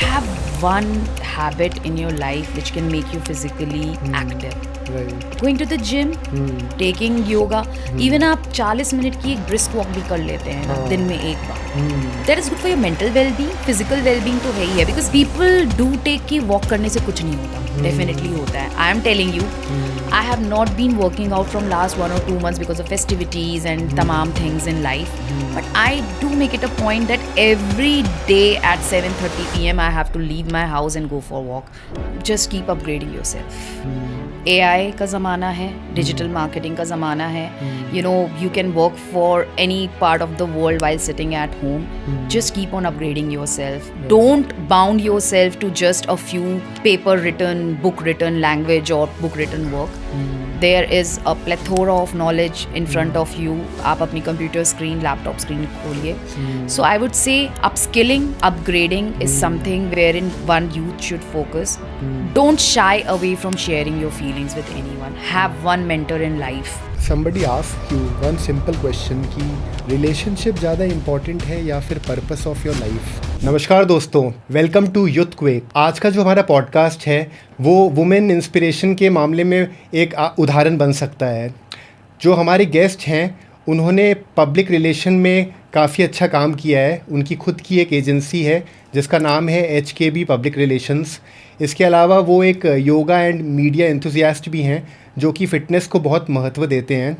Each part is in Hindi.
have one habit in your life which can make you physically active. Right. Going to the gym, taking yoga, even आप 40 मिनट की एक brisk walk भी कर लेते हैं ना दिन में एक बार. That is good for your mental well-being, physical well-being तो है ही है, because people do take कि walk करने से कुछ नहीं होता. Definitely होता है. I am telling you, I have not been working out from last 1 or 2 months because of festivities and tamam things in life. But I do make it a point that every day at 7:30 p.m. I have to leave my house and go for a walk. Just keep upgrading yourself. AI का ज़माना है, डिजिटल मार्केटिंग का ज़माना है. You know, you can work for any part of the world while sitting at home. Just keep on upgrading yourself. Don't bound yourself to just a few paper written, book written language or book written work. There is a plethora of knowledge in front of you. आप अपनी computer screen, laptop screen खोलिए. So I would say upskilling, upgrading is something wherein one youth should focus. Don't shy away from sharing your feelings with anyone. Have one mentor in life. Somebody asked you one simple question कि रिलेशनशिप ज़्यादा इम्पोर्टेंट है या फिर पर्पस ऑफ योर लाइफ. नमस्कार दोस्तों, वेलकम टू यूथ क्वेक. आज का जो हमारा पॉडकास्ट है वो वुमेन इंस्पिरेशन के मामले में एक उदाहरण बन सकता है. जो हमारे गेस्ट हैं उन्होंने पब्लिक रिलेशन में काफ़ी अच्छा काम किया है. उनकी खुद की एक एजेंसी है जिसका नाम है HKB पब्लिक रिलेशंस. इसके अलावा वो एक योगा एंड मीडिया एंथुसियास्ट भी हैं जो कि फ़िटनेस को बहुत महत्व देते हैं.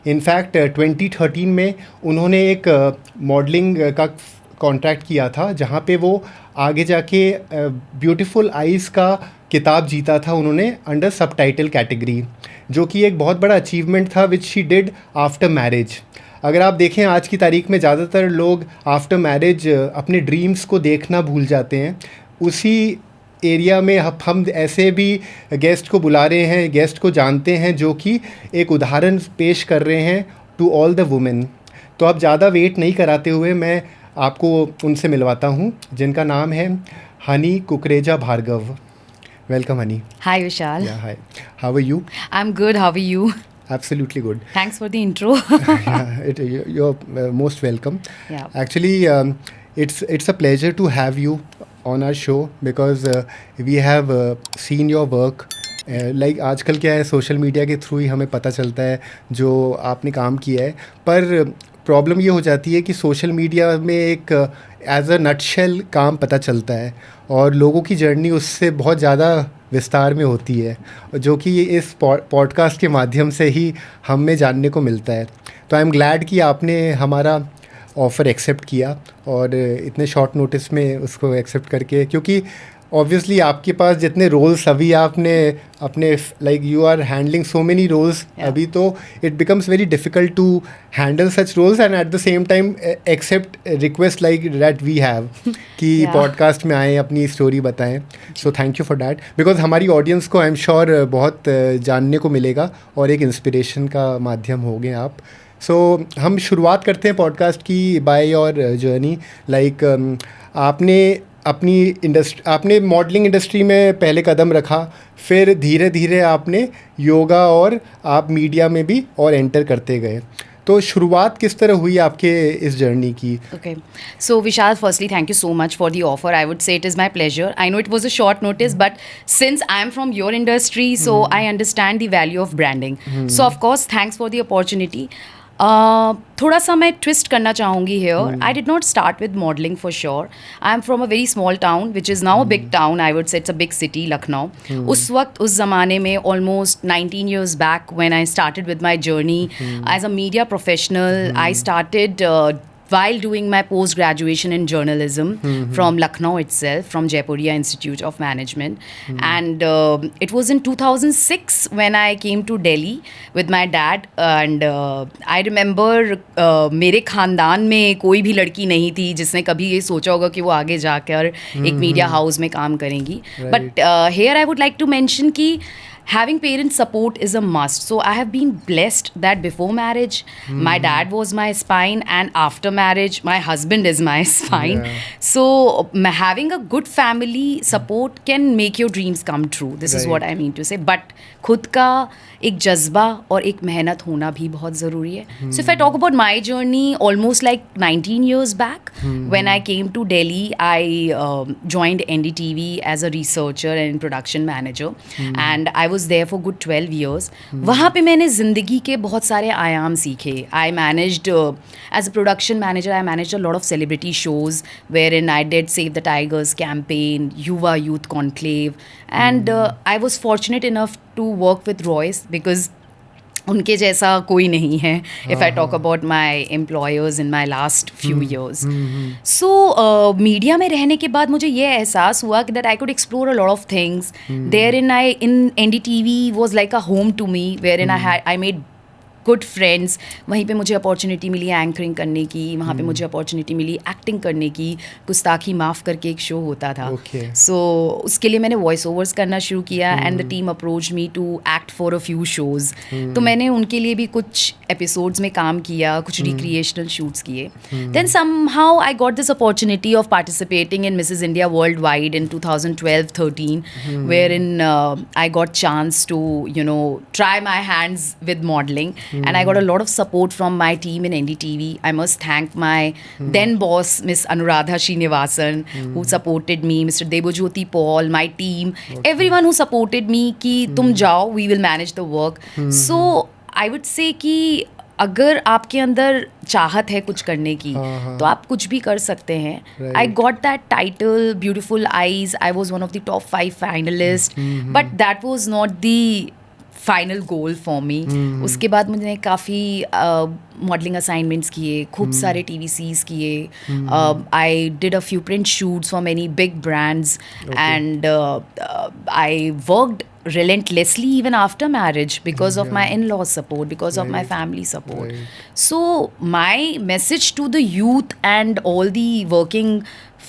इनफैक्ट 2013 में उन्होंने एक मॉडलिंग का कॉन्ट्रैक्ट किया था जहाँ पे वो आगे जाके ब्यूटीफुल आइज़ का किताब जीता था उन्होंने अंडर सबटाइटल कैटेगरी, जो कि एक बहुत बड़ा अचीवमेंट था which she did after marriage. अगर आप देखें आज की तारीख में ज़्यादातर लोग आफ्टर मैरिज अपने ड्रीम्स को देखना भूल जाते हैं. उसी एरिया में हम ऐसे भी गेस्ट को बुला रहे हैं, गेस्ट को जानते हैं जो कि एक उदाहरण पेश कर रहे हैं टू ऑल द वुमेन. तो अब ज़्यादा वेट नहीं कराते हुए मैं आपको उनसे मिलवाता हूँ जिनका नाम है Honey Kukreja Bhargava. Welcome Honey. Hi Vishal. Yeah, hi. How are you? I'm good. How are you? Absolutely good. Thanks for the intro. You're most welcome. Yeah. Actually, it's a pleasure to have you on our show because we have seen your work. Like आजकल क्या है, सोशल मीडिया के थ्रू ही हमें पता चलता है जो आपने काम किया है. पर प्रॉब्लम ये हो जाती है कि सोशल मीडिया में एक एज अ नटशेल काम पता चलता है और लोगों की जर्नी उससे बहुत ज़्यादा विस्तार में होती है, जो कि इस पॉडकास्ट के माध्यम से ही हमें जानने को मिलता है. तो आई एम ग्लैड कि आपने हमारा ऑफ़र एक्सेप्ट किया और इतने शॉर्ट नोटिस में उसको एक्सेप्ट करके, क्योंकि ऑब्वियसली आपके पास जितने रोल्स अभी आपने अपने like you are handling so many roles अभी, तो it becomes very difficult to handle such roles and at the same time accept request like that we have कि पॉडकास्ट में आएँ, अपनी स्टोरी बताएं. So thank you for that because हमारी ऑडियंस को आई एम श्योर बहुत जानने को मिलेगा और एक इंस्पिरेशन का माध्यम होंगे आप. सो हम शुरुआत करते हैं पॉडकास्ट की बाय योर जर्नी. लाइक आपने मॉडलिंग इंडस्ट्री में पहले कदम रखा, फिर धीरे धीरे आपने योगा और आप मीडिया में भी और एंटर करते गए. तो शुरुआत किस तरह हुई आपके इस जर्नी की? Okay. So Vishal, firstly, thank you so much for the offer. I would say it is my pleasure. I know it was a short notice, but since I am from your industry, so I understand the value of branding. So of course, thanks for the opportunity. थोड़ा सा मैं ट्विस्ट करना चाहूँगी here. I did not start with modeling for sure. I am from a very small town, which is now a big town. I would say it's a big city, Lucknow. उस वक्त उस ज़माने में almost 19 years back when I started with my journey as a media professional, I started while doing my post-graduation in journalism from Lucknow itself, from Jaipuria Institute of Management. And it was in 2006 when I came to Delhi with my dad. And I remember मेरे ख़ानदान में कोई भी लड़की नहीं थी जिसने कभी ये सोचा होगा कि वो आगे जाकर एक मीडिया हाउस में काम करेंगी. But here I would like to mention कि having parent support is a must. So I have been blessed that before marriage, my dad was my spine, and after marriage, my husband is my spine. Yeah. So having a good family support can make your dreams come true. This is what Right. I mean to say. But खुद का एक जज्बा और एक मेहनत होना भी बहुत ज़रूरी है. So if I talk about my journey, almost like 19 years back, when I came to Delhi, I joined NDTV as a researcher and production manager, and I was there for good 12 years. वहाँ पे मैंने ज़िंदगी के बहुत सारे आयाम सीखे. I managed as a production manager, I managed a lot of celebrity shows wherein I did Save the Tigers campaign, Yuva Youth Conclave, and I was fortunate enough to work with Royce because उनके जैसा कोई नहीं है. If I talk about my employers in my last few years. So media में रहने के बाद मुझे ये एहसास हुआ कि that I could explore a lot of things. There in NDTV was like a home to me, wherein I made good friends. वहीं पे मुझे अपॉर्चुनिटी मिली एंकरिंग करने की, वहाँ पे मुझे अपॉर्चुनिटी मिली एक्टिंग करने की. गुस्ताखी माफ़ करके एक शो होता था. Okay. सो उसके लिए मैंने वॉइस ओवर्स करना शुरू किया, and the team approach me to act for a few shows. तो मैंने उनके लिए भी कुछ एपिसोड्स में काम किया, कुछ रिक्रिएशनल शूट्स किए. Then somehow I got this opportunity of participating in Mrs India world wide in 2012-13, wherein I got chance to try my hands with modeling. And I got a lot of support from my team in NDTV. I must thank my then boss, Miss Anuradha Srinivasan, who supported me, Mr. Debojyoti Paul, my team, everyone who supported me कि तुम जाओ, we will manage the work. So I would say कि अगर आपके अंदर चाहत है कुछ करने की, तो आप कुछ भी कर सकते हैं. Right. I got that title, Beautiful Eyes. I was one of the top 5 finalists, but that was not the final goal for me. उसके बाद मैंने काफ़ी मॉडलिंग असाइनमेंट्स किए, खूब सारे TVCs किए. I did a few print shoots for many big brands, and I worked relentlessly even after marriage because of my in-laws support, because of my family support. So my message to the youth and all the working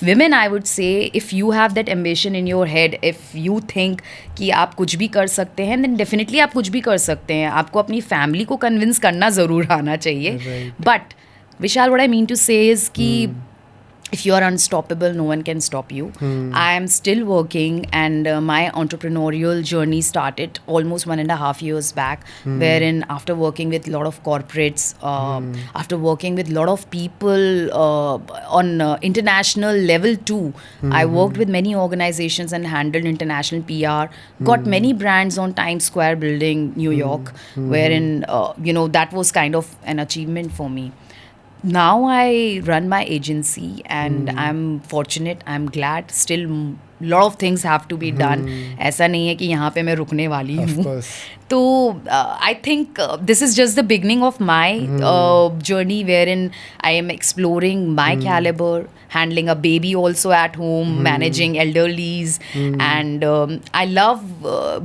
women, I would say, if you have that ambition in your head, if you think कि आप कुछ भी कर सकते हैं, then definitely आप कुछ भी कर सकते हैं. आपको अपनी फैमिली को कन्विंस करना ज़रूर आना चाहिए. But Vishal, what I mean to say is कि if you are unstoppable, no one can stop you. I am still working, and my entrepreneurial journey started almost 1.5 years back, wherein after working with a lot of corporates, after working with a lot of people on international level too, I worked with many organizations and handled international PR, got many brands on Times Square building, New York, wherein, that was kind of an achievement for me. Now I run my agency, and I'm fortunate, I'm glad. Still lot of things have to be done. ऐसा नहीं है कि यहाँ पे मैं रुकने वाली हूँ. तो I think this is just the beginning of my journey, wherein I am exploring my caliber, handling a baby also at home, managing elderlies, and I love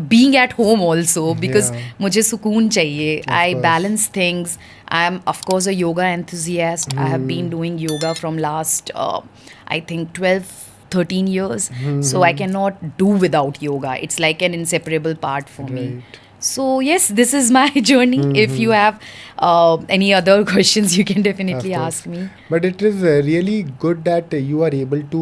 being at home also because मुझे सुकून चाहिए. I balance things. I am of course a yoga enthusiast. I have been doing yoga from last I think 12-13 years. So I cannot do without yoga. It's like an inseparable part for me. So yes, this is my journey. If you have any other questions, you can definitely ask me. But it is really good that you are able to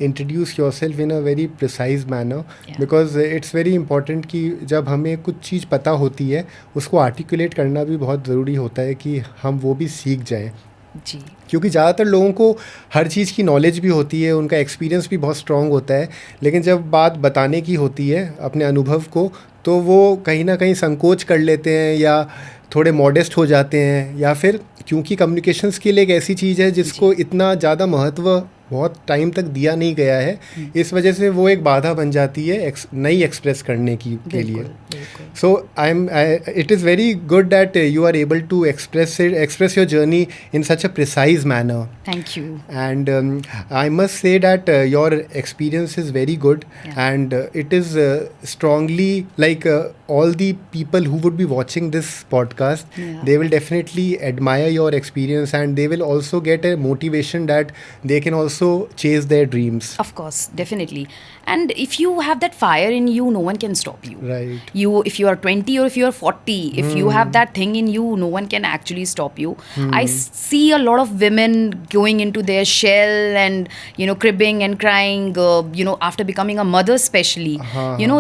introduce yourself in a very precise manner, because it's very important कि जब हमें कुछ चीज़ पता होती है उसको articulate करना भी बहुत ज़रूरी होता है कि हम वो भी सीख जाएं. जी. क्योंकि ज़्यादातर लोगों को हर चीज़ की नॉलेज भी होती है, उनका एक्सपीरियंस भी बहुत स्ट्रॉन्ग होता है, लेकिन जब बात बताने की होती है अपने अनुभव को, तो वो कहीं ना कहीं संकोच कर लेते हैं या थोड़े मॉडेस्ट हो जाते हैं, या फिर क्योंकि कम्युनिकेशन स्किल एक ऐसी चीज़ है जिसको इतना ज़्यादा महत्व बहुत टाइम तक दिया नहीं गया है, इस वजह से वो एक बाधा बन जाती है नई एक्सप्रेस करने की के लिए. So it is very good that you are able to express your journey in such a precise manner. Thank you. And I must say that your experience is very good, and it is strongly like all the people who would be watching this podcast, they will definitely admire your experience, and they will also get a motivation that they can also chase their dreams. Of course, definitely. And if you have that fire in you, no one can stop you. Right. If you you're 20 or if you're 40, if you have that thing in you, no one can actually stop you. I see a lot of women going into their shell and, cribbing and crying, after becoming a mother especially.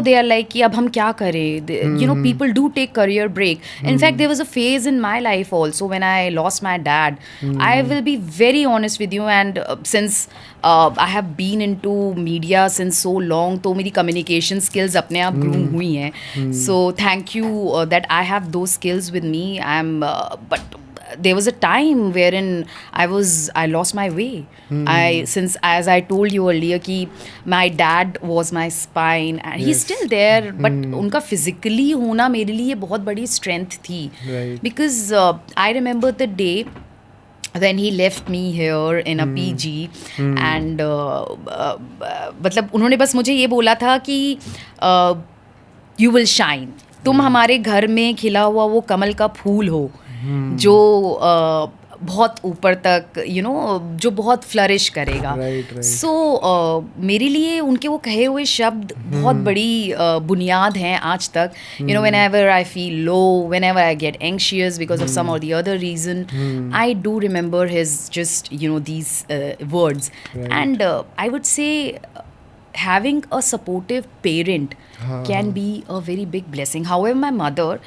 They are like कि अब हम क्या करें. People do take career break. In fact, there was a phase in my life also when I lost my dad. I will be very honest with you, and since I have been into media since so long, तो मेरी communication skills अपने आप groom हुई हैं. So thank you that I have those skills with me. But there was a time wherein I lost my way. Since, as I told you earlier, कि my dad was my spine and he's still there, but उनका physically होना मेरे लिए बहुत बड़ी strength थी. Right. Because I remember the day when he left me here in a PG and मतलब उन्होंने बस मुझे ये बोला था कि you will shine. तुम हमारे घर में खिला हुआ वो कमल का फूल हो जो बहुत ऊपर तक जो बहुत फ्लरिश करेगा. सो मेरे लिए उनके वो कहे हुए शब्द बहुत बड़ी बुनियाद हैं आज तक. whenever I feel low, whenever I get anxious because of some or the other reason, I do remember his just these words. And I would say having a supportive parent can be a very big blessing. However, my mother,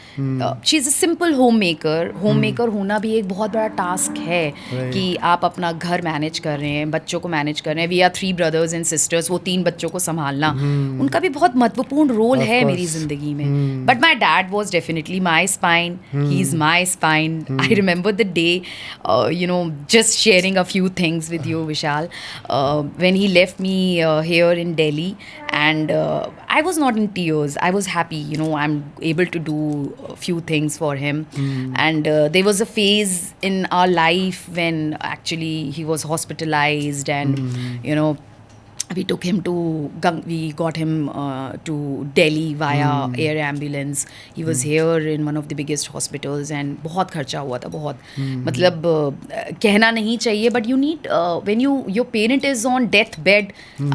she's a simple homemaker. Homemaker होना भी एक बहुत बड़ा टास्क है कि आप अपना घर मैनेज कर रहे हैं, बच्चों को मैनेज कर रहे हैं. We are 3 brothers and sisters. वो 3 बच्चों को संभालना उनका भी बहुत महत्वपूर्ण रोल है मेरी ज़िंदगी में. But my dad was definitely my spine. He's my spine. I remember the day, just sharing a few things with you, Vishal, when he left me here in Delhi, and I was not in tears. I was happy, I'm able to do a few things for him. And there was a phase in our life when actually he was hospitalized, and we took him to we got him to Delhi via air ambulance. He was here in one of the biggest hospitals, and बहुत खर्चा हुआ था, बहुत मतलब कहना नहीं चाहिए, but you need when your parent is on death bed,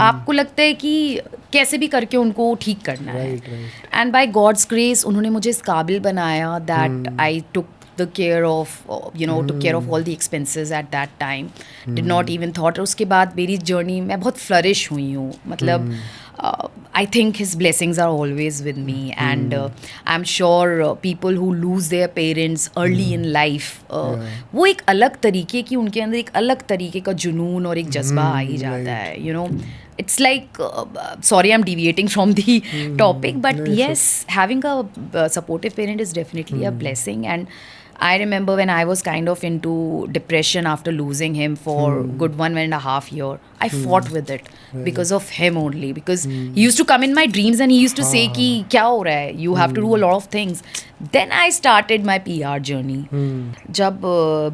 आपको लगता है कि कैसे भी करके उनको ठीक करना है. And by God's grace उन्होंने मुझे इस काबिल बनाया that I took the care of took care of all the expenses at that time. Did not even thought. उसके बाद मेरी journey मैं बहुत flourish हुई हूँ. मतलब I think his blessings are always with me, and I'm sure people who lose their parents early in life, वो एक अलग तरीके की उनके अंदर एक अलग तरीके का जुनून और एक जज्बा आ ही जाता है. It's like, sorry, I'm deviating from the topic, but yes, having a supportive parent is definitely a blessing. And I remember when I was kind of into depression after losing him for good 1.5 years, I fought with it because of him only. Because he used to come in my dreams and he used to say कि क्या हो रहा है? You have to do a lot of things. Then I started my PR journey. जब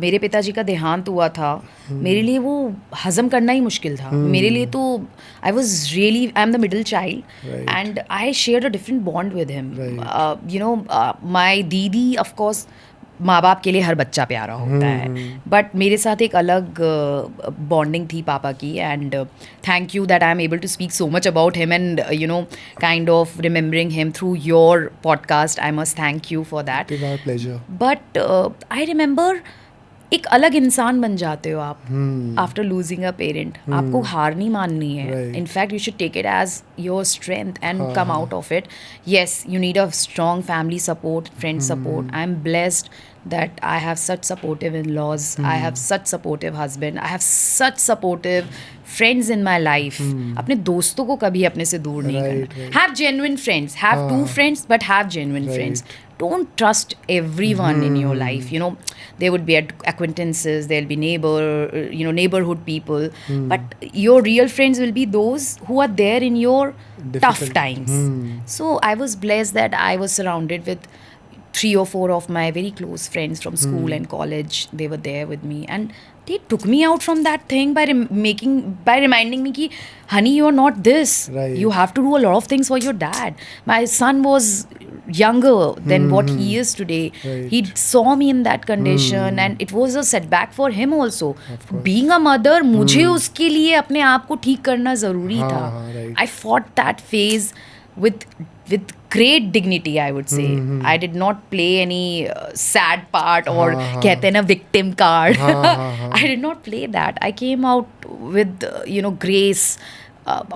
मेरे पिताजी का देहांत हुआ था, मेरे लिए वो हज़म करना ही मुश्किल था. मेरे लिए तो I'm the middle child, and I shared a different bond with him. My दीदी, of course, माँ बाप के लिए हर बच्चा प्यारा होता है, बट मेरे साथ एक अलग बॉन्डिंग थी पापा की. And thank you that I am able to speak so much about him and kind of remembering him through your podcast. I must thank you for that. But I remember एक अलग इंसान बन जाते हो आप आफ्टर लूजिंग अ पेरेंट. आपको हार नहीं माननी है. In fact you should take it as your strength and come out of it. Yes, you need a strong family support, friend support. I am blessed that I have such supportive in-laws, I have such supportive husband, I have such supportive friends in my life. अपने दोस्तों को कभी अपने से दूर नहीं करना. Have genuine friends. Have 2 friends, but have genuine friends. Don't trust everyone in your life. There would be acquaintances, there'll be neighborhood people, but your real friends will be those who are there in your tough times. So I was blessed that I was surrounded with 3 or 4 of my very close friends from school and college. They were there with me, and they took me out from that thing by reminding me ki, honey, you're not this. You have to do a lot of things for your dad. My son was younger than what he is today. He saw me in that condition, and it was a setback for him also. Being a mother, मुझे उसके लिए अपने आप को ठीक करना ज़रूरी था. I fought that phase with great dignity, I would say. I did not play any sad part or कहते हैं ना victim card. I did not play that. I came out with grace.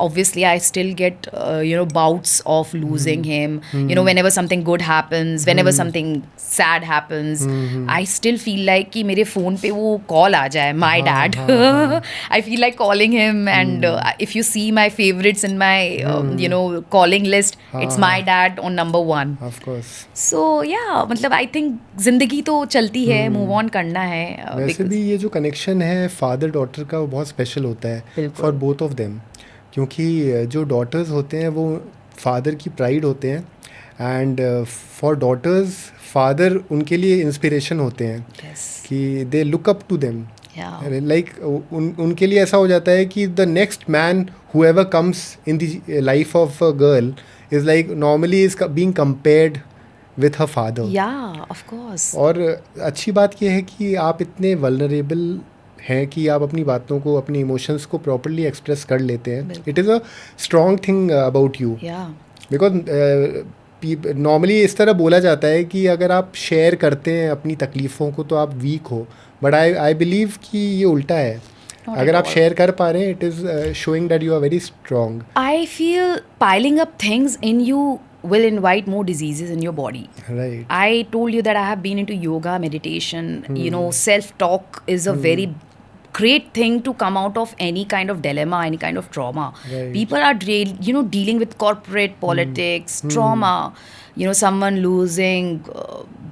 Obviously I still get bouts of losing him, whenever something good happens, whenever something sad happens, I still feel like कि मेरे phone पे वो call आ जाए, my dad. I feel like calling him, and if you see my favorites in my calling list, it's my dad on number 1. Of course. So yeah, मतलब I think जिंदगी तो चलती है, move on करना है. वैसे भी ये जो connection है father daughter का वो बहुत special होता है for both of them, क्योंकि जो daughters होते हैं वो father की pride होते हैं, and for daughters father उनके लिए inspiration होते हैं. Yes. कि they look up to them. Yeah. Like उनके लिए ऐसा हो जाता है कि the next man whoever comes in the life of a girl is like normally is being compared with her father. Yeah, of course. और अच्छी बात यह है कि आप इतने vulnerable हैं कि आप अपनी बातों को, अपनी इमोशंस को प्रॉपरली एक्सप्रेस कर लेते हैं. It is a strong thing about you, because normally इस तरह बोला जाता है कि अगर आप शेयर करते हैं अपनी तकलीफ़ों को तो आप वीक हो, बट आई बिलीव कि ये उल्टा है. अगर आप शेयर कर पा रहे हैं, it is showing that you are very strong. I feel piling up things in you will invite more diseases in your body. Right. I told you that I have been into yoga, meditation. Self-talk is a very great thing to come out of any kind of dilemma, any kind of trauma. Right. People are dealing with corporate politics, trauma, someone losing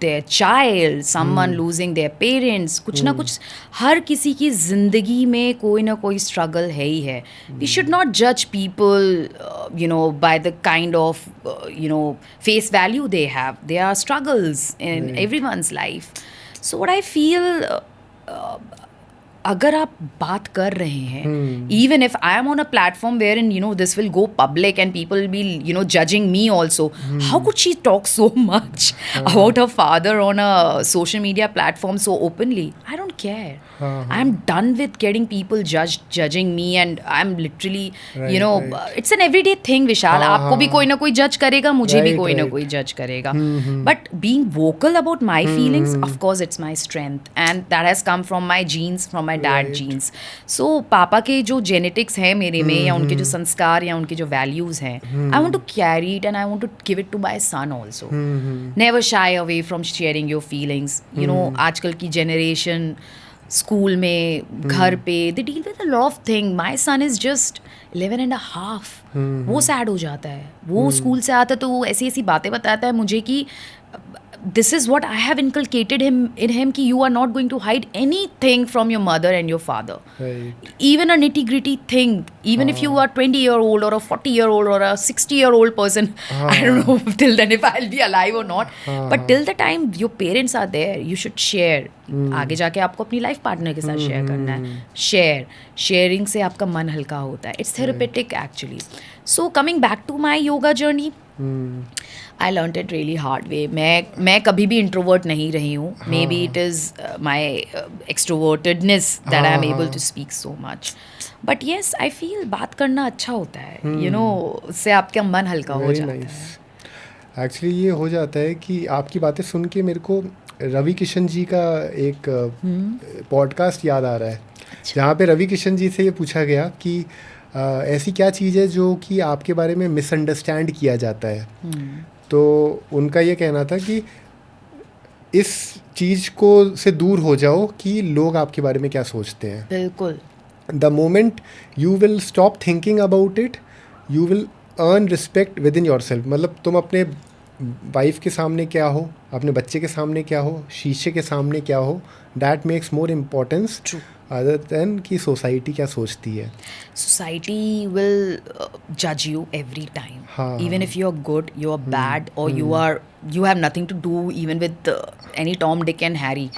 their child, someone losing their parents. कुछ ना कुछ हर किसी की जिंदगी में कोई ना कोई struggle है ही है. We should not judge people by the kind of face value they have. There are struggles in everyone's life. So what I feel, अगर आप बात कर रहे हैं, even if I am on a platform wherein this will go public and people will be judging me also, how could she talk so much about her father on a social media platform so openly? I don't care. I'm done with getting people judging me, and I'm literally it's an everyday thing. विशाल, आपको भी कोई ना कोई जज करेगा, मुझे भी कोई ना कोई जज करेगा, but being vocal about my feelings, of course it's my strength, and that has come from my genes, from my dad genes. So पापा के जो genetics है मेरे में, या उनके जो संस्कार या उनके जो values हैं, I want to carry it and I want to give it to my son also. Never shy away from sharing your feelings. आजकल की generation स्कूल में, घर पे, they deal with a lot of things. My son is just 11 and a half. वो सैड हो जाता है, वो स्कूल से आता है तो वो ऐसी ऐसी बातें बताता है मुझे कि this is what I have inculcated in him कि you are not going to hide anything from your mother and your father. Right. Even a nitty gritty thing, even if you are 20-year-old or a 40-year-old or a 60-year-old person, I don't know till then if I'll be alive or not, but till the time your parents are there, you should share. आगे जाके आपको अपनी लाइफ पार्टनर के साथ शेयर करना है. शेयरिंग से आपका मन हल्का होता है. It's therapeutic actually. So coming back to my yoga journey, I learned it really hard way. मैं कभी भी इंट्रोवर्ट नहीं रही हूँ. Maybe it is my extrovertedness that I am able to speak so much. But yes, I feel बात करना अच्छा होता है. उससे आपका मन हल्का हो जाता है. एक्चुअली ये हो जाता है कि आपकी बातें सुन के मेरे को रवि किशन जी का एक पॉडकास्ट याद आ रहा है, जहाँ पे रवि किशन जी से ये पूछा गया कि ऐसी क्या चीज़ है जो कि आपके बारे में मिसअंडरस्टैंड किया जाता है. तो उनका ये कहना था कि इस चीज़ को से दूर हो जाओ कि लोग आपके बारे में क्या सोचते हैं. बिल्कुल. The moment you will stop thinking about it, you will earn respect with in your self. मतलब तुम अपने वाइफ के सामने क्या हो, अपने बच्चे के सामने क्या हो, शीशे के सामने क्या हो, that makes more importance other than कि सोसाइटी क्या सोचती है. सोसाइटी विल जज you every time, even if you are good, you are bad, और you have nothing to do even with any Tom, Dick and Harry,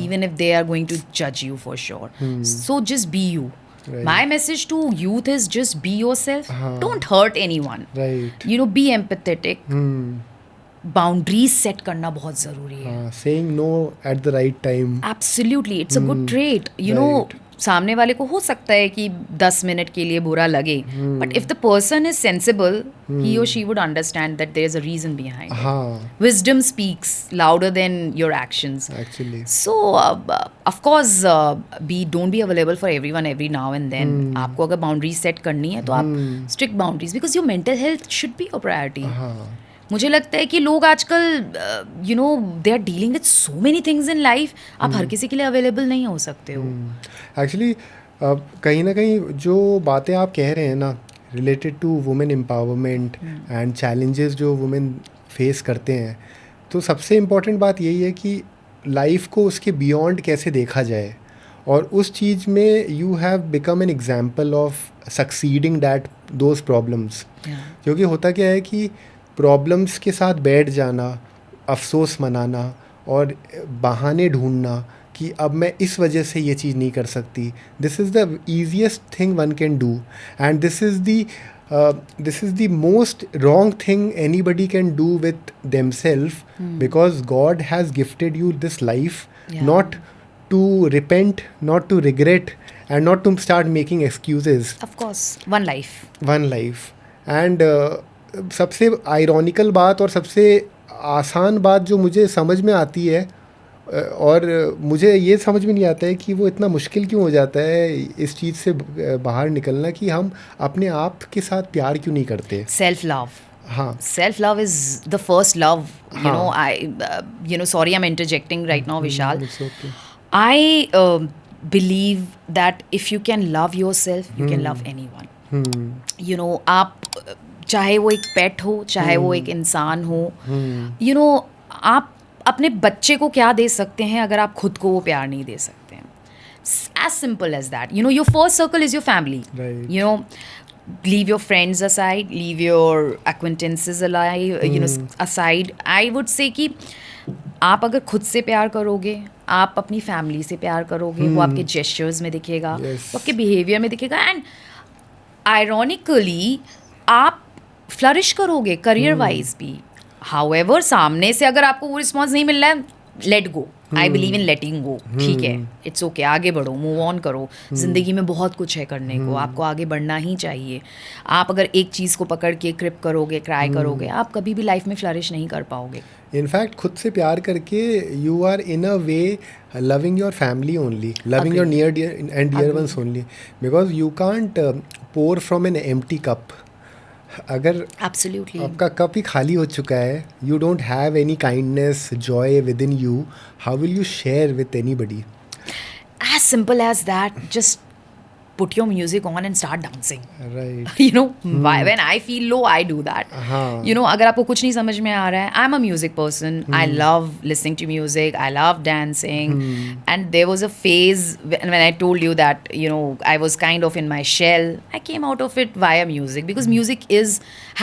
even if they are going to judge you for sure. So just be you. Right. My message to youth is just be yourself. Don't hurt anyone. Right. Be empathetic. Boundaries set करना बहुत ज़रूरी है. Saying no at the right time. Absolutely, it's a good trait. सामने वाले को हो सकता है कि 10 मिनट के लिए बुरा लगे, but if the person is sensible, he or she would understand that there is a reason behind it. हाँ Wisdom speaks louder than your actions. Actually So, of course, don't be available for everyone every now and then. आपको अगर boundaries set करनी है तो आप strict boundaries, because your mental health should be your priority. हाँ मुझे लगता है कि लोग आजकल they are dealing with so many things in life. आप हर किसी के लिए अवेलेबल नहीं हो सकते हो. एक्चुअली कहीं ना कहीं जो बातें आप कह रहे हैं ना related to women empowerment and challenges जो वुमेन फेस करते हैं, तो सबसे इम्पॉर्टेंट बात यही है कि लाइफ को उसके बियॉन्ड कैसे देखा जाए, और उस चीज़ में you have become an example of succeeding that those problems. क्योंकि होता क्या है कि प्रॉब्लम्स के साथ बैठ जाना, अफसोस मनाना और बहाने ढूंढना कि अब मैं इस वजह से ये चीज़ नहीं कर सकती, this is the easiest thing one can do, and this is the most wrong thing anybody can do with themselves, because God has gifted you this life, not to repent, not to regret, and not to start making excuses. Of course, one life. One life. And सबसे आयरॉनिकल बात और सबसे आसान बात जो मुझे समझ में आती है, और मुझे ये समझ में नहीं आता है कि वो इतना मुश्किल क्यों हो जाता है इस चीज़ से बाहर निकलना, कि हम अपने आप के साथ प्यार क्यों नहीं करते. Self love. हाँ. Self love is the first love. You know, sorry I'm interjecting right now, Vishal. It's okay. I believe that if you can love yourself, you can love anyone. You know, आप चाहे वो एक पेट हो, चाहे वो एक इंसान हो, you know, आप अपने बच्चे को क्या दे सकते हैं अगर आप खुद को वो प्यार नहीं दे सकते हैं. As simple as that. You know, your first circle is your family. Right. You know, leave your friends aside, leave your acquaintances alive, aside. I would say कि आप अगर खुद से प्यार करोगे, आप अपनी फैमिली से प्यार करोगे, वो आपके जेस्चर्स में दिखेगा, वो आपके बिहेवियर में दिखेगा, एंड आयरॉनिकली आप फ्लरिश करोगे करियर वाइज भी. हाउएवर सामने से अगर आपको वो रिस्पॉन्स नहीं मिल रहा है, लेट गो. आई बिलीव इन लेटिंग गो. ठीक है, इट्स ओके, आगे बढ़ो, मूव ऑन करो. ज़िंदगी में बहुत कुछ है करने को, आपको आगे बढ़ना ही चाहिए. आप अगर एक चीज़ को पकड़ के क्रिप करोगे, क्राई करोगे, आप कभी भी लाइफ में फ्लरिश नहीं कर पाओगे. इनफैक्ट खुद से प्यार करके you are in a way loving your family only, loving your near and dear ones only, because you can't pour from an empty cup. अगर Absolutely. आपका कप ही खाली हो चुका है, you don't have any kindness, joy within you, how will you share with anybody? As simple as that. Just put your music on and start dancing. Right. You know, when I feel low, I do that. हाँ. You know, अगर आपको कुछ नहीं समझ में आ रहा है, I'm a music person. I love listening to music. I love dancing. And there was a phase when I told you that, you know, I was kind of in my shell. I came out of it via music, because music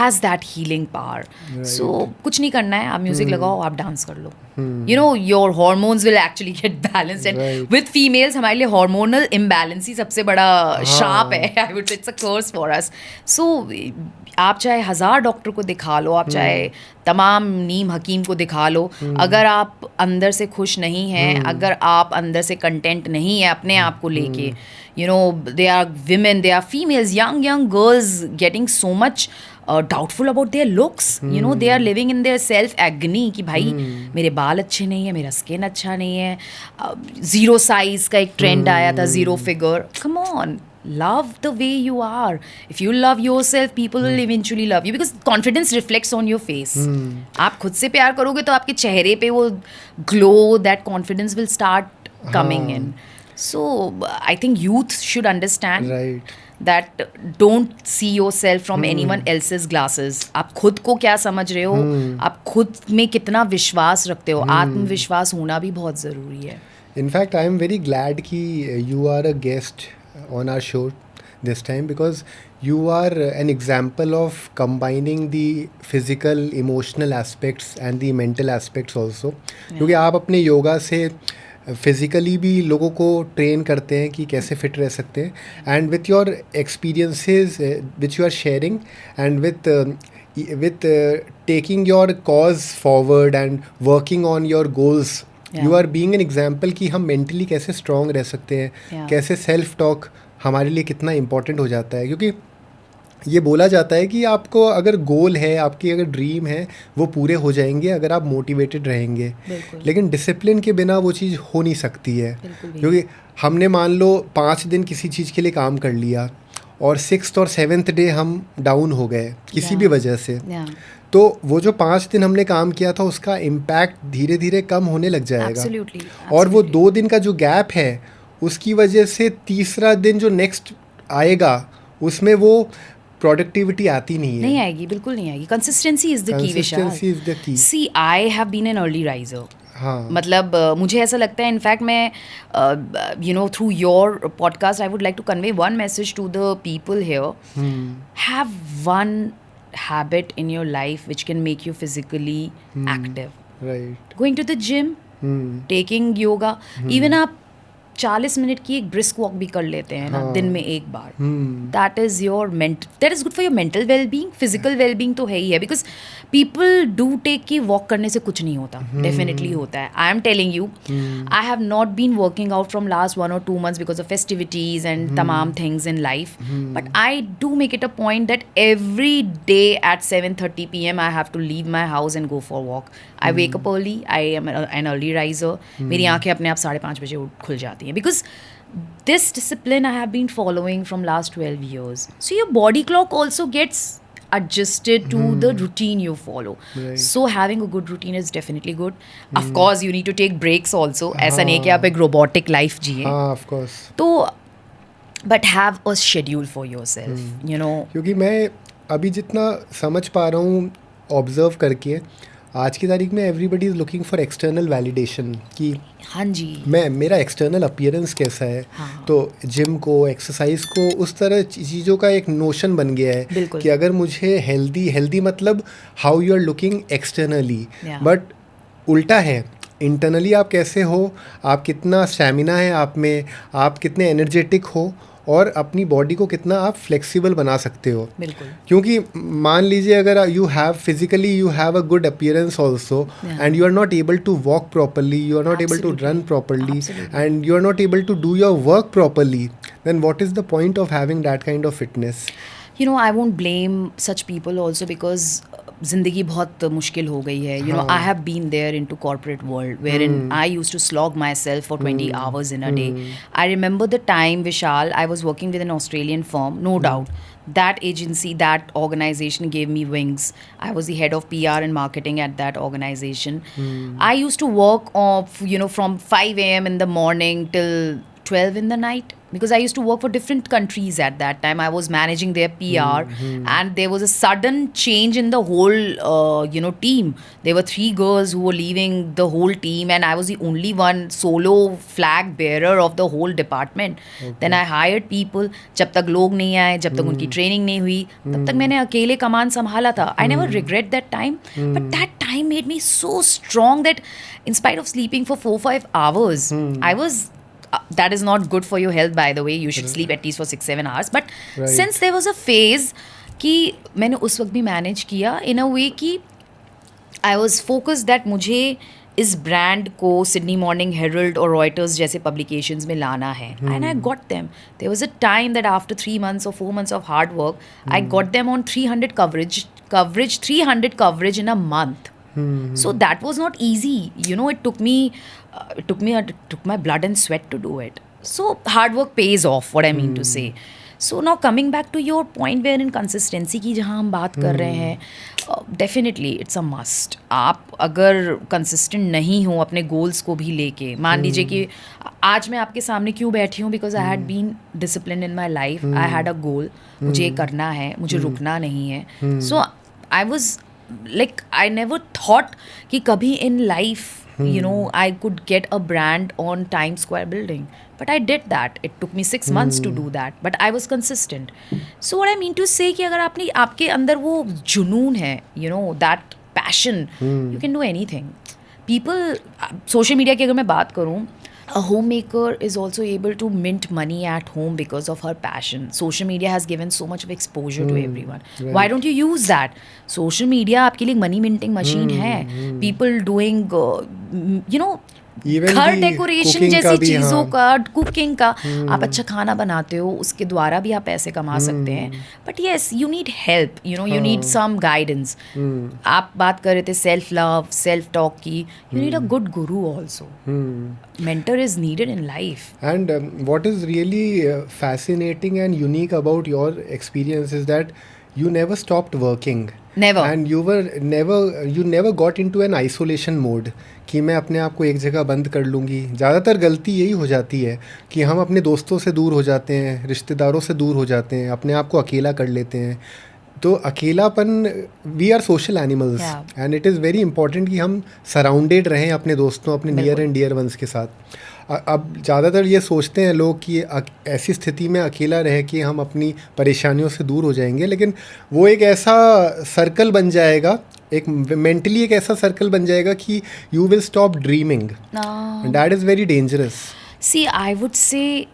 has that healing power. Right. So कुछ नहीं करना है, आप म्यूजिक लगाओ, आप डांस कर लो. You know, your hormones will actually get balanced. And Right. with females, हमारे लिए hormonal imbalance ही सबसे बड़ा शाप है. I would say it's a curse for us. So आप चाहे 1000 डॉक्टर को दिखा लो, आप चाहे तमाम नीम हकीम को दिखा लो, अगर आप अंदर से खुश नहीं हैं, अगर आप अंदर से कंटेंट नहीं है अपने आप को लेके, you know, they are women, they are females, young girls getting so much doubtful about their looks. You know, they are living in their self agony कि भाई मेरे बाल अच्छे नहीं है, मेरा स्किन अच्छा नहीं है, ज़ीरो साइज का एक ट्रेंड आया था, zero figure. Come on, love the way you are. If you love yourself, people will eventually love you, because confidence reflects on your face. आप खुद से प्यार करोगे तो आपके चेहरे पे वो glow, that confidence will start coming in. So I think youth should understand Right. that don't see yourself from anyone else's glasses. आप खुद को क्या समझ रहे हो, आप खुद में कितना विश्वास रखते हो, आत्मविश्वास होना भी बहुत ज़रूरी है. In fact, I am very glad कि you are a guest on our show this time, because you are an example of combining the physical, emotional aspects and the mental aspects also. क्योंकि आप अपने योगा से फिज़िकली भी लोगों को ट्रेन करते हैं कि कैसे फिट रह सकते हैं, and with your experiences which you are sharing, and with taking your cause forward and working on your goals you are being an example कि हम मेंटली कैसे स्ट्रांग रह सकते हैं, कैसे सेल्फ टॉक हमारे लिए कितना इम्पोर्टेंट हो जाता है। क्योंकि ये बोला जाता है कि आपको अगर गोल है, आपकी अगर ड्रीम है, वो पूरे हो जाएंगे अगर आप मोटिवेटेड रहेंगे, लेकिन डिसिप्लिन के बिना वो चीज़ हो नहीं सकती है। क्योंकि हमने मान लो 5 दिन किसी चीज़ के लिए काम कर लिया और 6th और 7th डे हम डाउन हो गए किसी भी वजह से, तो वो जो 5 दिन हमने काम किया था उसका इम्पैक्ट धीरे धीरे कम होने लग जाएगा। और वो 2 दिन का जो गैप है उसकी वजह से तीसरा दिन जो नेक्स्ट आएगा उसमें वो प्रोडक्टिविटी आती नहीं आएगी, बिल्कुल नहीं आएगी। Consistency is the key Vishal. See I have been an early riser. हाँ, मतलब मुझे ऐसा लगता है, इनफैक्ट मैं through your podcast I would like to convey one message to the people here. Have one habit in your life which can make you physically active. Right. Going to the gym, taking yoga, even आप 40 मिनट की एक ब्रिस्क वॉक भी कर लेते हैं ना दिन में एक बार, that is good for your mental wellbeing. Physical wellbeing तो है ही है, बिकॉज पीपल डू टेक कि वॉक करने से कुछ नहीं होता, डेफिनेटली होता है। I am telling you, I have not been working out from last 1 or 2 months because of festivities and तमाम things in life, but I do make it a point that every day at 7:30 PM I have to leave my house and go for walk. I wake up early, I am an early riser. मेरी आंखें अपने आप 5:30 बजे खुल जाती हैं, because this discipline I have been following from last 12 years. So your body clock also gets adjusted to the routine you follow. Right. So having a good routine is definitely good. Of course you need to take breaks also. ऐसा नहीं कि आप एक robotic life जिए. हाँ, of course. तो but have a schedule for yourself, you know. क्योंकि मैं अभी जितना समझ पा रहा हूँ ऑब्जर्व करके, आज की तारीख में everybody is looking for external validation कि हाँ जी, मेरा एक्सटर्नल अपीयरेंस कैसा है। हाँ. तो जिम को, एक्सरसाइज को, उस तरह चीज़ों का एक नोशन बन गया है कि अगर मुझे हेल्दी मतलब how you are looking externally, but उल्टा है, इंटरनली आप कैसे हो, आप कितना स्टैमिना है आप में, आप कितने एनर्जेटिक हो और अपनी बॉडी को कितना आप फ्लेक्सिबल बना सकते हो। बिल्कुल। क्योंकि मान लीजिए अगर you have physically you have a good appearance also and you are not able to walk properly, you are not able to run properly, and you are not able to do your work properly, then what is the point of having that kind of fitness? You know, I won't blame such people also because ज़िंदगी बहुत मुश्किल हो गई है. You know, I have been there into corporate world wherein I used to slog myself for 20 hours in a day. I remember the time, Vishal, I was working with an Australian firm, no doubt. That agency, that organization gave me wings. I was the head of PR and marketing at that organization. I used to work from 5 a.m. in the morning till 12 in the night because I used to work for different countries at that time. I was managing their PR and there was a sudden change in the whole team. There were 3 girls who were leaving the whole team and I was the only one solo flag bearer of the whole department. Then I hired people. जब तक लोग नहीं आए, जब तक उनकी ट्रेनिंग नहीं हुई, तब तक मैंने अकेले कमान संभाला था. I never regret that time, but that time made me so strong that in spite of sleeping for 4-5 hours, I was that is not good for your health, by the way. You should sleep at least for 6-7 hours. But since there was a phase कि मैंने उस वक्त भी मैनेज किया in a way कि I was focused that मुझे इस ब्रांड को सिडनी मॉर्निंग हेरल्ड और रॉयटर्स जैसे पब्लिकेशंस में लाना है. And I got them. There was a time that after 3 months or 4 months of hard work, I got them on 300 coverage in a month. So that was not easy. You know, it took my blood and sweat to do it. So hard work pays off, what I mean to say. So now coming back to your point where in consistency की जहाँ हम बात कर रहे हैं, definitely it's a must. आप अगर consistent नहीं हो अपने goals को भी लेके, मान लीजिए कि आज मैं आपके सामने क्यों बैठी हूँ, because I had been disciplined in my life. I had a goal. मुझे ये करना है, मुझे रुकना नहीं है. So I was like, I never thought कि कभी in life, you know, I could get a brand on Times Square building. But I did that. It took me 6 months to do that. But I was consistent. So what I mean to say कि अगर आपके अंदर वो जुनून है, you know, that passion, you can do anything. People, social media की अगर मैं बात करूँ, a homemaker is also able to mint money at home because of her passion. Social media has given so much of exposure to everyone. Right. Why don't you use that? Social media आपके लिए money minting machine है. People doing, Even घर the डेकोरेशन cooking का जैसी भी, चीज़ों हाँ। का, कुकिंग का, आप अच्छा खाना बनाते हो, उसके द्वारा भी आप पैसे कमा सकते हैं. But yes, you need help, you know, you need some guidance. आप बात कर रहे थे सेल्फ लव, सेल्फ टॉक की. You need a good guru also. Mentor is needed in life. And what is really fascinating and unique about your experience is that you never stopped working. Never. And you never got into an isolation mode कि मैं अपने आप को एक जगह बंद कर लूँगी. ज़्यादातर गलती यही हो जाती है कि हम अपने दोस्तों से दूर हो जाते हैं, रिश्तेदारों से दूर हो जाते हैं, अपने आप को अकेला कर लेते हैं. तो अकेलापन, we are social animals and it is very important कि हम सराउंडेड रहें अपने दोस्तों, अपने नियर एंड डियर वंस के साथ. अब ज़्यादातर ये सोचते हैं लोग कि ऐसी स्थिति में अकेला रह के हम अपनी परेशानियों से दूर हो जाएंगे, लेकिन वो एक ऐसा सर्कल बन जाएगा, एक मेंटली एक ऐसा सर्कल बन जाएगा कि you will stop dreaming. That is very dangerous. See, I would say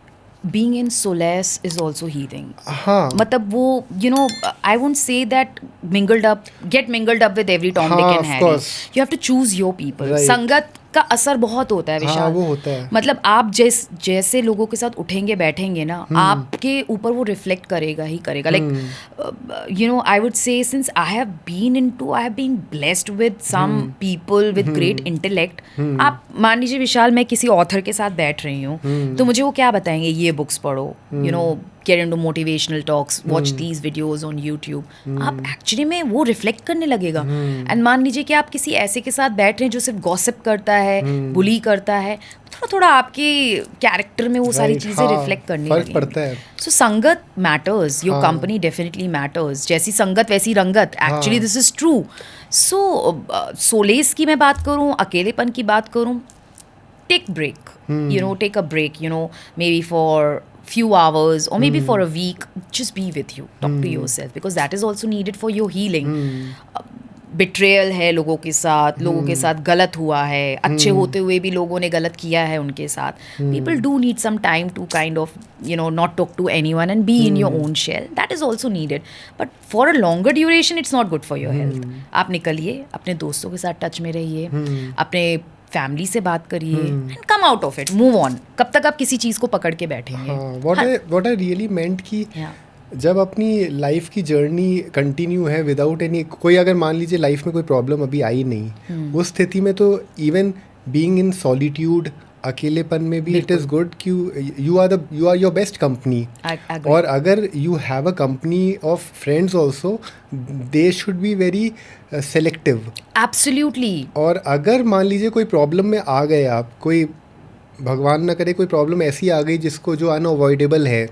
being in solace is also healing. हाँ, मतलब वो, you know, I won't say that get mingled up with every Tom, Dick and Harry. You have to choose your people. Right. संगत का असर बहुत होता है विशाल. हाँ, वो होता है. मतलब आप जैसे लोगों के साथ उठेंगे बैठेंगे ना, आपके ऊपर वो रिफ्लेक्ट करेगा ही करेगा. Like you know, I would say since I have been blessed with some people with great intellect. आप मान लीजिए विशाल, मैं किसी ऑथर के साथ बैठ रही हूँ, तो मुझे वो क्या बताएंगे, ये बुक्स पढ़ो, you know, get into motivational talks, watch these videos on YouTube. आप एक्चुअली में वो रिफ्लेक्ट करने लगेगा. एंड मान लीजिए कि आप किसी ऐसे के साथ बैठ रहे हैं जो सिर्फ गॉसिप करता है, बुली करता है, थोड़ा थोड़ा आपके कैरेक्टर में वो सारी चीज़ें रिफ्लेक्ट करने लगेंगी. फर्क पड़ता है. सो संगत matters, your company definitely matters. जैसी संगत वैसी रंगत. Actually this is true. So solace की मैं बात करूँ, अकेलेपन की बात करूँ, take break. You know, take a break, you know, maybe for few hours or maybe for a week. Just be with you, talk to yourself, because that is also needed for your healing. Betrayal है लोगों के साथ गलत हुआ है, अच्छे होते हुए भी लोगों ने गलत किया है उनके साथ. People do need some time to kind of, you know, not talk to anyone and be in your own shell. That is also needed. But for a longer duration, it's not good for your health. आप निकलिए, अपने दोस्तों के साथ टच में रहिए, अपने फैमिली से बात करिए, and come out of it, move on. कब तक आप किसी चीज़ को पकड़ के बैठेंगे? व्हाट आई रियली मेंट कि जब अपनी लाइफ की जर्नी कंटिन्यू है विदाउट एनी, कोई अगर मान लीजिए लाइफ में कोई प्रॉब्लम अभी आई नहीं, उस स्थिति में तो इवन बीइंग इन सॉलिट्यूड, अकेलेपन में भी इट इज़ गुड कि you are your best company. और अगर you have a company of friends also, they should be very selective. Absolutely. और अगर मान लीजिए कोई प्रॉब्लम में आ गए आप, कोई भगवान ना करे कोई प्रॉब्लम ऐसी आ गई जिसको जो अनअवॉइडेबल है,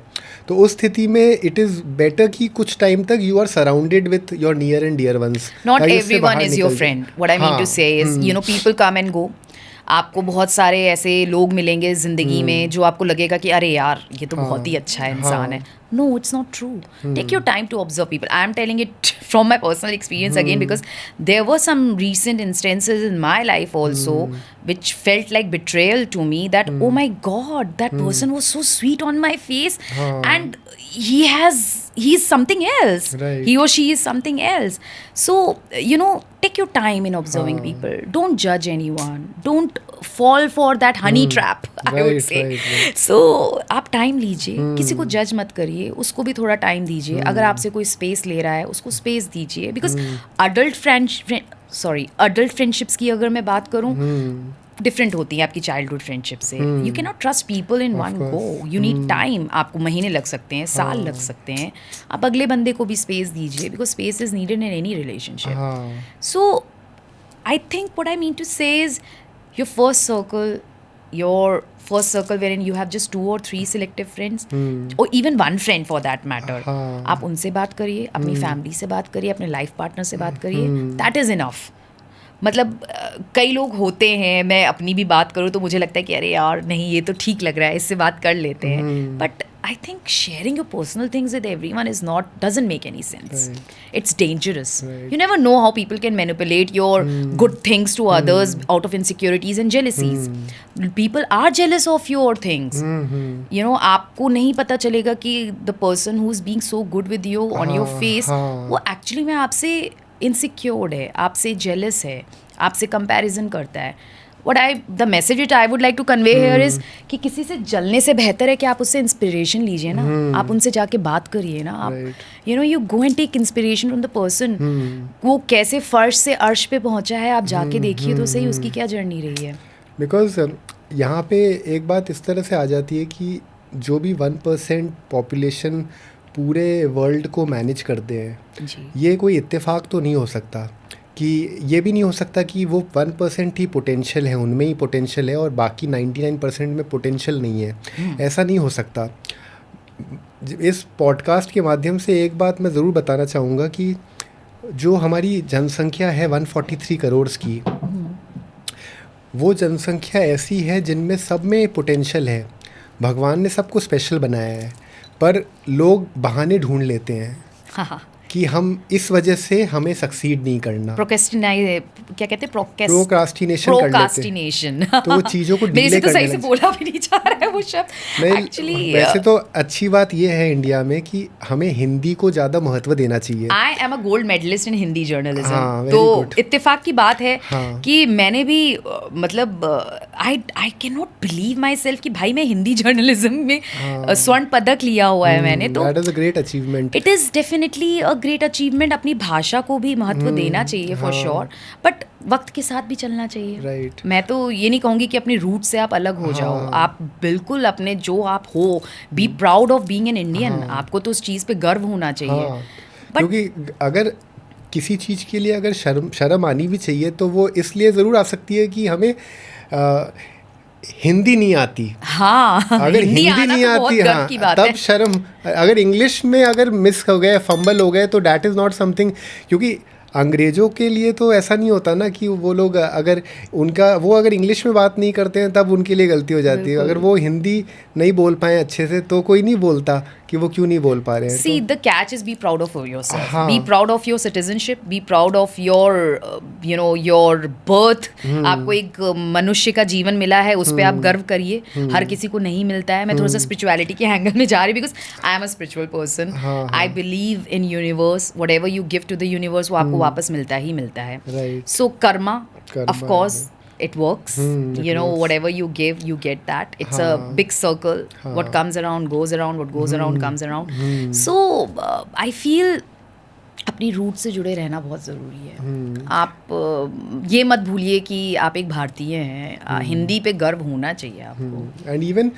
तो उस स्थिति में इट इज़ बेटर कि कुछ टाइम तक you are surrounded with your near and dear ones. Not everyone is your friend. What I mean to say is, you know, people come and go. आपको बहुत सारे ऐसे लोग मिलेंगे ज़िंदगी में जो आपको लगेगा कि अरे यार ये तो बहुत ही अच्छा इंसान है. No, it's not true. Take your time to observe people. I am telling it from my personal experience again, because there were some recent instances in my life also which felt like betrayal to me, that oh my god, that person was so sweet on my face, and he's something else. Right. He or she is something else. So, you know, take your time in observing people. Don't judge anyone. Don't fall for that honey trap, I would say. Right. So, आप टाइम लीजिए, किसी को जज मत करिए, उसको भी थोड़ा टाइम दीजिए. अगर आपसे कोई स्पेस ले रहा है, उसको स्पेस दीजिए. बिकॉज अडल्ट फ्रेंडशिप्स की अगर मैं बात करूँ, डिफरेंट होती है आपकी चाइल्डहुड फ्रेंडशिप से. You can not trust people in one go. You need time. आपको महीने लग सकते हैं, साल लग सकते हैं. आप अगले बंदे को भी स्पेस दीजिए, because space is needed in any relationship. So I think what I mean to say is your first circle wherein you have just 2 or 3 selective friends, or even one friend for that matter. आप उनसे बात करिए, अपनी फैमिली से बात करिए, अपने लाइफ पार्टनर से बात करिए. That is enough. मतलब कई लोग होते हैं, मैं अपनी भी बात करूँ तो मुझे लगता है कि अरे यार नहीं, ये तो ठीक लग रहा है, इससे बात कर लेते हैं. But I think sharing your personal things with everyone doesn't make any sense. Right. It's dangerous. Right. You never know how people can manipulate your good things to others out of insecurities and jealousies. People are jealous of your things. You know, आपको नहीं पता चलेगा कि the person who's being so good with you on your face, वो actually में आपसे insecure है, आपसे jealous है, आपसे comparison करता है. the message which I would like to convey here is कि किसी से जलने से बेहतर है कि आप उससे इंस्पिरेशन लीजिए ना, आप उनसे जाके बात करिए ना, आप you go and take inspiration from the person. वो कैसे फर्श से अर्श पे पहुंचा है, आप जाके देखिए तो सही उसकी क्या जर्नी रही है. बिकॉज यहाँ पे एक बात इस तरह से आ जाती है कि जो भी 1% पॉपुलेशन पूरे वर्ल्ड को मैनेज करते हैं, ये कोई इत्तेफाक तो नहीं हो सकता कि ये भी नहीं हो सकता कि वो 1% ही पोटेंशियल है, उनमें ही पोटेंशियल है और बाकी 99% में पोटेंशियल नहीं है. ऐसा नहीं हो सकता. इस पॉडकास्ट के माध्यम से एक बात मैं ज़रूर बताना चाहूँगा कि जो हमारी जनसंख्या है 143 करोड़ की, वो जनसंख्या ऐसी है जिनमें सब में पोटेंशियल है. भगवान ने सबको स्पेशल बनाया है, पर लोग बहाने ढूंढ लेते हैं कि हम इस वजह से हमें सक्सीड नहीं करना. क्या कहते हैं, प्रोक्रास्टिनेशन कर लेते हैं. तो वो चीज़ों को डिले करने सही से बोला भी नहीं जा रहा है वो शब्द. एक्चुअली वैसे तो अच्छी बात ये है इंडिया में कि हमें हिंदी को ज़्यादा महत्व देना चाहिए. I am a gold medalist in Hindi journalism. तो इत्तेफाक की बात है कि मैंने भी मतलब I can not believe myself कि भाई मैं हिंदी जर्नलिज्म में स्वर्ण पदक लिया हुआ है मैंने. तो that is a great achievement. It is definitely a great achievement. अपनी भाषा को भी महत्व देना चाहिए फॉर श्योर, बट वक्त के साथ भी चलना चाहिए. Right. मैं तो ये नहीं कहूँगी कि अपनी रूट से आप अलग हो जाओ. आप बिल्कुल अपने जो आप हो, be proud of being an Indian. आपको तो उस चीज़ पे गर्व होना चाहिए. क्योंकि अगर किसी चीज़ के लिए अगर शर्म आनी भी चाहिए तो वो इसलिए ज़रूर आ सकती है कि हमें हिंदी नहीं आती. अगर हिंदी नहीं आती तब शर्म. अगर इंग्लिश में अगर मिस हो गए, फंबल हो गए, तो डैट इज़ नॉट समथिंग. क्योंकि अंग्रेज़ों के लिए तो ऐसा नहीं होता ना कि वो लोग अगर अगर इंग्लिश में बात नहीं करते हैं तब उनके लिए गलती हो जाती है. अगर वो हिंदी नहीं बोल पाए अच्छे से तो कोई नहीं बोलता कि वो क्यों नहीं बोल पा रहे हैं. See the catch is be proud of yourself, be proud of your citizenship, be proud of your your birth. आपको एक मनुष्य का जीवन मिला है, उस पर आप गर्व करिए. हर किसी को नहीं मिलता है. मैं थोड़ा सा स्पिरिचुअलिटी के एंगल में जा रही because I am a spiritual person. I believe in universe. Whatever you give to the universe वो आपको वापस मिलता ही मिलता है. So karma of course it works. You know, whatever you give, you get that. It's a big circle. What comes around goes around. What goes around comes around. So I feel अपनी रूट से जुड़े रहना बहुत ज़रूरी है. आप ये मत भूलिए कि आप एक भारतीय हैं. हिंदी पे गर्व होना चाहिए आपको. एंड इवन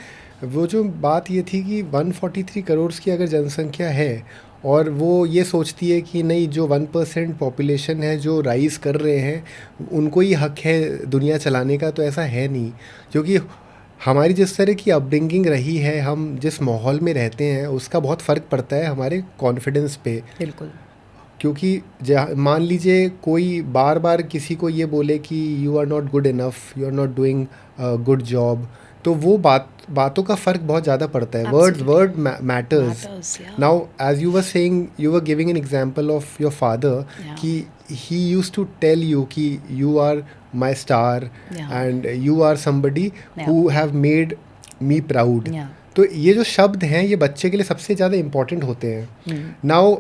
वो जो बात ये थी कि 143 करोड़ की अगर जनसंख्या है और वो ये सोचती है कि नहीं, जो 1% पॉपुलेशन है जो राइज़ कर रहे हैं उनको ही हक है दुनिया चलाने का, तो ऐसा है नहीं. क्योंकि हमारी जिस तरह की अपब्रिंगिंग रही है, हम जिस माहौल में रहते हैं, उसका बहुत फ़र्क पड़ता है हमारे कॉन्फिडेंस पे. बिल्कुल. क्योंकि मान लीजिए कोई बार बार किसी को ये बोले कि you are not good enough, you are not doing good job, तो वो बातों का फ़र्क बहुत ज़्यादा पड़ता है. Word matters. Now as you were saying, you were giving an example of your father कि he used to tell you कि you are my star and you are somebody who have made me proud. तो ये जो शब्द हैं ये बच्चे के लिए सबसे ज़्यादा इम्पॉर्टेंट होते हैं. नाउ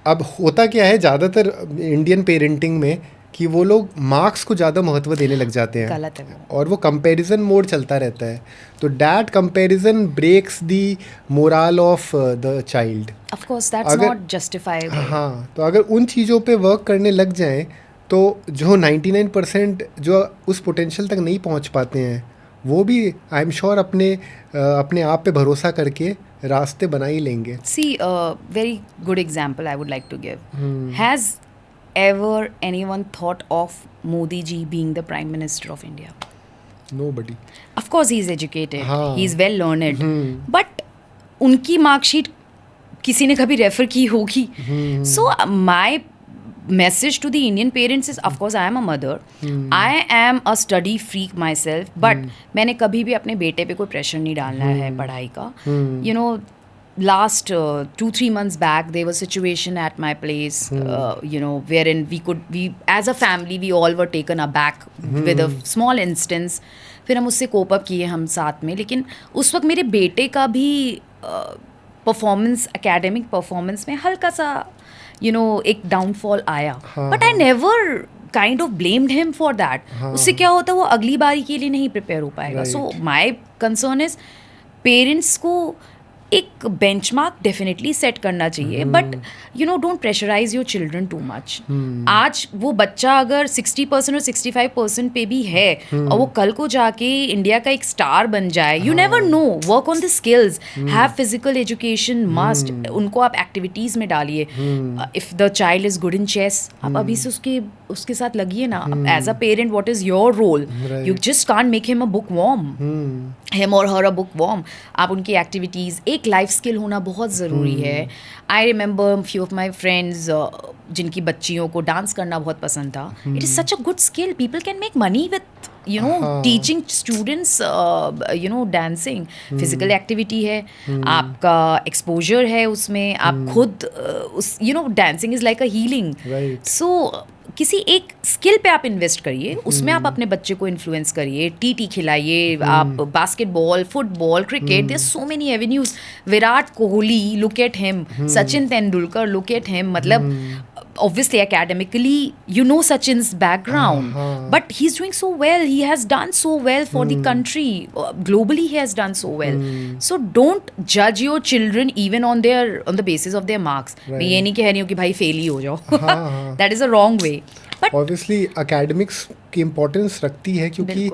अब होता क्या है ज़्यादातर इंडियन पेरेंटिंग में कि वो लोग मार्क्स को ज़्यादा महत्व देने लग जाते हैं. गलत है. और वो कंपैरिजन मोड चलता रहता है. तो that comparison breaks the moral of the child. Of course that's not justifiable. हाँ, तो अगर उन चीज़ों पे वर्क करने लग जाएं तो जो 99% जो उस पोटेंशियल तक नहीं पहुंच पाते हैं वो भी आई एम श्योर अपने आप पे भरोसा करके रास्ते बना ही लेंगे. See very good example I would like to give. Has ever anyone thought of Modi ji being the Prime Minister of India? Nobody. Of course he is educated. He is well learned. But उनकी मार्कशीट किसी ने कभी रेफर की होगी. So my message to the Indian parents is, of course I am a mother. I am a study freak myself. But मैंने कभी भी अपने बेटे पे कोई प्रेशर नहीं डालना है पढ़ाई का. You know, last 2-3 months back there was a situation at my place wherein we as a family we all were taken aback with a small instance. फिर हम उससे कोप अप किए हम साथ में. लेकिन उस वक्त मेरे बेटे का भी परफॉर्मेंस, एकेडमिक परफॉर्मेंस में हल्का सा एक डाउनफॉल आया. But I never kind of blamed him for that, उससे क्या होता है वो अगली बारी के लिए नहीं प्रिपेयर हो पाएगा. So my concern is parents को एक बेंचमार्क डेफिनेटली सेट करना चाहिए, but you know don't pressurise your children too much. आज वो बच्चा अगर 60% और 65% पे भी है और वो कल को जाके इंडिया का एक स्टार बन जाए, you never know. Work on the skills, have physical education must. उनको आप एक्टिविटीज में डालिए. If the child is good in chess, आप अभी से उसके साथ लगिए ना. As a parent what is your role? You just can't make him a bookworm, him और हर अ बुक वॉर्म. आप उनकी एक्टिविटीज़, एक लाइफ स्किल होना बहुत ज़रूरी है. I remember few of my friends जिनकी बच्चियों को डांस करना बहुत पसंद था. It is such a good skill. People can make money with you know teaching students you know dancing. Physical activity है, आपका एक्सपोजर है उसमें, आप खुद उस you know dancing is like a healing. So किसी एक स्किल पे आप इन्वेस्ट करिए, उसमें आप अपने बच्चे को इन्फ्लुएंस करिए. टीटी खिलाइए, आप basketball, football, cricket, there so many avenues. Virat Kohli, look at him. Sachin Tendulkar, look at him. मतलब obviously academically you know Sachin's background, but he's doing so well. He has done so well for the country. Globally he has done so well. So don't judge your children even on the basis of their marks. मैं ये नहीं कह रही हूँ कि भाई फेल ही हो जाओ. That is a wrong way. But obviously academics की इम्पोर्टेंस रखती है, क्योंकि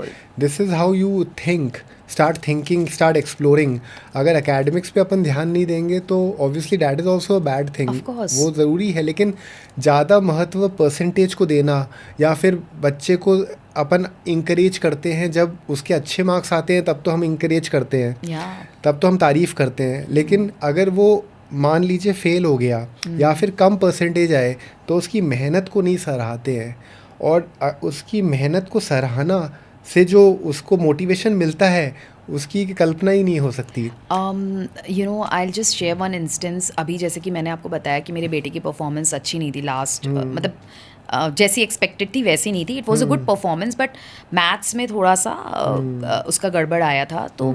this is how you think. Start thinking, start exploring. अगर एकेडमिक्स पे अपन ध्यान नहीं देंगे तो obviously that is also a bad thing. वो ज़रूरी है, लेकिन ज़्यादा महत्व परसेंटेज को देना, या फिर बच्चे को अपन इंकरेज करते हैं जब उसके अच्छे मार्क्स आते हैं तब तो हम इंकरेज करते हैं, तब तो हम तारीफ़ करते हैं. लेकिन अगर वो मान लीजिए फेल हो गया या फिर कम परसेंटेज आए तो उसकी मेहनत को नहीं सराहते हैं. और उसकी मेहनत को सराहना से जो उसको मोटिवेशन मिलता है उसकी कल्पना ही नहीं हो सकती. You know I will just share one instance. अभी जैसे कि मैंने आपको बताया कि मेरे बेटे की परफॉर्मेंस अच्छी नहीं थी लास्ट, मतलब जैसी एक्सपेक्टेड थी वैसी नहीं थी. It was a good performance, but maths में थोड़ा सा उसका गड़बड़ आया था. तो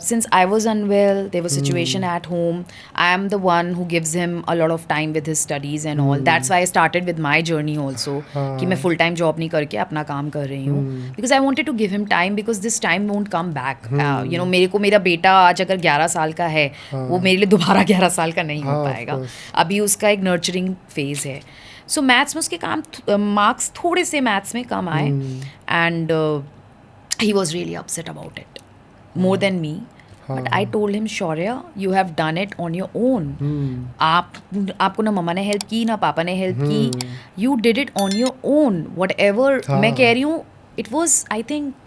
since I was unwell, there was situation at home. I am the one who gives him a lot of time with his studies and all. That's why I started with my journey also. कि मैं full time job नहीं करके अपना काम कर रही हूँ. Because I wanted to give him time, because this time won't come back. You know, मेरे को मेरा बेटा आज अगर 11 साल का है, वो मेरे लिए दोबारा 11 साल का नहीं हो पाएगा. अभी उसका एक nurturing phase है. So मैथ्स में उसके काम मार्क्स थोड़े से मैथ्स में कम आए, and he was really upset about it. More than me. But I told him, Shaurya, you have done it on your own. आपको ना मम्मा ने हेल्प की ना पापा ने हेल्प की. You did it on your own. Whatever मैं कह रही हूँ, it was I think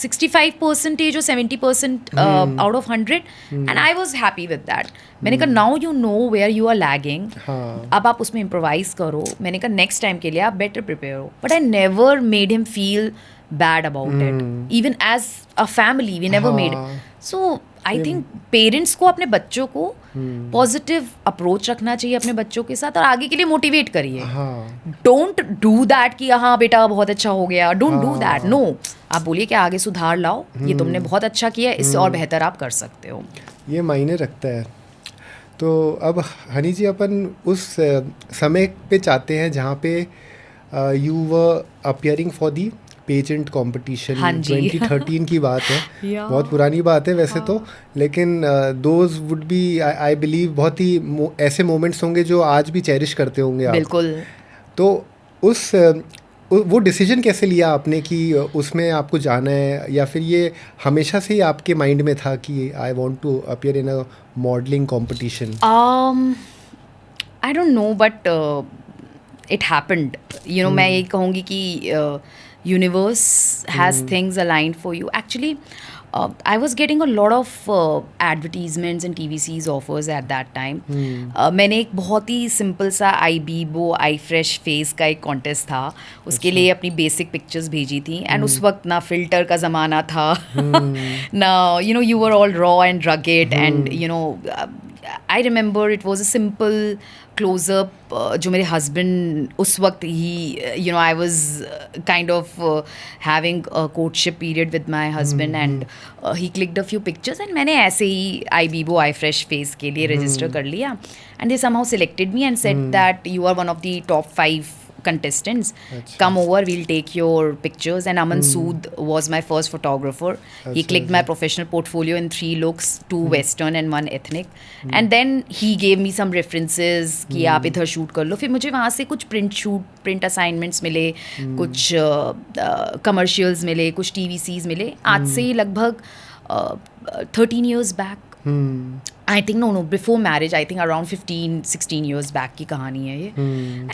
65% or 70% out of 100, and I was happy with that. मैंने कहा now you know where you are lagging. अब आप उसमें improvise करो. मैंने कहा next time के लिए आप better prepare हो. But I never made him feel bad about it. Even as a family, we never made it. So I think parents को अपने बच्चों को पॉजिटिव अप्रोच रखना चाहिए अपने बच्चों के साथ, और आगे के लिए मोटिवेट करिए. डोंट डू दैट कि हाँ बेटा बहुत अच्छा हो गया. Don't do that. नो, आप बोलिए कि आगे सुधार लाओ, ये तुमने बहुत अच्छा किया, इससे और बेहतर आप कर सकते हो. ये मायने रखता है. तो अब हनी जी, अपन उस समय पे चाहते हैं जहाँ पे you were appearing for the pageant competition. 2013 की बात है. बहुत पुरानी बात है वैसे तो, लेकिन those would be I believe बहुत ही ऐसे मोमेंट्स होंगे जो आज भी चेरिश करते होंगे आप. बिल्कुल. तो वो डिसीजन कैसे लिया आपने कि उसमें आपको जाना है, या फिर ये हमेशा से ही आपके माइंड में था कि I want to appear in a modelling competition? I don't know, but it happened. You know मैं ये कहूँगी कि universe has things aligned for you. Actually, I was getting a lot of advertisements and TVC's offers at that time. मैंने एक बहुत ही सिंपल सा iBebo iFresh फेस का एक कॉन्टेस्ट था, उसके लिए अपनी बेसिक पिक्चर्स भेजी थी. एंड उस वक्त ना फिल्टर का ज़माना था ना, you know, you were all raw and rugged, and you know, I remember it was a simple close-up जो मेरे husband उस वक्त ही, you know, I was kind of having a courtship period with my husband, and he clicked a few pictures, and मैंने ऐसे ही iBebo iFresh face के लिए register कर लिया, and they somehow selected me and said that you are one of the top 5 contestants, अच्छा. come over, we'll take your pictures. And Aman Sood was my first photographer. He अच्छा, clicked my अच्छा. professional portfolio in 3 looks, 2 western and 1 ethnic. And then he gave me some references कि आप इधर शूट कर लो. फिर मुझे वहाँ से कुछ प्रिंट असाइनमेंट्स मिले, कुछ कमर्शियल्स मिले, कुछ TVCs मिले. आज से लगभग 13 years back. I think no, before marriage, I think around 15, 16 years back की कहानी है ये.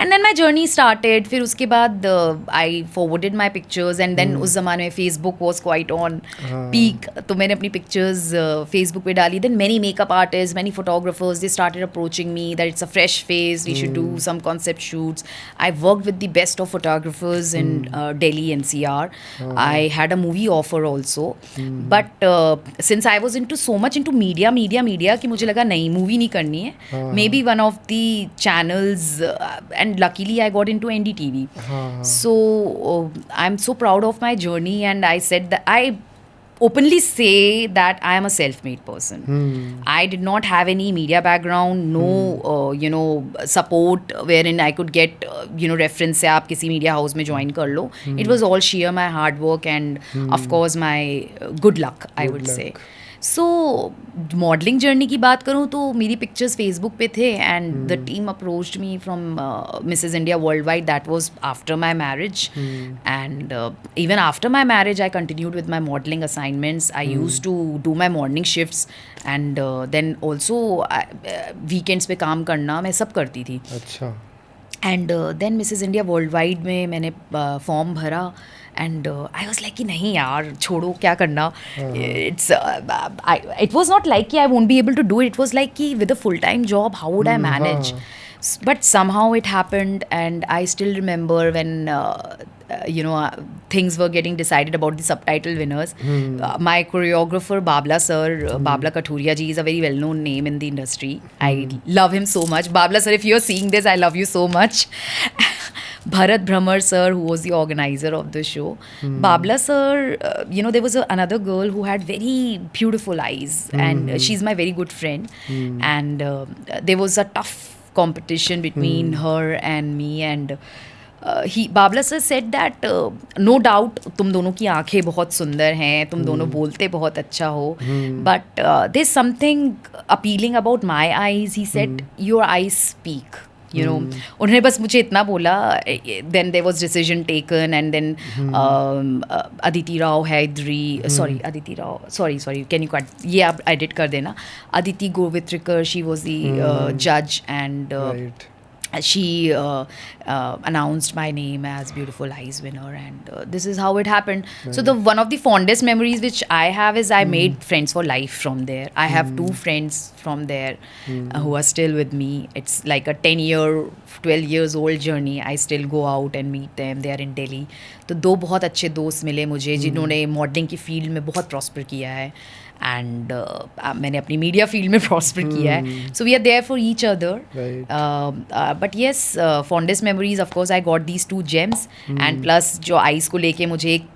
And then my journey started. फिर उसके बाद I forwarded my pictures and then उस ज़माने में Facebook was quite on peak. तो मैंने अपनी pictures Facebook पे डाली. Then many makeup artists, many photographers, they started approaching me that it's a fresh face, we should do some concept shoots. I worked with the best of photographers in Delhi NCR. I had a movie offer also. But since I was so much into media कि मुझे लगा नहीं मूवी नहीं करनी है. May be one of the channels and luckily I got into NDTV. So I am so proud of my journey and I said that I openly say that I am a self-made person. I did not have any media background, no support wherein I could get reference से आप किसी media house में join कर लो. It was all sheer my hard work and of course my good luck, I would say. So modelling journey की बात करूँ तो मेरी पिक्चर्स फेसबुक पे थे and the team approached me from Mrs India world wide. That was after my marriage and even after my marriage I continued with my modelling assignments. I used to do my morning shifts and then also weekends पे काम करना मैं सब करती थी. अच्छा. And then Mrs India world wide में मैंने फॉर्म भरा एंड आई वॉज लाइक कि नहीं यार छोड़ो क्या करना. इट वॉज नॉट लाइक कि I won't be able to do it. Was like कि with a full time job how would I manage. But somehow it happened and I still remember when things were getting decided about the subtitle winners. My choreographer Babla sir, Babla Kathuria ji is a very well known name in the industry. I love him so much. Babla sir, if you're seeing this, I love you so much. Bharat Brahmar sir, who was the organizer of the show. Babla sir, there was another girl who had very beautiful eyes and she's my very good friend. And there was a tough competition between her and me and Babla sir said that no doubt तुम दोनों की आंखें बहुत सुंदर हैं, तुम दोनों बोलते बहुत अच्छा हो, but there's something appealing about my eyes. He said your eyes speak. उन्होंने बस मुझे इतना बोला. Then there was decision taken and then Aditi Rao Hydri, sorry, can you cut? ये आप edit कर देना. Aditi Govitrikar, she was the judge and Right. she announced my name as Beautiful Eyes winner and this is how it happened. So the one of the fondest memories which I have is I made friends for life from there. I have 2 friends from there who are still with me. It's like a 12 years old journey. I still go out and meet them. They are in Delhi. तो 2 बहुत अच्छे दोस्त मिले मुझे जिन्होंने मॉडलिंग की फील्ड में बहुत प्रॉस्पर किया है एंड मैंने अपनी मीडिया फील्ड में प्रॉस्पर किया है. So we are there for each other. But yes fondest memories of course I got these 2 gems and plus जो आइज़ को लेके मुझे एक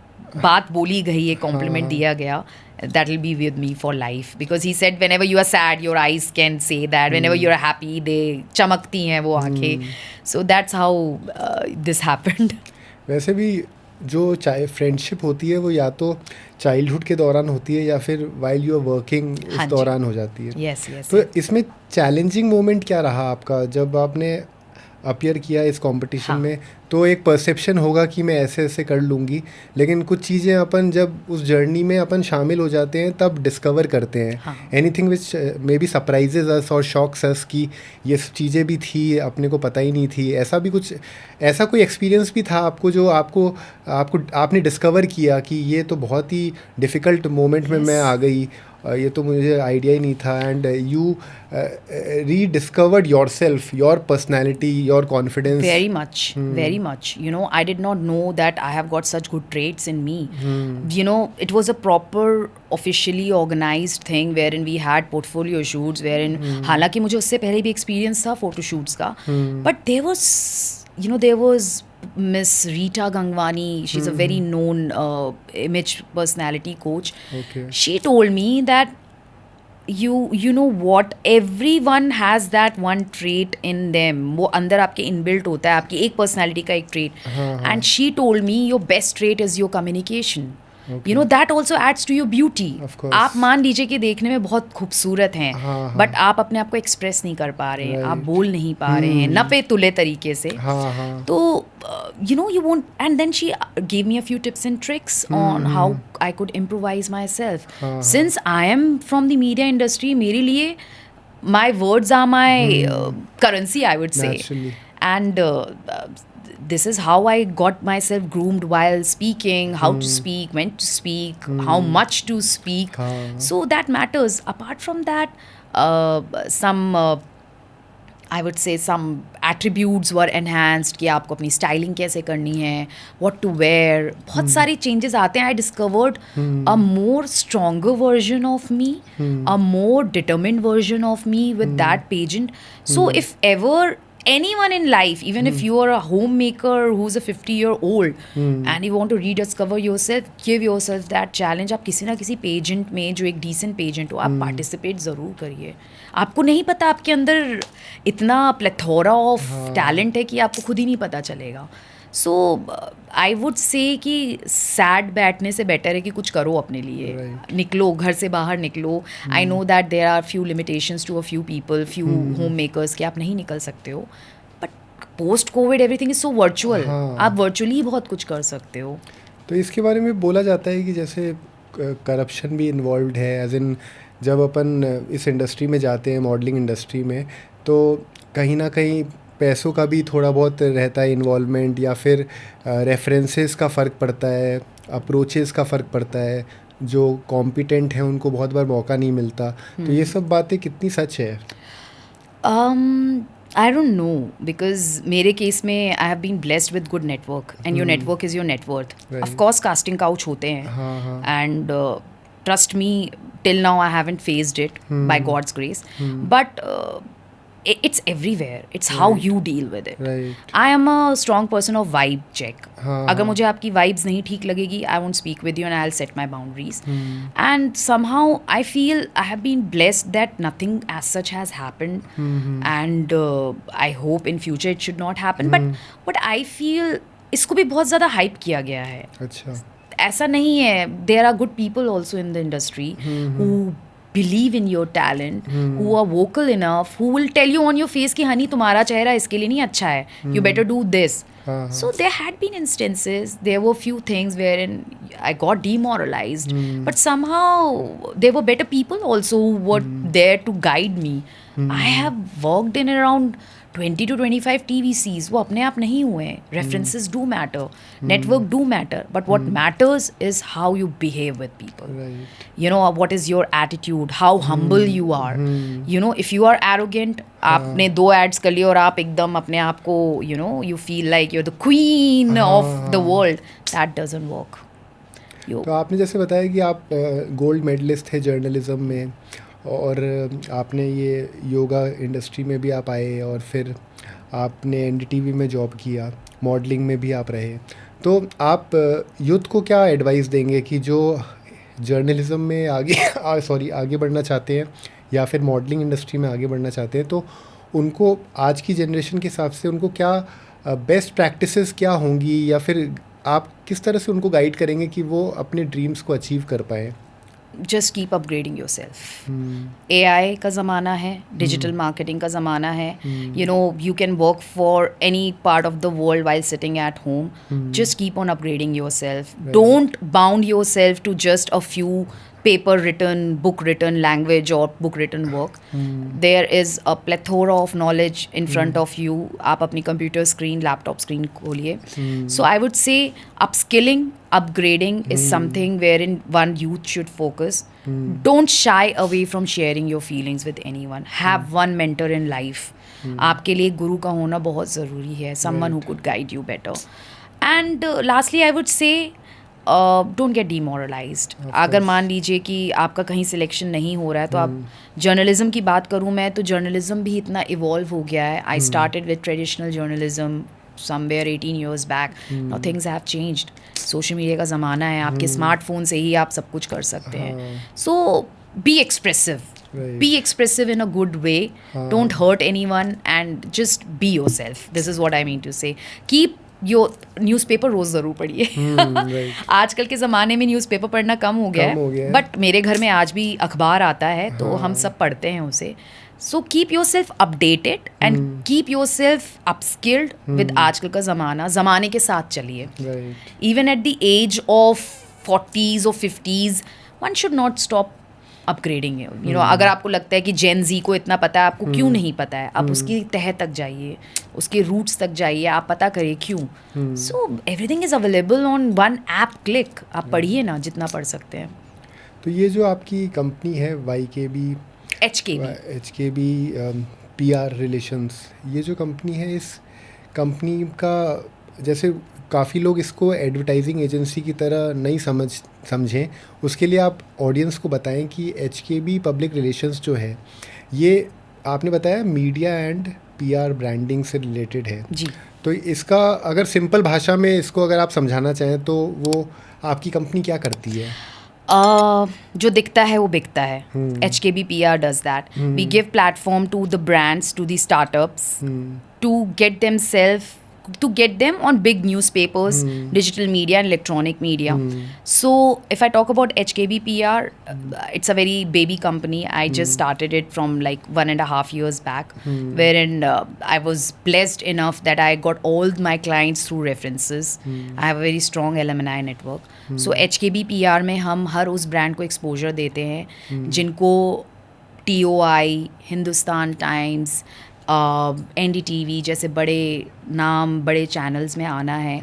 बात बोली गई, एक कॉम्प्लीमेंट दिया गया, that will be with me for life because he said whenever you are sad your eyes can say that, whenever you are happy they चमकती हैं वो आंखें. So that's how this happened. वैसे भी जो चाहे फ्रेंडशिप होती है वो या तो चाइल्डहुड के दौरान होती है या फिर वाइल यू आर वर्किंग इस दौरान हो जाती है. yes. तो इसमें चैलेंजिंग मोमेंट क्या रहा आपका जब आपने अपीयर किया इस कंपटीशन में? तो एक परसेप्शन होगा कि मैं ऐसे ऐसे कर लूँगी, लेकिन कुछ चीज़ें अपन जब उस जर्नी में अपन शामिल हो जाते हैं तब डिस्कवर करते हैं anything which may be surprises us or shocks अस कि ये चीज़ें भी थी, अपने को पता ही नहीं थी. ऐसा कोई एक्सपीरियंस भी था आपको जो आपने डिस्कवर किया कि ये तो बहुत ही डिफ़िकल्ट मोमेंट में मैं आ गई, ये तो मुझे आइडिया ही नहीं था, and you rediscovered yourself, your personality, your confidence? Very much. I did not know that I have got such good traits in me. It was a proper officially organized thing wherein we had portfolio shoots wherein हालांकि मुझे उससे पहले भी experience था photo shoots का, but there was Miss Rita Gangwani. She's a very known image personality coach. Okay. She told me that you know what, everyone has that one trait in them. वो अंदर आपके इनबिल्ट होता है, आपकी एक पर्सनालिटी का एक trait. And she told me your best trait is your communication. You know that also adds to your beauty. आप मान लीजिए कि देखने में बहुत खूबसूरत हैं, बट आप अपने आप को एक्सप्रेस नहीं कर पा रहे हैं, आप बोल नहीं पा रहे हैं नपे तुले तरीके से. तो you know you won't. And then she gave me a few tips and tricks on how I could improvise myself. Since I am from the media industry, मेरे लिए my words are my currency, I would say. Naturally. And this is how I got myself groomed while speaking, how to speak, when to speak, how much to speak. So that matters. Apart from that, some I would say some attributes were enhanced कि आपको अपनी styling कैसे करनी है, what to wear. बहुत सारी changes आते हैं. I discovered a more stronger version of me, a more determined version of me with that pageant. So if ever anyone in life, even if you are a homemaker who's a 50-year-old and you want to rediscover yourself, give yourself that challenge. आप किसी ना किसी पेजेंट में, जो एक डिसेंट पेजेंट हो, आप पार्टिसिपेट ज़रूर करिए. आपको नहीं पता आपके अंदर इतना प्लेथोरा ऑफ टैलेंट है कि आपको खुद ही नहीं पता चलेगा. सो आई वुड से कि सैड बैठने से बेटर है कि कुछ करो अपने लिए. निकलो, घर से बाहर निकलो. I know that there are few limitations to a few people, few home makers, कि आप नहीं निकल सकते हो. But post covid everything is so virtual. आप वर्चुअली बहुत कुछ कर सकते हो. तो इसके बारे में बोला जाता है कि जैसे करप्शन भी इन्वॉल्व है. एज इन जब अपन इस इंडस्ट्री में जाते हैं, मॉडलिंग इंडस्ट्री में, तो कहीं ना कहीं पैसों का भी थोड़ा बहुत रहता है इन्वॉल्वमेंट, या फिर रेफरेंसेस का फ़र्क पड़ता है, अप्रोचेस का फ़र्क पड़ता है. जो कॉम्पिटेंट हैं उनको बहुत बार मौका नहीं मिलता. तो ये सब बातें कितनी सच है? I don't know, because मेरे केस में I have been blessed with good network, and your network is your net worth. Of course casting couch होते हैं, and trust me, till now I haven't faced it by God's grace. But it's everywhere. It's how you deal with it. I am a strong person of vibe check. अगर मुझे आपकी vibes नहीं ठीक लगेगी, I won't speak with you and I'll set my boundaries. And somehow I feel I have been blessed that nothing as such has happened. And I hope in future it should not happen. But I feel इसको भी बहुत ज़्यादा hype किया गया है. अच्छा. ऐसा नहीं है. There are good people also in the industry who believe in your talent, who are vocal enough, who will tell you on your face कि हनी तुम्हारा चेहरा इसके लिए नहीं अच्छा है, you better do this. So there had been instances, there were few things wherein I got demoralized, but somehow there were better people also who were there to guide me. I have worked in around 20 to 25 TVCs. वो अपने आप नहीं हुए हैं. References do matter, network do matter, but what matters is how you behave with people. You know, what is your attitude, how humble you are. You know, if you are arrogant, आपने 2 ads कर लिए और आप एकदम अपने आप को, you know, you feel like you're the queen of the world, that doesn't work. तो आपने जैसे बताया कि आप गोल्ड मेडलिस्ट थे जर्नलिज्म में, और आपने ये योगा इंडस्ट्री में भी आप आए, और फिर आपने NDTV में जॉब किया, मॉडलिंग में भी आप रहे. तो आप यूथ को क्या एडवाइस देंगे कि जो जर्नलिज्म में आगे बढ़ना चाहते हैं, या फिर मॉडलिंग इंडस्ट्री में आगे बढ़ना चाहते हैं, तो उनको आज की जनरेशन के हिसाब से उनको क्या बेस्ट प्रैक्टिसेस क्या होंगी, या फिर आप किस तरह से उनको गाइड करेंगे कि वो अपने ड्रीम्स को अचीव कर पाएँ? Just keep upgrading yourself. AI का ज़माना है, digital marketing का ज़माना है. You know, you can work for any part of the world while sitting at home. Just keep on upgrading yourself. Don't bound yourself to just a few paper written, book written language or book written work. There is a plethora of knowledge in front of you. आप अपनी computer screen, laptop screen खोलिए. So I would say upskilling, upgrading is something wherein one youth should focus. Don't shy away from sharing your feelings with anyone. Have one mentor in life. आपके लिए गुरु का होना बहुत ज़रूरी है. Someone who could guide you better. And lastly I would say don't get demoralised. अगर मान लीजिए कि आपका कहीं सिलेक्शन नहीं हो रहा है, तो आप जर्नलिज्म की बात करूँ मैं, तो जर्नलिज्म भी इतना इवॉल्व हो गया है. I started with traditional journalism somewhere 18 years back. Now things have changed. Social media का ज़माना है, आपके स्मार्टफोन से ही आप सब कुछ कर सकते हैं. So be expressive. Right. Be expressive in a good way. Don't hurt anyone and just be yourself. This is what I mean to say. Keep your newspaper रोज़ ज़रूर पढ़िए. right. आजकल के ज़माने में न्यूज़पेपर पढ़ना कम हो गया है, बट मेरे घर में आज भी अखबार आता है तो हम सब पढ़ते हैं उसे. So keep yourself updated and keep yourself upskilled with आजकल का ज़माने के साथ चलिए. Right. Even at the age of 40s or 50s, one should not stop upgrading. You know, अगर आपको लगता है कि जेन जी को इतना पता है, आपको क्यों नहीं पता है, आप उसकी तह तक जाइए, उसके रूट्स तक जाइए, आप पता करिए क्यों. So everything is available on one app click. आप पढ़िए ना जितना पढ़ सकते हैं. तो ये जो आपकी कंपनी है एच के बी PR रिलेशंस, ये जो कंपनी है, इस कंपनी का जैसे काफ़ी लोग इसको एडवर्टाइजिंग एजेंसी की तरह नहीं समझें, उसके लिए आप ऑडियंस को बताएं कि HKB पब्लिक रिलेशंस जो है, ये आपने बताया मीडिया एंड PR ब्रांडिंग से रिलेटेड है जी. तो इसका अगर सिंपल भाषा में इसको अगर आप समझाना चाहें तो वो आपकी कंपनी क्या करती है? जो दिखता है वो बिकता है. HKB PR does that. We give platform to the brands, to the startups, to get them on big newspapers, digital media and electronic media. So if I talk about HKB PR, it's a very baby company. I just started it from like 1.5 years back, wherein I was blessed enough that I got all my clients through references. I have a very strong alumni network. So HKB PR में हम हर उस ब्रांड को एक्सपोजर देते हैं जिनको TOI, हिंदुस्तान टाइम्स, NDTV जैसे बड़े नाम, बड़े चैनल्स में आना है.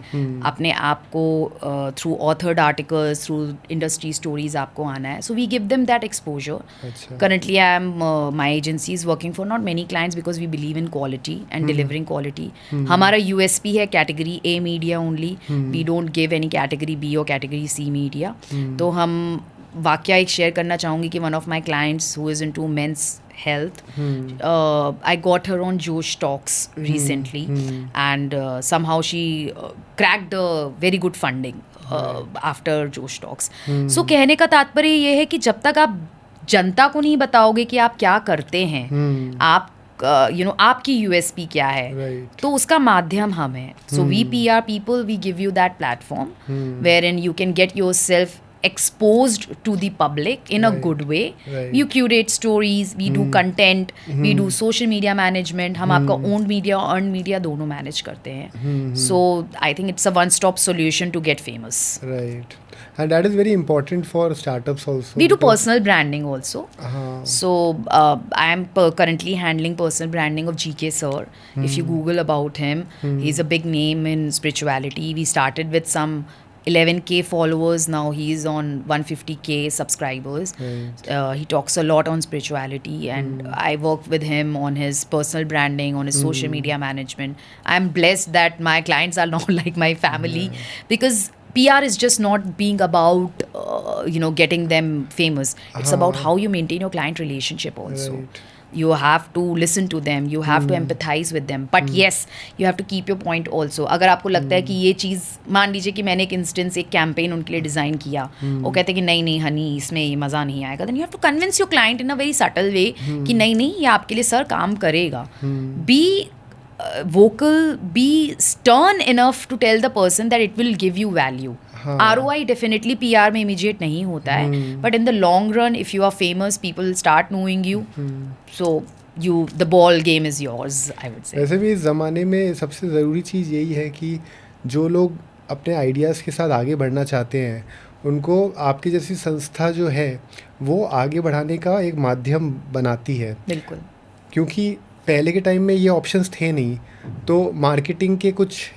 अपने आप को through authored articles, through industry stories आपको आना है. So we give them that exposure. Currently I am my agency is working for not many clients because we believe in quality and delivering quality. हमारा USP है category A media only. We don't give any category B और कैटेगरी C मीडिया. तो हम वाकया एक शेयर करना चाहूँगी कि one of my clients who is into men's health, I got her on Josh Talks recently, and somehow she cracked a very good funding after Josh Talks. So कहने का तात्पर्य ये है कि जब तक आप जनता को नहीं बताओगे कि आप क्या करते हैं, आप आपकी USP क्या है, तो उसका माध्यम हम हैं. So we PR people, we give you that platform wherein you can get yourself exposed to the public in a good way. You curate stories, we do content, we do social media management. हम आपका owned media और earned media दोनों manage करते हैं. So I think it's a one-stop solution to get famous. Right. And that is very important for startups also. We do personal branding also. So I am currently handling personal branding of GK Sir. If you Google about him, he's a big name in spirituality. We started with some 11K followers, now he's on 150K subscribers. He talks a lot on spirituality, and I work with him on his personal branding, on his social media management. I'm blessed that my clients are now like my family, because PR is just not being about getting them famous. It's about how you maintain your client relationship also. You have to listen to them, you have to empathize with them, but yes, you have to keep your point also. अगर आपको लगता है कि ये चीज़, मान लीजिए कि मैंने एक इंस्टेंस, एक कैंपेन उनके लिए डिज़ाइन किया, वो कहते हैं कि नहीं नहीं हनी, इसमें ये मज़ा नहीं आएगा, then you have to convince your client in a very subtle way कि नहीं नहीं, ये आपके लिए सर काम करेगा. Be vocal, be stern enough to tell the person that it will give you value. ROI definitely PR में immediate नहीं होता है, but in the long run, if you are famous, people start knowing you, so the ball game is yours, I would say. वैसे भी इस ज़माने में सबसे ज़रूरी चीज़ यही है कि जो लोग अपने आइडियाज़ के साथ आगे बढ़ना चाहते हैं, उनको आपकी जैसी संस्था जो है वो आगे बढ़ाने का एक माध्यम बनाती है. बिल्कुल. क्योंकि पहले के टाइम में ये ऑप्शंस थे नहीं, तो मार्केटिंग के कुछ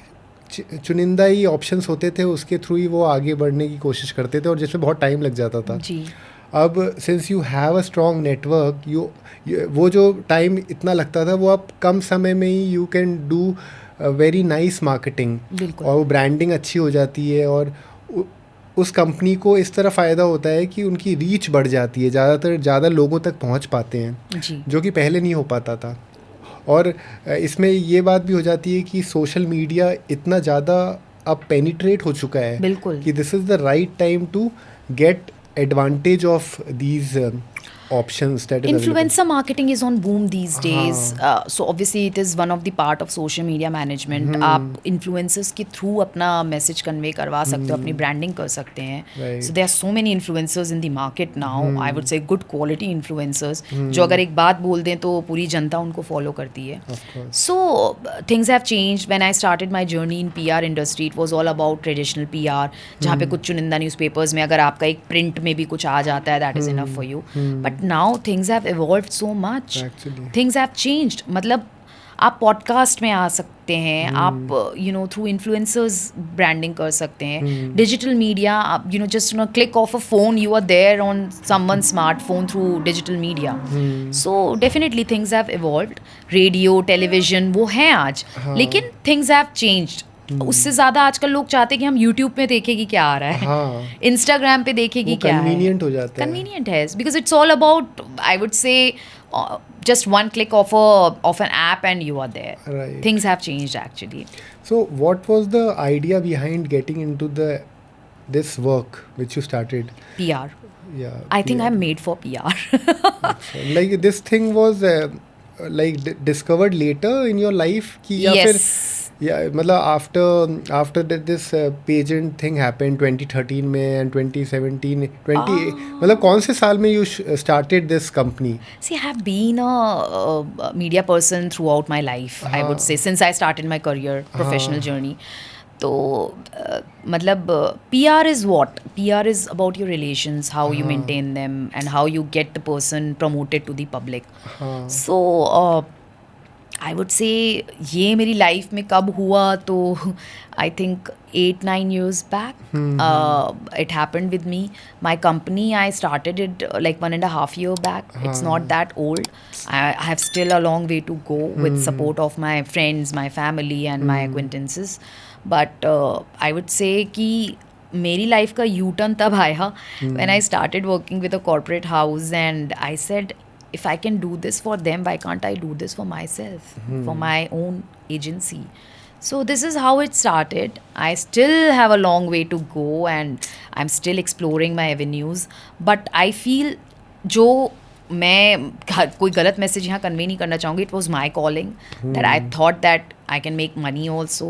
चुनिंदा ही ऑप्शंस होते थे, उसके थ्रू ही वो आगे बढ़ने की कोशिश करते थे और जिसमें बहुत टाइम लग जाता था जी. अब since you have a strong network, वो जो टाइम इतना लगता था वो अब कम समय में ही you can do very nice marketing, और वो ब्रांडिंग अच्छी हो जाती है और उस कंपनी को इस तरह फ़ायदा होता है कि उनकी रीच बढ़ जाती है, ज़्यादा लोगों तक पहुंच पाते हैं जी. जो कि पहले नहीं हो पाता था. और इसमें ये बात भी हो जाती है कि सोशल मीडिया इतना ज़्यादा अब पेनिट्रेट हो चुका है बिल्कुल. कि this is the right time to get advantage of these options that is available. Influencer marketing is on boom these days. So obviously it is one of the part of social media management. आप influencers के through अपना message convey करवा सकते हो, अपनी branding कर सकते हैं. Right. So there are so many influencers in the market now. I would say good quality influencers जो अगर एक बात बोल दें तो पूरी जनता उनको follow करती है. Of course. So things have changed. When I started my journey in PR industry, it was all about traditional PR. जहाँ पे कुछ चुनिंदा न्यूज़पेपर्स में अगर आपका एक प्रिंट में भी कुछ आ जाता है, that is enough for you. But now things have evolved so much. Actually. Things have changed. मतलब आप पॉडकास्ट में आ सकते हैं, आप you know through influencers branding कर सकते हैं, डिजिटल मीडिया, आप you know just no click of a phone you are there on someone smartphone through digital media. So definitely things have evolved. Radio, television वो हैं आज, लेकिन थिंग्स हैव चेंज्ड. उससे ज़्यादा आजकल लोग चाहते हैं कि हम यूट्यूब पे देखें कि क्या आ रहा है, इंस्टाग्राम पे देखें कि क्या है. कन्वीनियंट हो जाता है. कन्वीनियंट है because it's all about, I would से, just one click of an app and you are there. Right. Things have changed actually. So what was the idea behind getting into this work which you started? PR. Yeah. I think PR. I'm made for PR. Like this thing was discovered later in your life कि या फिर मतलब after this pageant thing happened 2013 में and 2017 मतलब कौन से साल में you started this company? See, I have been a media person throughout my life. I would say since I started my career, professional journey. तो मतलब PR is what? PR is about your relations, how you maintain them and how you get the person promoted to the public. So I would से ये मेरी लाइफ में कब हुआ तो I think 8-9 years back it happened with me. My company, I started it like 1.5 years back. It's not that old. I have still a long way to go with support of my friends, my family and my acquaintances. But I would say कि मेरी लाइफ का यू टर्न तब आया when I started working with a corporate house and I said, if I can do this for them, why can't I do this for myself, for my own agency? So this is how it started. I still have a long way to go and I'm still exploring my avenues. But I feel जो मैं कोई गलत मैसेज यहाँ कन्वे नहीं करना चाहूँगी. It was my calling that I thought that I can make money also,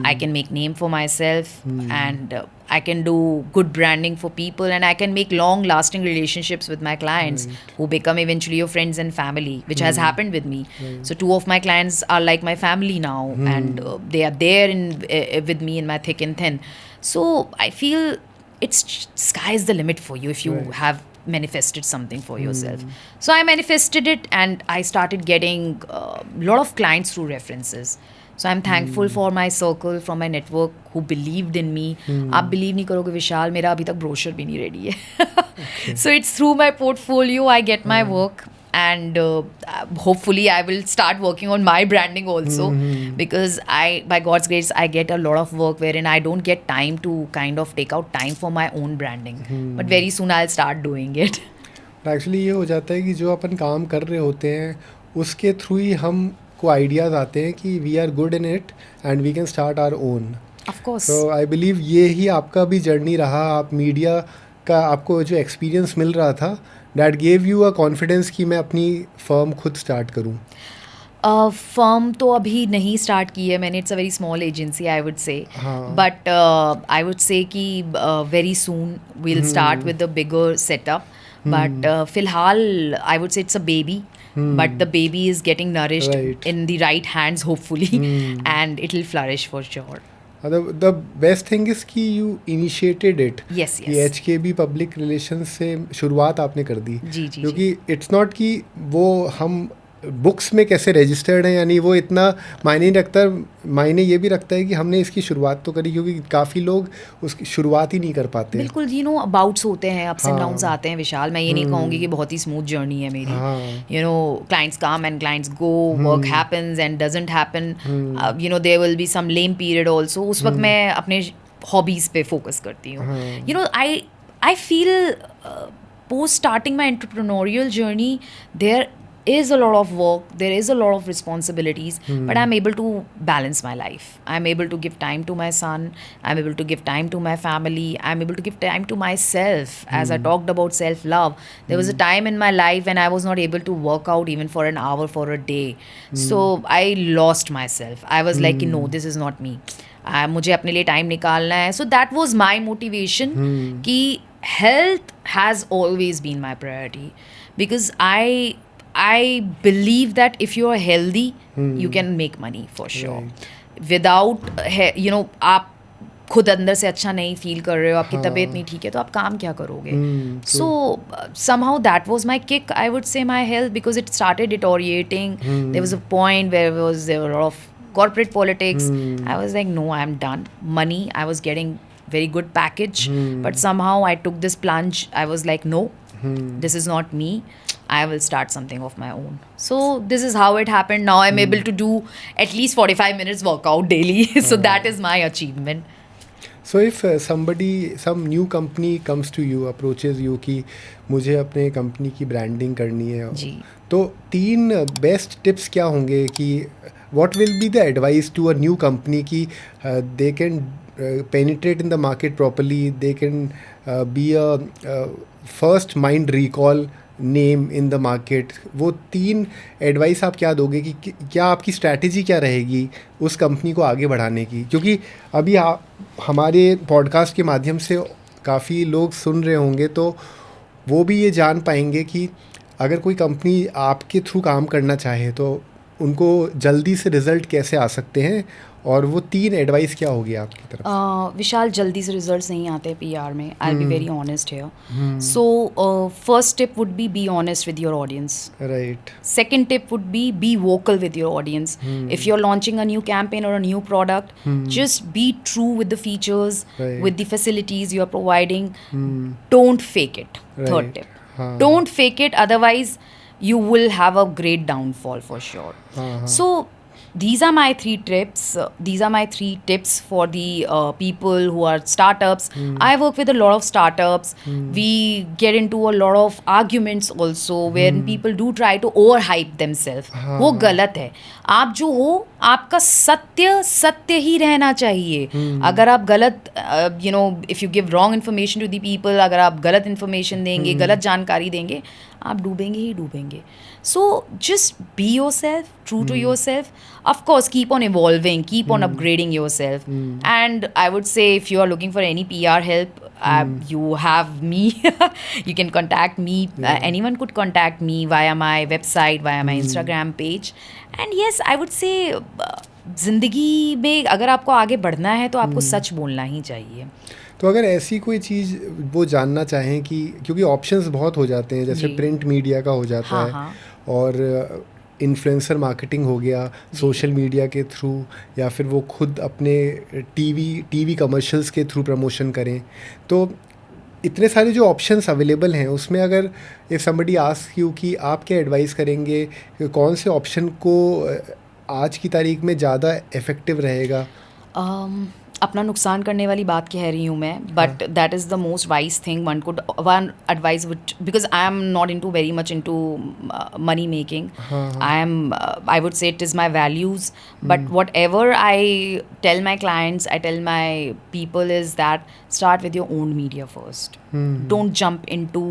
I can make name for my self and I can do good branding for people and I can make long lasting relationships with my clients who become eventually your friends and family, which has happened with me. So 2 of my clients are like my family now and they are there with me in my thick and thin. So I feel it's sky is the limit for you if you have manifested something for yourself. So I manifested it and I started getting a lot of clients through references. So I'm thankful for my circle, for my network who believed in me. आप believe नहीं करोगे विशाल, मेरा अभी तक brochure भी नहीं ready है. So it's through my portfolio I get my work and hopefully I will start working on my branding also because by God's grace I get a lot of work wherein I don't get time to kind of take out time for my own branding. But very soon I'll start doing it. Actually ये हो जाता है कि जो अपन काम कर रहे होते हैं उसके थ्रू ही हम को आइडियाज़ आते हैं कि we are good in it and we can start our own. Of course. So I believe ये ही आपका भी जर्नी रहा. आप मीडिया का आपको जो एक्सपीरियंस मिल रहा था that gave you a confidence कि मैं अपनी फर्म खुद स्टार्ट करूँ. फर्म तो अभी नहीं स्टार्ट की है मैंने. It's a very small agency I would say, but I would say कि very soon we will start with the bigger setup. But फिलहाल I would say it's a baby. But the baby is getting nourished in the right hands hopefully and it will flourish for sure. The best thing is कि you initiated it. Yes. कि HKB Public Relations से शुरुआत आपने कर दी. जी. क्योंकि it's not कि वो हम बुक्स में कैसे रजिस्टर्ड है यानी वो इतना मायने नहीं रखता. मायने ये भी रखता है कि हमने इसकी शुरुआत तो करी क्योंकि काफ़ी लोग उसकी शुरुआत ही नहीं कर पाते. बिल्कुल. यू नो अबाउट्स होते हैं, अप्स एंड डाउन्स आते हैं विशाल. मैं ये नहीं कहूँगी कि बहुत ही स्मूथ जर्नी है मेरी. You know clients come and clients go, work happens and doesn't happen. You know there will be some lame period also. उस वक्त मैं अपने हॉबीज़ पे फोकस करती हूँ. You know I feel post starting my entrepreneurial journey there is a lot of work, there is a lot of responsibilities, but I'm able to balance my life. I'm able to give time to my son, I'm able to give time to my family, I'm able to give time to myself. As I talked about self love, there was a time in my life when I was not able to work out even for an hour for a day. So I lost myself. I was like no, this is not me. मुझे अपने लिए टाइम निकालना है. So that was my motivation कि health has always been my priority, because I believe that if you are healthy, you can make money for sure. Without, आप खुद अंदर से अच्छा नहीं फील कर रहे हो, आपकी तबीयत नहीं ठीक है, तो आप काम क्या करोगे? So somehow that was my kick, I would say, my health, because it started deteriorating. There was a point where there were a lot of corporate politics. I was like, no, I'm done. Money, I was getting very good package, but somehow I took this plunge. I was like, no, this is not me. I will start something of my own. So this is how it happened. Now I'm able to do at least 45 minutes workout daily. So that is my achievement. So if some new company comes to you, approaches you कि मुझे अपने कंपनी की ब्रांडिंग करनी है, जी. तो 3 बेस्ट टिप्स क्या होंगे कि what will be the advice to a new company कि they can penetrate in the market properly, they can be a first mind recall name in the market. वो 3 एडवाइस आप क्या दोगे कि क्या आपकी स्ट्रैटेजी क्या रहेगी उस कंपनी को आगे बढ़ाने की? क्योंकि अभी हमारे पॉडकास्ट के माध्यम से काफ़ी लोग सुन रहे होंगे, तो वो भी ये जान पाएंगे कि अगर कोई कंपनी आपके थ्रू काम करना चाहे तो उनको जल्दी से रिज़ल्ट कैसे आ सकते हैं, और वो 3 एडवाइस क्या होगी आपकी तरफ? विशाल, जल्दी से रिजल्ट्स नहीं आते PR में. I be very honest here. So first tip would be honest with your audience. Right. Second tip would be vocal with your audience. If you're launching a new campaign or a new product, just be true with the features, with the facilities you're providing. Don't fake it. Third tip. Don't fake it, otherwise you will have a great downfall for sure. So these are my 3 tips. These are my 3 tips for the people who are startups. I work with a lot of startups. We get into a lot of arguments also, where people do try to overhype themselves. वो गलत है. आप जो हो, आपका सत्य ही रहना चाहिए. अगर आप गलत if you give wrong information to the people, अगर आप गलत information देंगे, गलत जानकारी देंगे, आप डूबेंगे ही डूबेंगे. So just be yourself, true to yourself. Of course, keep on evolving, keep on upgrading yourself. And I would say, if you are looking for any PR help, you have me. You can contact me. Anyone could contact me via my website, via my Instagram page. And yes, I would say, ज़िंदगी में अगर आपको आगे बढ़ना है तो आपको सच बोलना ही चाहिए. तो अगर ऐसी कोई चीज़ वो जानना चाहें कि, क्योंकि ऑप्शंस बहुत हो जाते हैं, जैसे प्रिंट मीडिया का हो जाता है, और इन्फ्लुएंसर मार्केटिंग हो गया सोशल मीडिया के थ्रू, या फिर वो खुद अपने टीवी कमर्शियल्स के थ्रू प्रमोशन करें, तो इतने सारे जो ऑप्शंस अवेलेबल हैं उसमें अगर इफ समबडी आस्क यू कि आप क्या एडवाइस करेंगे, कौन से ऑप्शन को आज की तारीख में ज़्यादा इफ़ेक्टिव रहेगा? अपना नुकसान करने वाली बात कह रही हूँ मैं, but that is the most wise thing one advice would, because I am not into very much into money making. I would say it is my values, but whatever I tell my clients, I tell my people is that start with your own media first. Don't jump into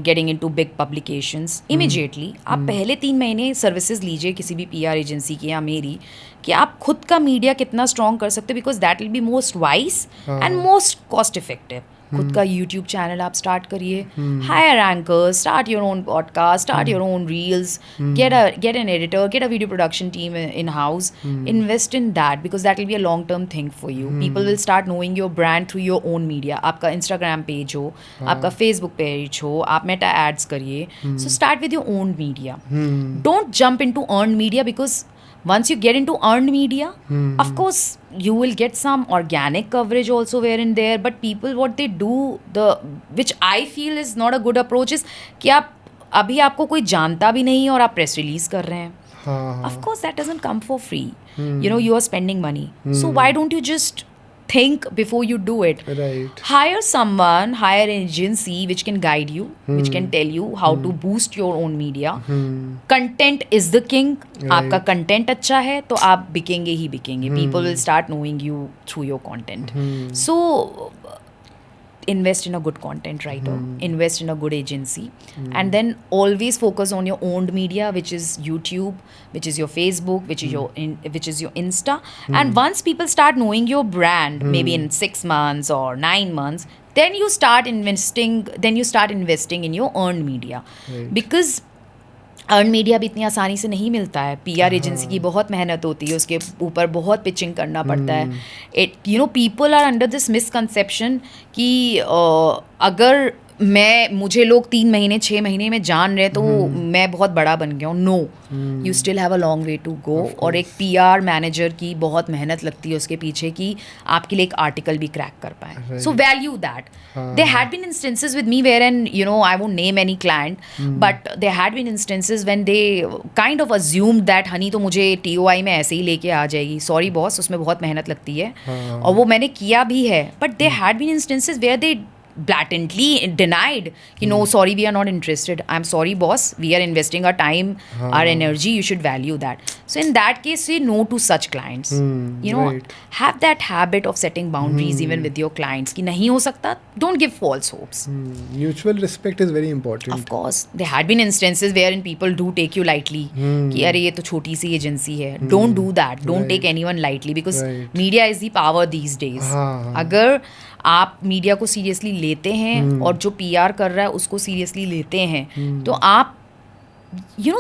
getting into big publications immediately. आप पहले 3 महीने सर्विसेज लीजिए किसी भी PR एजेंसी की या मेरी, कि आप खुद का मीडिया कितना स्ट्रॉन्ग कर सकते हो, because that will be most wise and most cost effective. खुद का YouTube चैनल आप स्टार्ट करिए, hire anchors, start your own podcast, start your own reels, get an editor, get a video production team in house, invest in that, because that will be a long term thing for you. People will start knowing your brand through your own media. आपका Instagram पेज हो, आपका Facebook पेज हो, आप मेटा एड्स करिए. So start with your own media. Don't jump into earned media, because once you get into earned media, of course you will get some organic coverage also here and there, but people what they do, which I feel is not a good approach, is कि आप अभी आपको कोई जानता भी नहीं और आप प्रेस रिलीज कर रहे हैं. Of course that doesn't come for free. You are spending money. So why don't you just think before you do it. Right. Hire someone, hire an agency which can guide you, which can tell you how to boost your own media. Content is the king. आपका content अच्छा है तो आप बिकेंगे ही बिकेंगे. People will start knowing you through your content. So invest in a good content writer, invest in a good agency, and then always focus on your owned media, which is YouTube, which is your Facebook, which is your Insta. And once people start knowing your brand, maybe in 6 months or 9 months, then you start investing in your earned media. Right. Because earn media भी इतनी आसानी से नहीं मिलता है. PR एजेंसी की बहुत मेहनत होती है, उसके ऊपर बहुत पिचिंग करना पड़ता है. People are under this misconception कि अगर मुझे लोग 3 महीने 6 महीने में जान रहे तो मैं बहुत बड़ा बन गया हूँ. No, you still have a long way to go. और एक PR मैनेजर की बहुत मेहनत लगती है उसके पीछे कि आपके लिए एक आर्टिकल भी क्रैक कर पाए. So value that. There had been instances with me wherein, I won't name any client, but there had been instances when they kind of assumed that Honey तो मुझे TOI में ऐसे ही लेके आ जाएगी. Sorry boss, उसमें बहुत मेहनत लगती है और वो मैंने किया भी है. But there had been instances where they blatantly denied no, sorry, we are not interested. I'm sorry boss, we are investing our time, our energy, you should value that. So in that case, say no to such clients. Right. Have that habit of setting boundaries even with your clients कि नहीं हो सकता. Don't give false hopes. Mutual respect is very important. Of course, there had been instances wherein people do take you lightly कि अरे ये तो छोटी सी एजेंसी है. Don't do that. Don't take anyone lightly because media is the power these days. अगर आप मीडिया को सीरियसली लेते हैं और जो PR कर रहा है उसको सीरियसली लेते हैं तो आप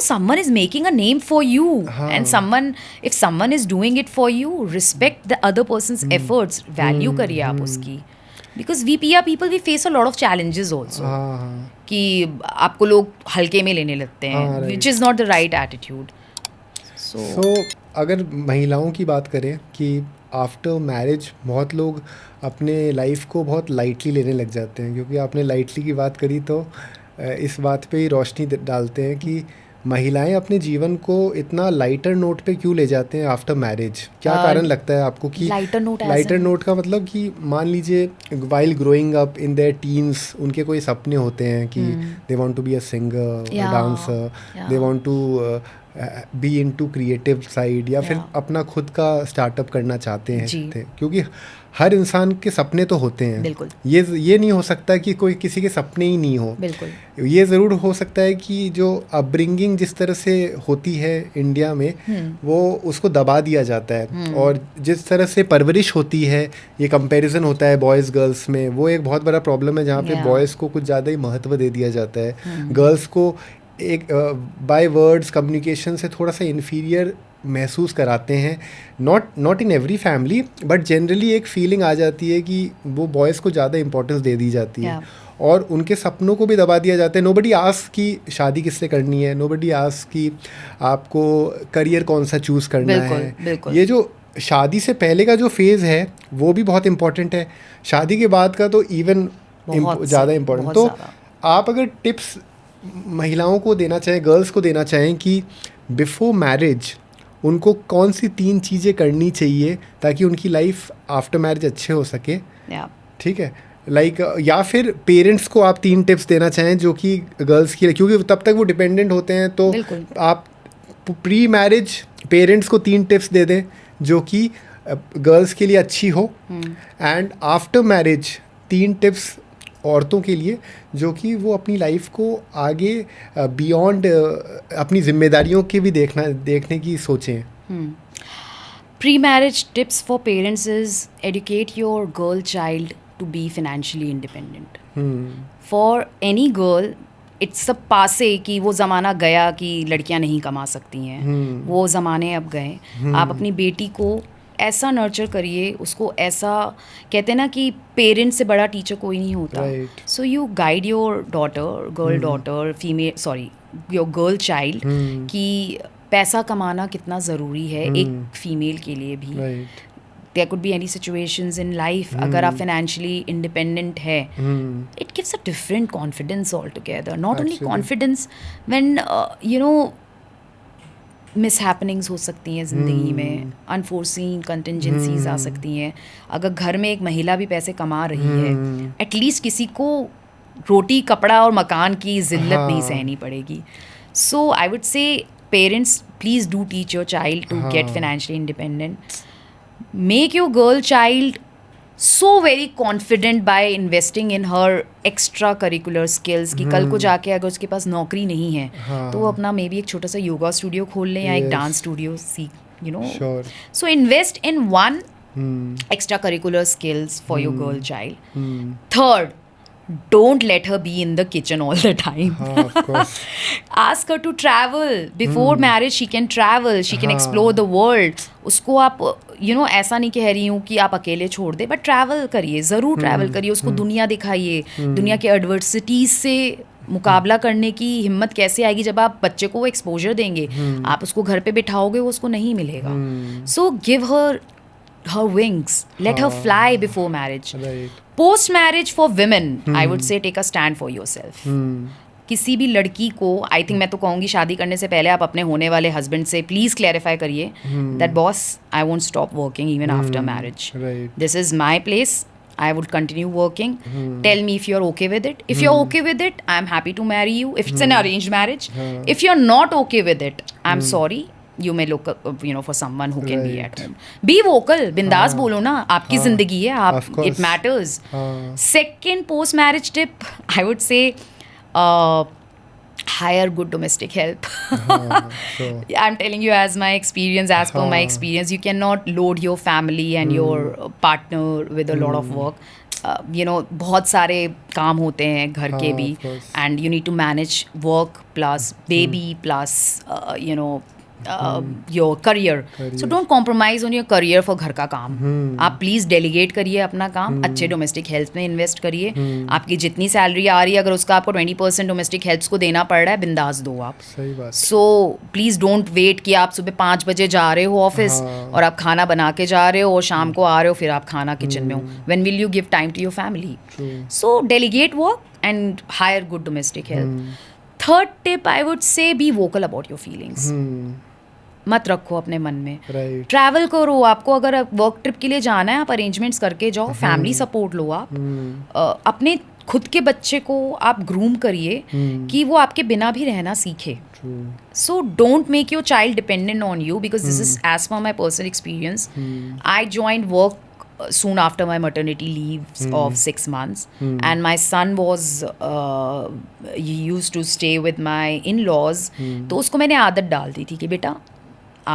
someone is making a name for you. And if someone is doing it for you, respect the other person's efforts. Value करिए आप उसकी. Because we PR people, we face a lot of challenges also. कि आपको लोग हल्के में लेने लगते हैं, which is not the right attitude. So अगर महिलाओं की बात करें कि आफ्टर मैरिज बहुत लोग अपने लाइफ को बहुत लाइटली लेने लग जाते हैं, क्योंकि आपने लाइटली की बात करी तो इस बात पे ही रोशनी डालते हैं कि महिलाएं अपने जीवन को इतना लाइटर नोट पे क्यों ले जाते हैं आफ्टर मैरिज. क्या कारण लगता है आपको कि लाइटर नोट का मतलब कि मान लीजिए while growing up in their teens उनके कोई सपने होते हैं कि they want to be a singer, dancer, they want to be into creative side या फिर अपना खुद का स्टार्टअप करना चाहते हैं. क्योंकि हर इंसान के सपने तो होते हैं. बिल्कुल. ये नहीं हो सकता कि कोई किसी के सपने ही नहीं हो. बिल्कुल. ये ज़रूर हो सकता है कि जो अपब्रिंगिंग जिस तरह से होती है इंडिया में वो उसको दबा दिया जाता है. और जिस तरह से परवरिश होती है, ये कंपैरिजन होता है बॉयज़ गर्ल्स में, वो एक बहुत बड़ा प्रॉब्लम है जहाँ पे बॉयज़ को कुछ ज़्यादा ही महत्व दे दिया जाता है. गर्ल्स को एक बाय वर्ड्स कम्युनिकेशन से थोड़ा सा इन्फीरियर महसूस कराते हैं. Not in every family but generally एक फीलिंग आ जाती है कि वो बॉयज़ को ज़्यादा इंपॉर्टेंस दे दी जाती है और उनके सपनों को भी दबा दिया जाता है. नोबडी आस्क कि शादी किससे करनी है, नोबडी आस्क कि आपको करियर कौन सा चूज़ करना है. ये जो शादी से पहले का जो फेज़ है वो भी बहुत इम्पॉर्टेंट है. शादी के बाद का तो इवन ज़्यादा इम्पॉर्टेंट. तो आप अगर टिप्स महिलाओं को देना चाहें, गर्ल्स को देना चाहें कि बिफोर मैरिज उनको कौन सी 3 चीज़ें करनी चाहिए ताकि उनकी लाइफ आफ्टर मैरिज अच्छे हो सके. ठीक है, लाइक या फिर पेरेंट्स को आप 3 टिप्स देना चाहें जो कि गर्ल्स की, क्योंकि तब तक वो डिपेंडेंट होते हैं. तो आप प्री मैरिज पेरेंट्स को 3 टिप्स दे दें जो कि गर्ल्स के लिए अच्छी हो. एंड आफ्टर मैरिज 3 टिप्स औरतों के लिए जो कि वो अपनी लाइफ को आगे बियॉन्ड अपनी जिम्मेदारियों के भी देखने की सोचें. Pre marriage tips for parents is educate your girl child to be financially independent. For any girl it's a pass कि वो ज़माना गया कि लड़कियां नहीं कमा सकती हैं. वो ज़माने अब गए. आप अपनी बेटी को ऐसा नर्चर करिए, उसको ऐसा, कहते हैं ना कि पेरेंट्स से बड़ा टीचर कोई नहीं होता. So you guide your daughter, girl daughter, your girl child कि पैसा कमाना कितना ज़रूरी है एक फीमेल के लिए भी. There could be any situations in life, अगर आप फाइनेंशियली इंडिपेंडेंट है, it gives a different confidence altogether. Not only confidence when miss happenings हो सकती हैं ज़िंदगी में, अनफोर्सीन कंटिजेंसीज आ सकती हैं. अगर घर में एक महिला भी पैसे कमा रही है, एटलीस्ट किसी को रोटी कपड़ा और मकान की जिल्लत नहीं सहनी पड़ेगी. So I would say parents, please do teach your child to get financially independent. Make your girl child so very confident by investing in her extra curricular skills कि कल को जाके अगर उसके पास नौकरी नहीं है तो वो अपना मे बी एक छोटा सा योगा स्टूडियो खोल लें या एक डांस स्टूडियो सीख, you know. So invest in one extra curricular skills for your girl child. Third, don't let her be in the kitchen all the time. Of course. Ask her to travel. Before marriage she can travel, she can explore the world. उसको आप ऐसा नहीं कह रही हूँ कि आप अकेले छोड़ दे, बट ट्रैवल करिए, ज़रूर ट्रैवल करिए, उसको दुनिया दिखाइए. दुनिया के एडवर्सिटीज़ से मुकाबला करने की हिम्मत कैसे आएगी जब आप बच्चे को वो एक्सपोजर देंगे. आप उसको घर पे बिठाओगे, वो उसको नहीं मिलेगा. So give her wings, let her fly before marriage. Post marriage for women, I would say take a stand for yourself. किसी भी लड़की को, आई थिंक मैं तो कहूँगी शादी करने से पहले आप अपने होने वाले हस्बैंड से प्लीज़ क्लैरिफाई करिए that boss, I won't stop working even after marriage. This is my place. I would continue working. Tell me if you're okay with it. If you're okay with it, I'm happy to marry you. If it's an arranged marriage. If you're not okay with it, I'm sorry. You may look, for someone who can be at home. Be vocal. बिंदास बोलो ना. आपकी जिंदगी है. आप, it matters. Second post-marriage tip, I would say, hire good domestic help. Sure. I'm telling you as my experience, as per my experience, you cannot load your family and your partner with a lot of work. बहुत सारे काम होते हैं घर के भी, and you need to manage work plus baby plus your career. So don't compromise on your career for घर का काम. आप प्लीज़ डेलीगेट करिए अपना काम. अच्छे डोमेस्टिक हेल्थ में इन्वेस्ट करिए. आपकी जितनी सैलरी आ रही है, अगर उसका आपको 20% डोमेस्टिक हेल्थ को देना पड़ रहा है, बिंदास दो आप. सही बात. सो प्लीज़ डोंट वेट कि आप सुबह 5 बजे जा रहे हो ऑफिस और आप खाना बना के जा रहे हो और शाम को आ रहे हो, फिर आप खाना किचन में हो. When will you give time to your family? So delegate work and hire good domestic health. Third tip, I would say be vocal about your feelings. मत रखो अपने मन में. ट्रैवल करो. आपको अगर वर्क ट्रिप के लिए जाना है, आप अरेंजमेंट्स करके जाओ. फैमिली सपोर्ट लो आप. अपने खुद के बच्चे को आप ग्रूम करिए कि वो आपके बिना भी रहना सीखे. So don't make your child dependent on you, because this is as per my personal experience. I joined work soon after my maternity leaves of 6 months, and my son was he used to stay with my in-laws. तो उसको मैंने आदत डाल दी थी कि बेटा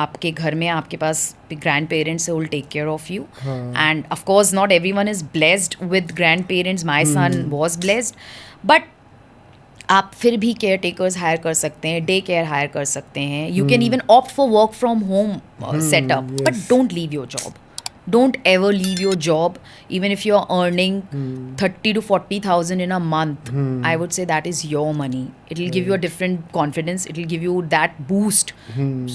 आपके घर में आपके पास grandparents will take care of you. And of course not everyone is blessed with grandparents. My son was blessed, but आप फिर भी केयर टेकर्स हायर कर सकते हैं, डे केयर हायर कर सकते हैं. You can even opt for work from home setup, but don't leave your job. Don't ever leave your job, even if you're earning 30 to 40,000 in a month. I would say that is your money. It will give you a different confidence. It will give you that boost.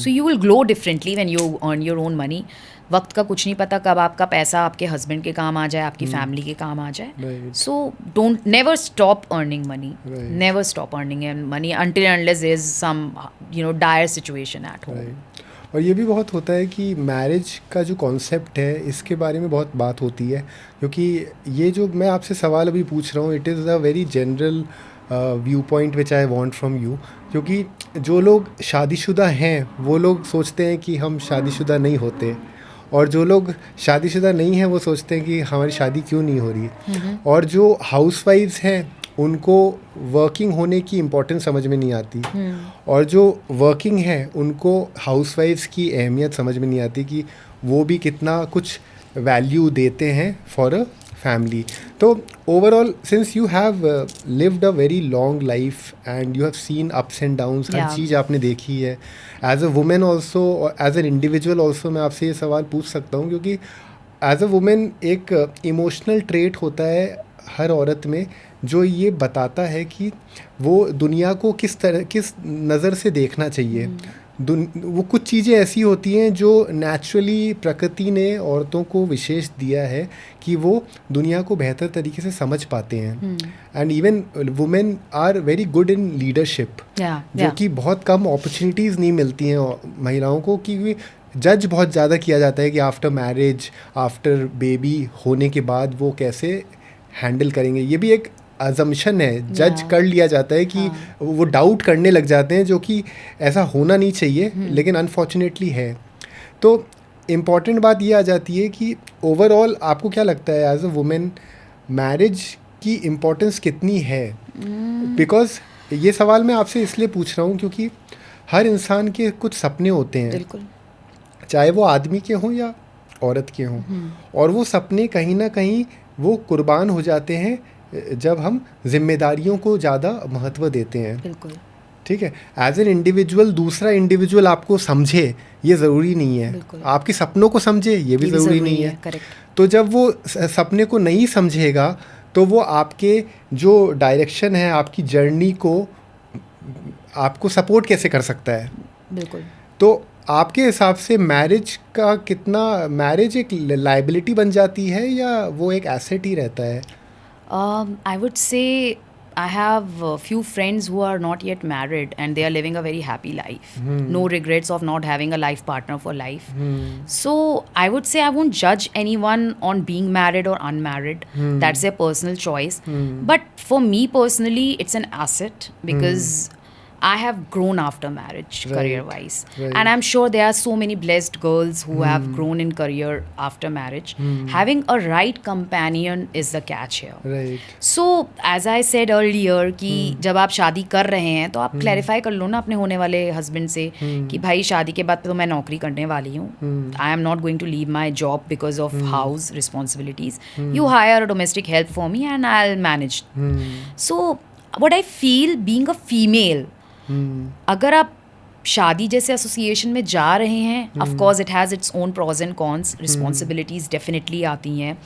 So you will glow differently when you earn your own money. वक्त का कुछ नहीं पता कब आपका पैसा आपके हस्बैंड के काम आ जाए, आपकी फैमिली के काम आ जाए. So don't never stop earning money. Never stop earning money until and unless there is some dire situation at home. और ये भी बहुत होता है कि मैरिज का जो कॉन्सेप्ट है, इसके बारे में बहुत बात होती है, क्योंकि ये जो मैं आपसे सवाल अभी पूछ रहा हूँ, it is a very general view point which I want from you. क्योंकि जो लोग शादीशुदा हैं वो लोग सोचते हैं कि हम शादीशुदा नहीं होते, और जो लोग शादीशुदा नहीं हैं वो सोचते हैं कि हमारी शादी क्यों नहीं हो रही. और जो हाउसवाइफ्स हैं उनको वर्किंग होने की इम्पोर्टेंस समझ में नहीं आती, और जो वर्किंग है उनको हाउसवाइफ्स की अहमियत समझ में नहीं आती कि वो भी कितना कुछ वैल्यू देते हैं फॉर अ फैमिली. तो overall, since you have lived a very long life and you have seen ups and downs, हर चीज़ आपने देखी है. As a women also, as an individual also, मैं आपसे ये सवाल पूछ सकता हूँ, क्योंकि एज अ वुमेन एक इमोशनल ट्रेट होता है हर औरत में जो ये बताता है कि वो दुनिया को किस नज़र से देखना चाहिए. वो कुछ चीज़ें ऐसी होती हैं जो नेचुरली प्रकृति ने औरतों को विशेष दिया है कि वो दुनिया को बेहतर तरीके से समझ पाते हैं. And even women are very good in leadership, जो कि बहुत कम अपॉर्चुनिटीज़ नहीं मिलती हैं महिलाओं को, क्योंकि जज बहुत ज़्यादा किया जाता है कि आफ्टर मैरिज, आफ्टर बेबी होने के बाद वो कैसे हैंडल करेंगे. ये भी एक अजम्पशन है, जज कर लिया जाता है कि वो डाउट करने लग जाते हैं, जो कि ऐसा होना नहीं चाहिए, लेकिन अनफॉर्चुनेटली है. तो इम्पॉर्टेंट बात ये आ जाती है कि ओवरऑल आपको क्या लगता है एज अ वुमेन मैरिज की इम्पोर्टेंस कितनी है? बिकॉज ये सवाल मैं आपसे इसलिए पूछ रहा हूँ क्योंकि हर इंसान के कुछ सपने होते हैं, चाहे वो आदमी के हों या औरत के हों, और वो सपने कहीं ना कहीं वो कुर्बान हो जाते हैं जब हम जिम्मेदारियों को ज़्यादा महत्व देते हैं. बिल्कुल. ठीक है, एज एन इंडिविजुअल दूसरा इंडिविजुअल आपको समझे ये ज़रूरी नहीं है, आपके सपनों को समझे ये भी ज़रूरी नहीं है. तो जब वो सपने को नहीं समझेगा तो वो आपके जो डायरेक्शन है, आपकी जर्नी को आपको सपोर्ट कैसे कर सकता है? बिल्कुल. तो आपके हिसाब से मैरिज का कितना, मैरिज एक लाइबिलिटी बन जाती है या वो एक एसेट ही रहता है? I would say I have a few friends who are not yet married and they are living a very happy life. No regrets of not having a life partner for life. So I would say I won't judge anyone on being married or unmarried. That's their personal choice. But for me personally, it's an asset because I have grown after marriage, career-wise. And I'm sure there are so many blessed girls who have grown in career after marriage. Having a right companion is the catch here. So, as I said earlier, कि जब आप शादी कर रहे हैं तो आप क्लैरिफाई कर लो ना अपने होने वाले हस्बैंड से कि भाई शादी के बाद तो मैं नौकरी करने वाली हूँ. I am not going to leave my job because of house responsibilities. You hire a domestic help for me and I'll manage. So, what I feel being a female, अगर आप शादी जैसे एसोसिएशन में जा रहे हैं, of course it has its own pros and cons. Responsibilities definitely आती हैं.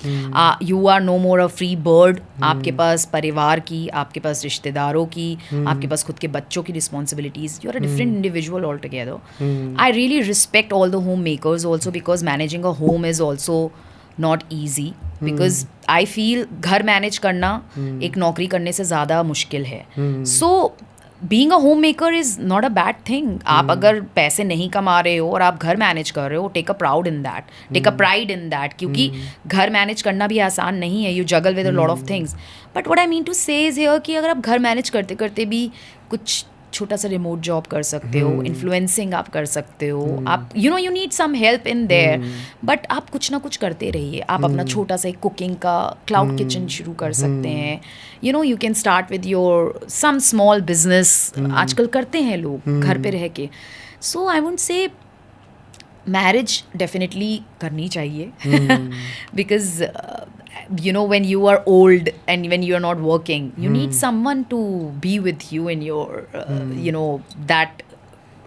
You are no more a free bird. आपके पास परिवार की, आपके पास रिश्तेदारों की, आपके पास खुद के बच्चों की responsibilities. You are a different individual altogether. I really respect all the home makers also because managing a home is also not easy. Because I feel घर मैनेज करना एक नौकरी करने से ज़्यादा मुश्किल है. So being a home maker is not a bad thing. आप अगर पैसे नहीं कमा रहे हो और आप घर मैनेज कर रहे हो, take a proud in that, take a pride in that, क्योंकि घर मैनेज करना भी आसान नहीं है. You juggle with a lot of things. But what I mean to say is here कि अगर आप घर मैनेज करते करते भी कुछ छोटा सा रिमोट जॉब कर सकते हो, इन्फ्लुएंसिंग आप कर सकते हो, आप you need some help in there, but आप कुछ ना कुछ करते रहिए. आप अपना छोटा सा एक कुकिंग का क्लाउड किचन शुरू कर सकते हैं. You can start with your some small business. आजकल करते हैं लोग घर पे रह के. So I would say marriage definitely करनी चाहिए because when you are old and when you are not working, you need someone to be with you in your that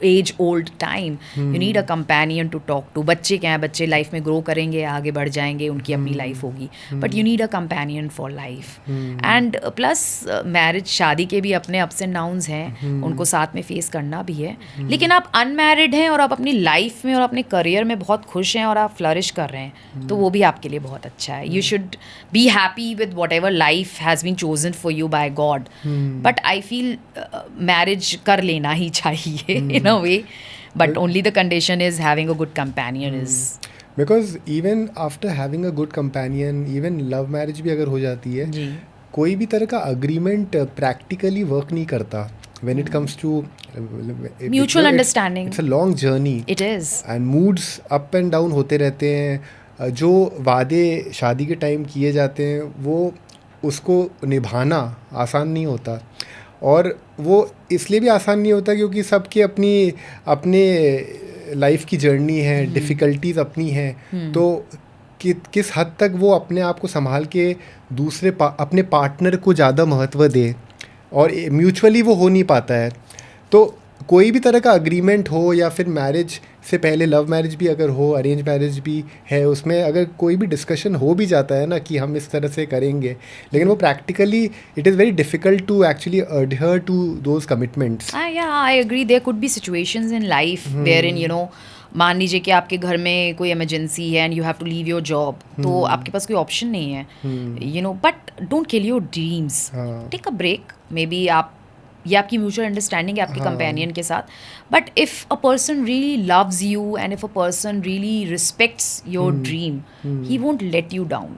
age old time. You need a companion to talk to. बच्चे क्या हैं, बच्चे लाइफ में ग्रो करेंगे, आगे बढ़ जाएंगे, उनकी अपनी लाइफ होगी, but you need a companion for life. And plus marriage, शादी के भी अपने अप्स एंड डाउन्स हैं, उनको साथ में फेस करना भी है. लेकिन आप अनमैरिड हैं और आप अपनी लाइफ में और अपने करियर में बहुत खुश हैं और आप फ्लरिश कर रहे हैं, तो वो भी आपके लिए बहुत अच्छा है. You should be happy with whatever life has been chosen for you by God. But I feel marriage कर लेना ही चाहिए in a way, but only the condition is having a good companion is. Because even after having a good companion, even love marriage भी अगर हो जाती है, कोई भी तरह का agreement practically work नहीं करता. When it comes to mutual understanding, it's a long journey. It is. And moods up and down होते रहते हैं. जो वादे शादी के टाइम किए जाते हैं वो उसको निभाना आसान नहीं होता. और वो इसलिए भी आसान नहीं होता क्योंकि सबकी अपने लाइफ की जर्नी है, डिफ़िकल्टीज अपनी हैं. तो किस हद तक वो अपने आप को संभाल के अपने पार्टनर को ज़्यादा महत्व दे, और म्यूचुअली वो हो नहीं पाता है. तो कोई भी तरह का अग्रीमेंट हो या फिर मैरिज से पहले लव मैरिज भी अगर हो, अरेंज मैरिज भी है, उसमें अगर कोई भी डिस्कशन हो भी जाता है ना कि हम इस तरह से करेंगे, लेकिन वो practically it is very difficult to actually adhere to those commitments. Yeah, I agree. There could be situations in life wherein, you know, मान लीजिए कि आपके घर में कोई इमरजेंसी है and you have to leave your job, तो आपके पास कोई ऑप्शन नहीं है, you know. But don't kill your dreams, take a break. Maybe आप, ये आपकी म्यूचुअल अंडरस्टैंडिंग है आपके कंपेनियन के साथ. But if a person really loves you and if a person really respects your dream, he won't let you down.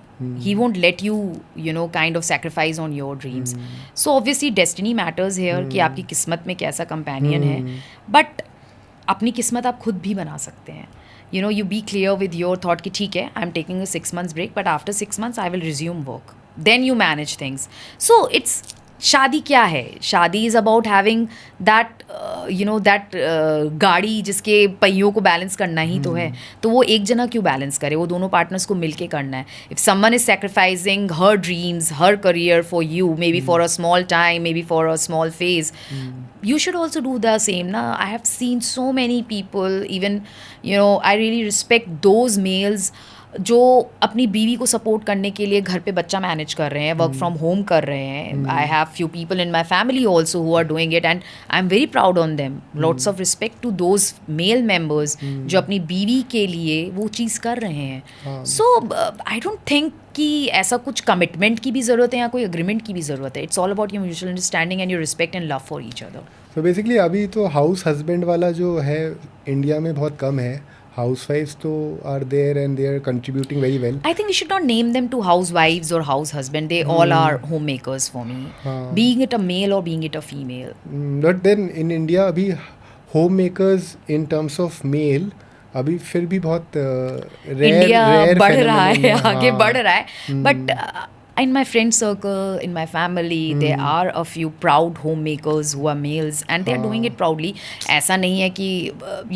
He won't let you, you know, kind of sacrifice on your dreams. So obviously destiny matters here कि आपकी किस्मत में कैसा कंपेनियन है. बट अपनी किस्मत आप खुद भी बना सकते हैं. You know, you be clear with your thought कि ठीक है, I'm taking a 6 months break, but after 6 months I will resume work. Then you manage things. So it's, शादी क्या है? शादी is about having that, you know, that गाड़ी जिसके पहियों को बैलेंस करना ही तो है. तो वो एक जना क्यों बैलेंस करे? वो दोनों पार्टनर्स को मिलके करना है. If someone is sacrificing her dreams, her career for you, may be for a small time, may be for a small phase, you should also do the same na. I have seen so many people, even, you know, I really respect those males जो अपनी बीवी को सपोर्ट करने के लिए घर पे बच्चा मैनेज कर रहे हैं, वर्क फ्रॉम होम कर रहे हैं. I have few people in my family also who are doing it and I am very proud on them. Lots of respect to those male members जो अपनी बीवी के लिए वो चीज़ कर रहे हैं. सो आई डोंट थिंक कि ऐसा कुछ कमिटमेंट की भी ज़रूरत है या कोई अग्रीमेंट की भी ज़रूरत है. It's all about your mutual understanding and your respect and love for each other. तो बेसिकली अभी तो हाउस हस्बैंड वाला जो है इंडिया में बहुत कम है. Housewives तो are there and they are contributing very well. I think we should not name them to housewives or house husband. They all are homemakers for me. Being it a male or being it a female. But then in India अभी homemakers in terms of male अभी फिर भी बहुत India बढ़ रहा है, आगे बढ़ रहा है. But in my friend circle, in my family, there are a few proud homemakers who are males and they are doing it proudly. ऐसा नहीं है कि,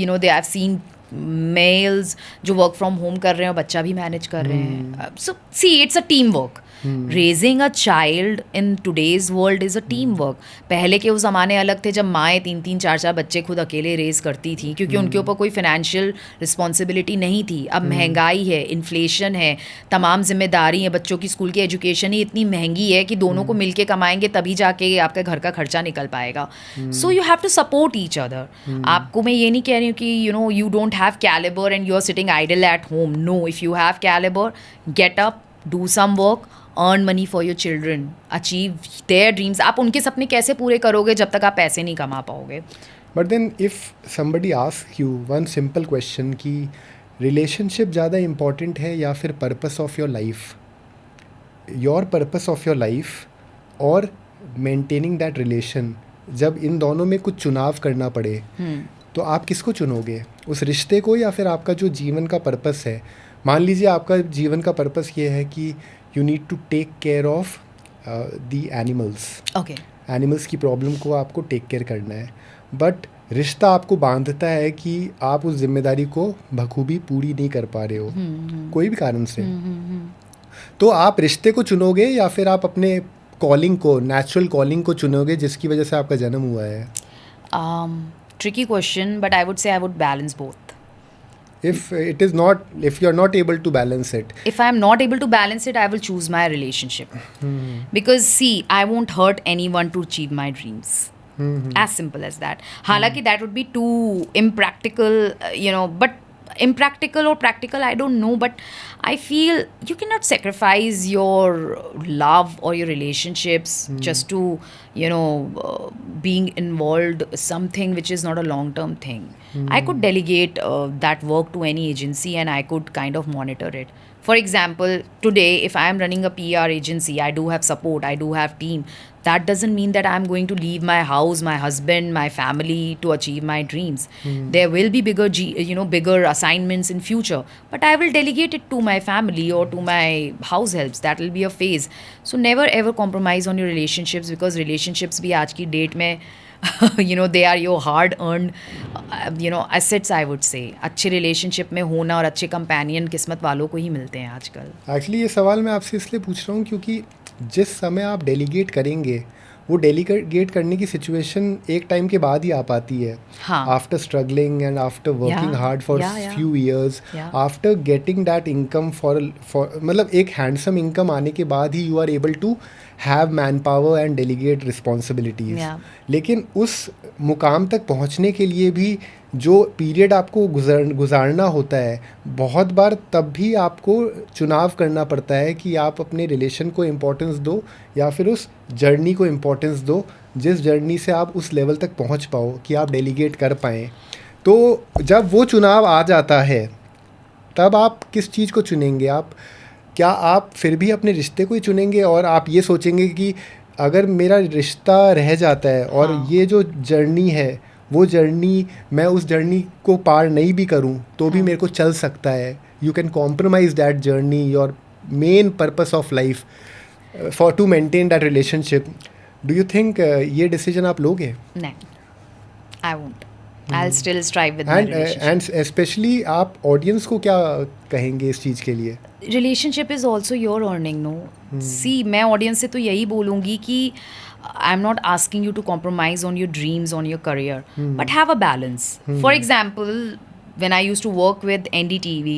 you know, they have seen males जो वर्क फ्रॉम होम कर रहे हैं और बच्चा भी मैनेज कर रहे हैं. So see, it's a team work. Raising a child in today's world is a team work. पहले के वो ज़माने अलग थे जब माएँ 3-3, 4-4 बच्चे खुद अकेले रेज करती थी क्योंकि उनके ऊपर कोई फाइनेंशियल रिस्पॉन्सिबिलिटी नहीं थी. अब महंगाई है, इन्फ्लेशन है, तमाम जिम्मेदारी है, बच्चों की स्कूल की एजुकेशन ही इतनी महंगी है कि दोनों को मिलके कमाएंगे तभी जाके आपका घर का खर्चा निकल पाएगा. So you have to support each other. आपको मैं ये नहीं कह रही हूँ कि, you know, you don't have caliber and you're sitting idle at home. No, if you have caliber, get up, do some work, earn money for your children, achieve their dreams. आप उनके सपने कैसे पूरे करोगे जब तक आप पैसे नहीं कमा पाओगे? But then if somebody asks you one simple question कि relationship ज़्यादा important है या फिर purpose of your life, your purpose of your life और maintaining that relation, जब इन दोनों में कुछ चुनाव करना पड़े तो आप किसको चुनोगे? उस रिश्ते को या फिर आपका जो जीवन का पर्पस है? मान लीजिए आपका जीवन का पर्पस ये है कि you need to take care of the animals. Okay. Animals की प्रॉब्लम को आपको टेक केयर करना है, बट रिश्ता आपको बांधता है कि आप उस जिम्मेदारी को बखूबी पूरी नहीं कर पा रहे हो कोई भी कारण से. तो आप रिश्ते को चुनोगे या फिर आप अपने कॉलिंग को, नेचुरल कॉलिंग को चुनोगे जिसकी वजह से आपका जन्म हुआ है? Tricky question, but I would say I would balance both. If you're not able to balance it. If I'm not able to balance it, I will choose my relationship. Because see, I won't hurt anyone to achieve my dreams. As simple as that. हालांकि that would be too impractical, you know, but impractical or practical, I don't know, but I feel you cannot sacrifice your love or your relationships just to, you know, being involved something which is not a long term thing. I could delegate that work to any agency and I could kind of monitor it. For example, today if I am running a PR agency, I do have support, I do have team. That doesn't mean that I'm going to leave my house, my husband, my family to achieve my dreams. There will be bigger assignments in future, but I will delegate it to my family or to my house helps. That will be a phase. So never ever compromise on your relationships, because relationships bhi aaj ki date mein they are your hard earned assets, I would say. अच्छे relationship में होना और अच्छे companion किस्मत वालों को ही मिलते हैं आजकल. Actually ये सवाल मैं आपसे इसलिए पूछ रहा हूँ क्योंकि जिस समय आप डेलीगेट करेंगे वो डेलीगेट करने की सिचुएशन एक टाइम के बाद ही आ पाती है, हाँ. After struggling and after working Yeah, hard for yeah. Few years, Yeah. After getting that income for मतलब एक हैंडसम इनकम आने के बाद ही you are able to have man power and delegate responsibilities. Yeah. लेकिन उस मुकाम तक पहुंचने के लिए भी जो पीरियड आपको गुजारना होता है, बहुत बार तब भी आपको चुनाव करना पड़ता है कि आप अपने रिलेशन को इम्पोर्टेंस दो या फिर उस जर्नी को इम्पोर्टेंस दो जिस जर्नी से आप उस लेवल तक पहुंच पाओ कि आप डेलीगेट कर पाएँ. तो जब वो चुनाव आ जाता है तब आप किस चीज़ को चुनेंगे? क्या आप फिर भी अपने रिश्ते को ही चुनेंगे और आप ये सोचेंगे कि अगर मेरा रिश्ता रह जाता है और हाँ. ये जो जर्नी है वो जर्नी मैं उस जर्नी को पार नहीं भी करूं तो भी हाँ. मेरे को चल सकता है, you can compromise that journey, your main purpose of life for to maintain that relationship. Do you think ये डिसीजन आप लोगे? नहीं, I won't. I'll still strive with my relationship. And specially आप ऑडियंस को क्या कहेंगे इस चीज़ के लिए? Relationship is also your earning, no? See, मैं audience से तो यही बोलूँगी कि I'm not asking you to compromise on your dreams, on your career, but have a balance. For example, when I used to work with NDTV,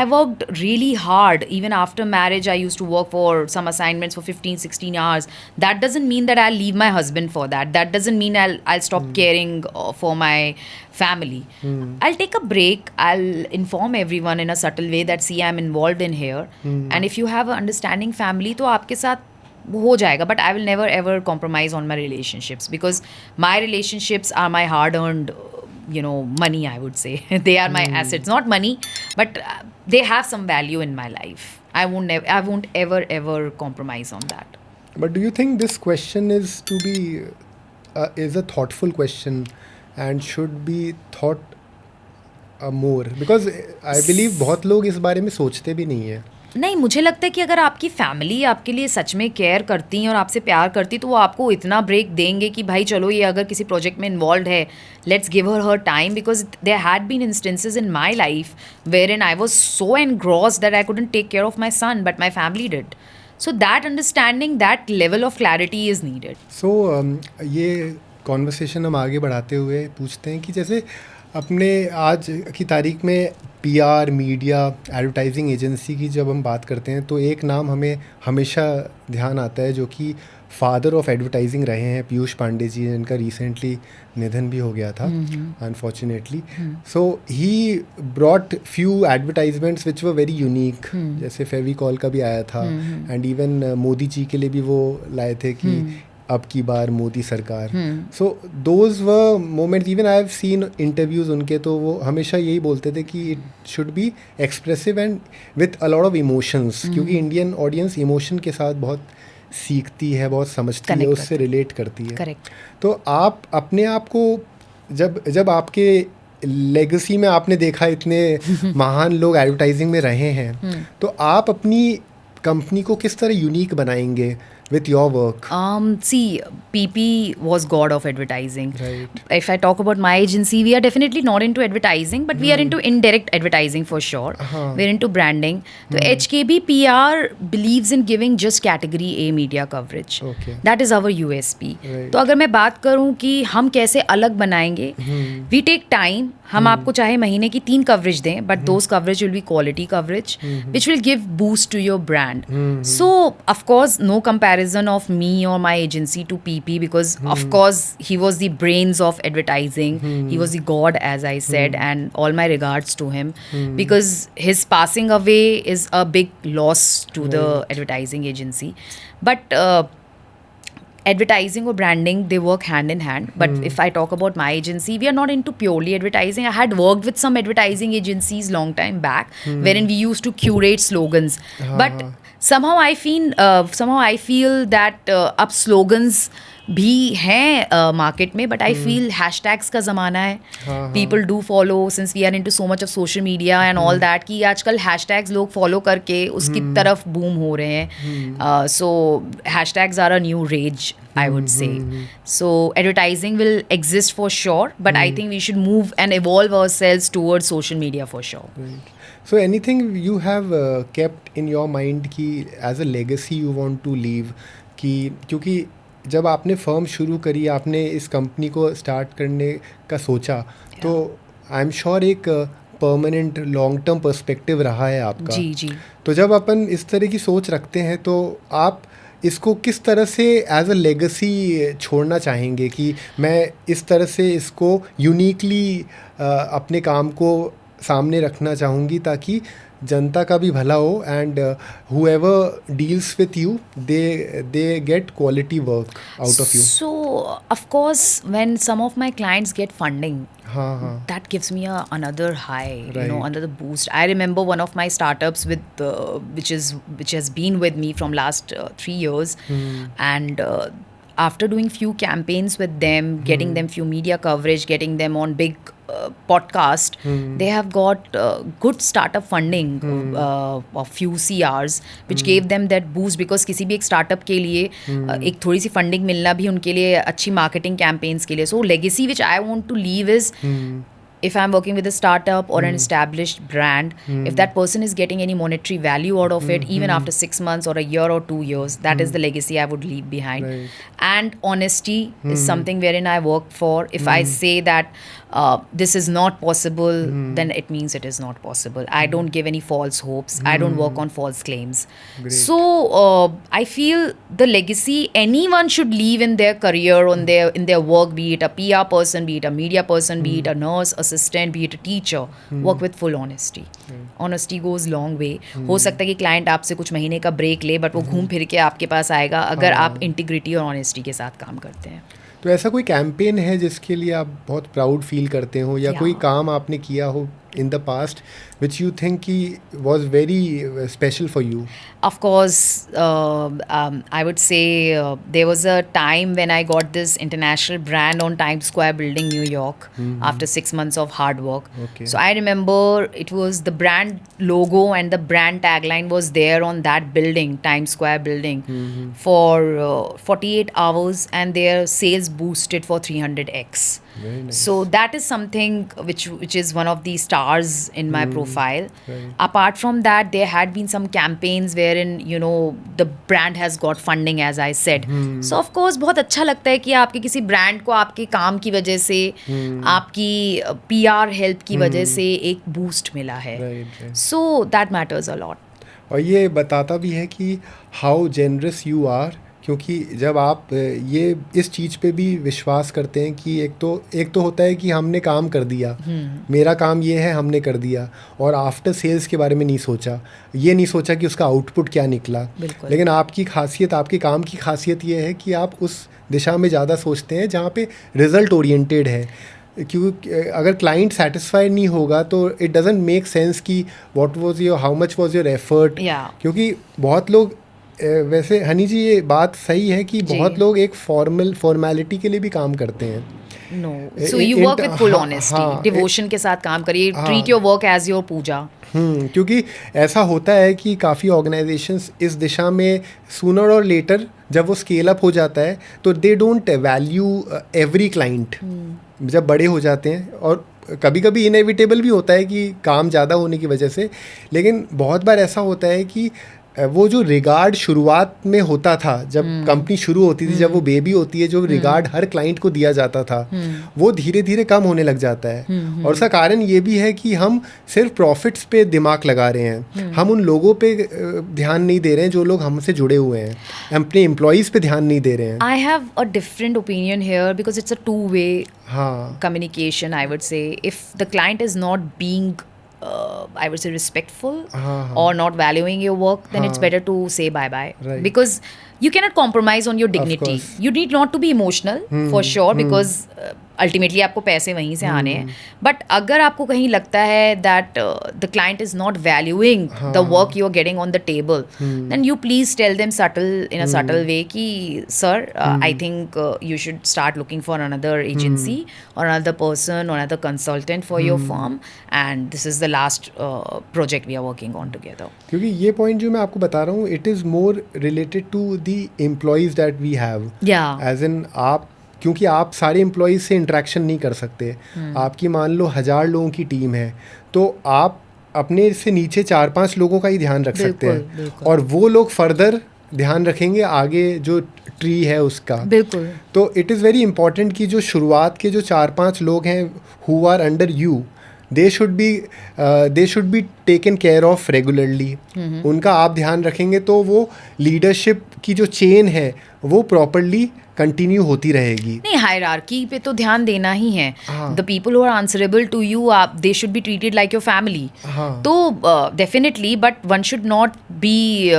I worked really hard. Even after marriage, I used to work for some assignments for 15, 16 hours. That doesn't mean that I'll leave my husband for that. That doesn't mean I'll stop caring for my family. I'll take a break. I'll inform everyone in a subtle way that, see, I'm involved in here. And if you have an understanding family, तो आपके साथ हो जाएगा. But I will never ever compromise on my relationships, because my relationships are my hard-earned money, I would say. They are my assets, not money, but they have some value in my life. I won't ever compromise on that. But do you think this question is a thoughtful question and should be thought more? Because I believe बहुत लोग इस बारे में सोचते भी नहीं है. नहीं, मुझे लगता है कि अगर आपकी फैमिली आपके लिए सच में केयर करती हैं और आपसे प्यार करती, तो वो आपको इतना ब्रेक देंगे कि भाई चलो, ये अगर किसी प्रोजेक्ट में इन्वॉल्व है, let's give her time. Because there had been instances in my life wherein I was so engrossed that I couldn't take care of my son, but my family did. So that understanding, that level of clarity is needed. So ये कॉन्वर्सेशन हम आगे बढ़ाते हुए पूछते हैं कि जैसे अपने आज की तारीख में पीआर, मीडिया, एडवर्टाइजिंग एजेंसी की जब हम बात करते हैं तो एक नाम हमें हमेशा ध्यान आता है जो कि फादर ऑफ एडवर्टाइजिंग रहे हैं, पीयूष पांडे जी, जिनका रिसेंटली निधन भी हो गया था unfortunately. So he brought few advertisements which were very unique, जैसे फेविकॉल का भी आया था एंड इवन मोदी जी के लिए भी वो लाए थे कि अब की बार मोदी सरकार. So those were moments, even I have seen interviews उनके, तो वो हमेशा यही बोलते थे कि it should be expressive and with a lot of emotions, क्योंकि इंडियन ऑडियंस इमोशन के साथ बहुत सीखती है, बहुत समझती है, उससे रिलेट करती है. करेक्ट. तो आप अपने आप को जब आपके लेगेसी में आपने देखा इतने महान लोग एडवर्टाइजिंग में रहे हैं, तो आप अपनी कंपनी को किस तरह यूनिक बनाएंगे with your work? See, PP was god of advertising. Right. If I talk about my agency, we are definitely not into advertising, but we are into indirect advertising for sure. We're into branding. So HKB PR believes in giving just category A media coverage. Okay. That is our USP. Right. तो अगर मैं बात करूँ कि हम कैसे अलग बनाएंगे, we take time. हम आपको चाहे महीने की 3 कवरेज दें, but those coverage will be quality coverage which will give boost to your brand. So of course no comparison of me or my agency to PP, because of course he was the brains of advertising. He was the god, as I said, and all my regards to him, because his passing away is a big loss to the advertising agency. But advertising or branding, they work hand in hand. But if I talk about my agency, we are not into purely advertising. I had worked with some advertising agencies long time back, wherein we used to curate slogans. But somehow I feel that अब slogans भी हैं मार्केट में, बट आई फील हैशटैग्स का ज़माना है. People do follow, since we are into so much of social media and all that, कि आजकल हैशटैग्स लोग फॉलो करके उसकी तरफ बूम हो रहे हैं. So hashtags are a new rage, I would say. So advertising will exist for sure, but I think we should move and evolve ourselves towards social media for sure. Right. So anything you have kept in your mind कि as a legacy you want to leave, कि क्योंकि जब आपने फर्म शुरू करी, आपने इस कंपनी को स्टार्ट करने का सोचा, तो आई एम श्योर एक परमानेंट लॉन्ग टर्म पर्सपेक्टिव रहा है आपका। जी जी। तो जब अपन इस तरह की सोच रखते हैं तो आप इसको किस तरह से एज अ लेगेसी छोड़ना चाहेंगे कि मैं इस तरह से इसको यूनिकली अपने काम को सामने रखना चाहूँगी ताकि जनता का भी भला हो and whoever deals with you they get quality work out of you. So of course when some of my clients get funding, हाँ that gives me another high, Right. another boost. I remember one of my startups with which has been with me from last 3 years, and after doing few campaigns with them, getting them few media coverage, getting them on big podcast, they have got good startup funding of few CRs which gave them that boost, because किसी भी एक startup के लिए एक थोड़ी सी funding मिलना भी उनके लिए अच्छी marketing campaigns के लिए. So legacy which I want to leave is, if I'm working with a startup or an established brand, if that person is getting any monetary value out of it, even after 6 months or a year or 2 years, that is the legacy I would leave behind. Right. And honesty is something wherein I work for. If I say that this is not possible, then it means it is not possible. I don't give any false hopes. I don't work on false claims. Great. So I feel the legacy anyone should leave in their career, in their work, be it a PR person, be it a media person, be it a nurse, assistant, be it a teacher, work with full honesty. Honesty goes long way. हो सकता है कि क्लाइंट आपसे कुछ महीने का ब्रेक ले, बट वो घूम फिर के आपके पास आएगा अगर आप इंटीग्रिटी और ऑनेस्टी के साथ काम करते हैं. तो ऐसा कोई कैंपेन है जिसके लिए आप बहुत प्राउड फील करते हो, या कोई काम आपने किया हो in the past which you think was very special for you? Of course, I would say there was a time when I got this international brand on Times Square building, New York, after 6 months of hard work. Okay. So I remember it was the brand logo and the brand tagline was there on that building, Times Square building, for 48 hours, and their sales boosted for 300x. Very nice. So that is something which is one of the stars in my profile. Right. Apart from that, there had been some campaigns wherein the brand has got funding, as I said. So of course बहुत अच्छा लगता है कि आपके किसी ब्रांड को आपके काम की वजह से, आपकी PR हेल्प की वजह से एक बूस्ट मिला है. Right. So that matters a lot. और ये बताता भी है कि हाउ जेनरस यू आर, क्योंकि जब आप ये इस चीज़ पे भी विश्वास करते हैं कि एक तो होता है कि हमने काम कर दिया, मेरा काम ये है, हमने कर दिया, और आफ्टर सेल्स के बारे में नहीं सोचा, ये नहीं सोचा कि उसका आउटपुट क्या निकला. लेकिन आपकी खासियत, आपके काम की खासियत ये है कि आप उस दिशा में ज़्यादा सोचते हैं जहाँ पे रिज़ल्ट ओरिएंटेड है. क्योंकि अगर क्लाइंट सेटिस्फाइड नहीं होगा तो इट डजंट मेक सेंस कि what was your, how much was your effort. क्योंकि बहुत लोग वैसे हनी जी ये बात सही है कि बहुत लोग एक फॉर्मेलिटी के लिए भी काम करते हैं. No. So you work with full honesty, devotion के साथ काम करिए. Treat your work as your पूजा. क्योंकि ऐसा होता है कि काफ़ी ऑर्गेनाइजेशंस इस दिशा में सूनर और लेटर जब वो स्केल अप हो जाता है तो they don't value every client. जब बड़े हो जाते हैं, और कभी कभी इनएविटेबल भी होता है कि काम ज़्यादा होने की वजह से, लेकिन बहुत बार ऐसा होता है कि वो जो रिगार्ड शुरुआत में होता था, जब कंपनी शुरू होती थी, जब वो बेबी होती है, जो रिगार्ड हर क्लाइंट को दिया जाता था, वो धीरे धीरे कम होने लग जाता है. और उसका कारण ये भी है कि हम सिर्फ प्रॉफिट्स पे दिमाग लगा रहे हैं, हम उन लोगों पे ध्यान नहीं दे रहे हैं जो लोग हमसे जुड़े हुए हैं, अपने एम्प्लॉयज़ पे ध्यान नहीं दे रहे हैं. I have a different opinion here because it's a two-way communication, I would say. If the client is not being I would say respectful or not valuing your work, then it's better to say bye-bye. Right. Because you cannot compromise on your dignity. You need not to be emotional for sure, because ultimately आपको पैसे वहीं से आने हैं. But अगर आपको कहीं लगता है that the client is not valuing the work you are getting on the table, then you please tell them in a subtle way कि sir, I think you should start looking for another agency or another person or another consultant for your firm, and this is the last project we are working on together. क्योंकि ये पॉइंट जो मैं आपको बता रहा हूँ, it is more related to the employees that we have. As in आप, क्योंकि आप सारे एम्प्लॉयज़ से इंटरेक्शन नहीं कर सकते. आपकी मान लो 1000 लोगों की टीम है, तो आप अपने से नीचे 4-5 लोगों का ही ध्यान रख सकते हैं, और वो लोग फर्दर ध्यान रखेंगे आगे जो ट्री है उसका। बिल्कुल। तो इट इज़ वेरी इंपॉर्टेंट कि जो शुरुआत के जो 4-5 लोग हैं who are under you, they should be taken care of regularly. उनका आप ध्यान रखेंगे तो वो लीडरशिप की जो चेन है वो प्रॉपरली कंटिन्यू होती रहेगी। नहीं, हायरार्की पे तो ध्यान देना ही है। हाँ। The people who are answerable to you, आप they should be treated like your family. हाँ। तो definitely, but one should not be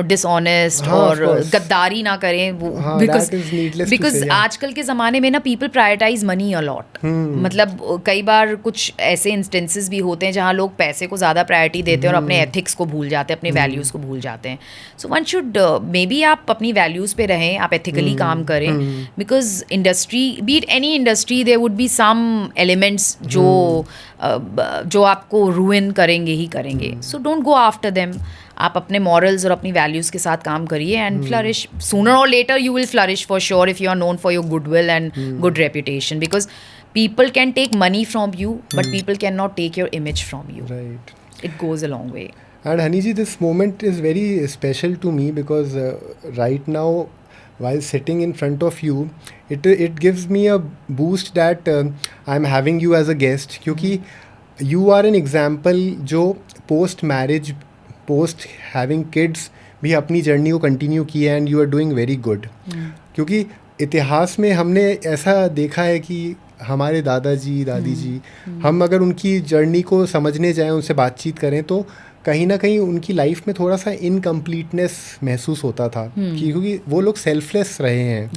dishonest हाँ, और of course. गद्दारी ना करें वो, हाँ, because that is needless to say, yeah. आजकल के ज़माने में ना पीपल प्रायोरिटाइज मनी अलॉट। मतलब कई बार कुछ ऐसे इंस्टेंसेस भी होते हैं जहाँ लोग पैसे को ज़्यादा प्रायोरिटी देते हैं और अपने एथिक्स को भूल जाते हैं, अपने वैल्यूज़ को भूल जाते हैं। So one should maybe आप अपनी वैल्यूज़ पे रहें, आप एथिकली काम करें, because industry, be it any industry, there would be some elements जो आपको रूइन करेंगे ही करेंगे। So don't go after them. आप अपने मॉरल्स और अपनी वैल्यूज़ के साथ काम करिए एंड फ्लरिश। सूनर और later you will flourish for sure if you are known for your goodwill and good reputation, because people can take money from you, but people cannot take your image from you. Right. It goes a long way. And Haniji, this moment is very special to me because right now, while sitting in front of you, it gives me a boost that I'm having you as a guest, क्योंकि you are an example जो post marriage, post having kids भी अपनी जर्नी को कंटिन्यू की है, and you are doing very good. क्योंकि इतिहास में हमने ऐसा देखा है कि हमारे दादाजी दादी जी, हम अगर उनकी जर्नी को समझने जाएं, उनसे बातचीत करें, तो कहीं ना कहीं उनकी लाइफ में थोड़ा सा इनकम्प्लीटनेस महसूस होता था, क्योंकि वो लोग सेल्फलेस रहे हैं।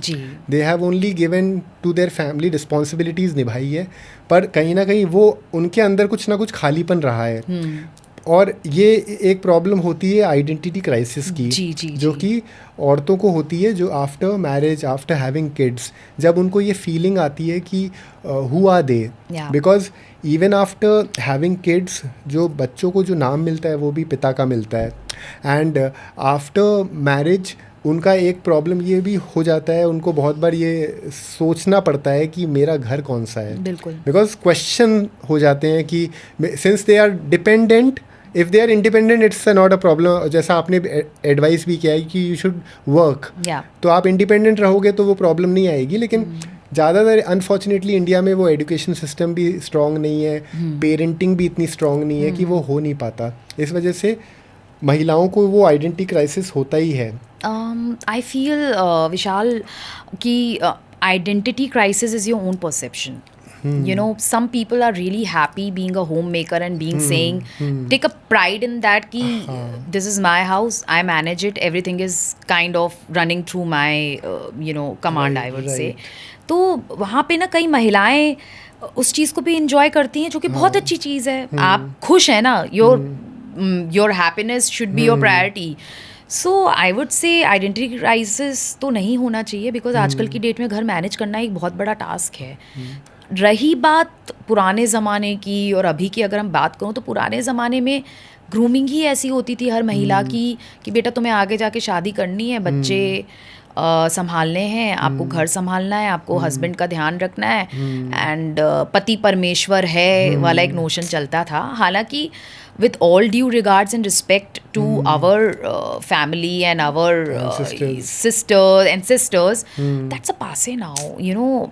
They have only given to their family, responsibilities निभाई है, पर कहीं ना कहीं वो उनके अंदर कुछ ना कुछ खालीपन रहा है। और ये एक प्रॉब्लम होती है आइडेंटिटी क्राइसिस की, जो कि औरतों को होती है, जो after marriage, after having kids, जब उनको ये फीलिंग आती है कि who are they, because even after having kids जो बच्चों को जो नाम मिलता है वो भी पिता का मिलता है, एंड आफ्टर मैरिज उनका एक प्रॉब्लम ये भी हो जाता है, उनको बहुत बार ये सोचना पड़ता है कि मेरा घर कौन सा है। बिल्कुल। बिकॉज क्वेश्चन हो जाते हैं कि since they are dependent, if they are independent it's not a problem. जैसा आपने एडवाइस भी किया है कि यू शुड वर्क, तो आप इंडिपेंडेंट रहोगे तो वो प्रॉब्लम नहीं आएगी। लेकिन ज़्यादातर अनफॉर्चुनेटली इंडिया में वो एजुकेशन सिस्टम भी स्ट्रॉन्ग नहीं है, पेरेंटिंग भी इतनी स्ट्रॉन्ग नहीं है कि वो हो नहीं पाता। इस वजह से महिलाओं को वो आइडेंटिटी क्राइसिस होता ही है। आई फील विशाल कि identity crisis is your own perception. You know, some people are really happy being a homemaker and being saying, take a pride in that ki this is my house, I manage it, everything is kind of running through my command, I would say. तो वहाँ पे ना कई महिलाएं उस चीज़ को भी इंजॉय करती हैं, जो कि बहुत अच्छी चीज़ है। आप खुश हैं ना, your happiness should be your priority. So I would से आइडेंटिटी क्राइसिस तो नहीं होना चाहिए, बिकॉज आजकल की डेट में घर मैनेज करना एक बहुत बड़ा टास्क है। रही बात पुराने ज़माने की और अभी की, अगर हम बात करूँ तो पुराने ज़माने में ग्रूमिंग ही ऐसी होती थी हर महिला की कि बेटा तुम्हें आगे जाके शादी करनी है, बच्चे संभालने हैं, आपको घर संभालना है, आपको हस्बैंड का ध्यान रखना है, एंड पति परमेश्वर है वाला एक नोशन चलता था। हालांकि with all due regards and respect to our family and our sisters, that's a passe now, you know.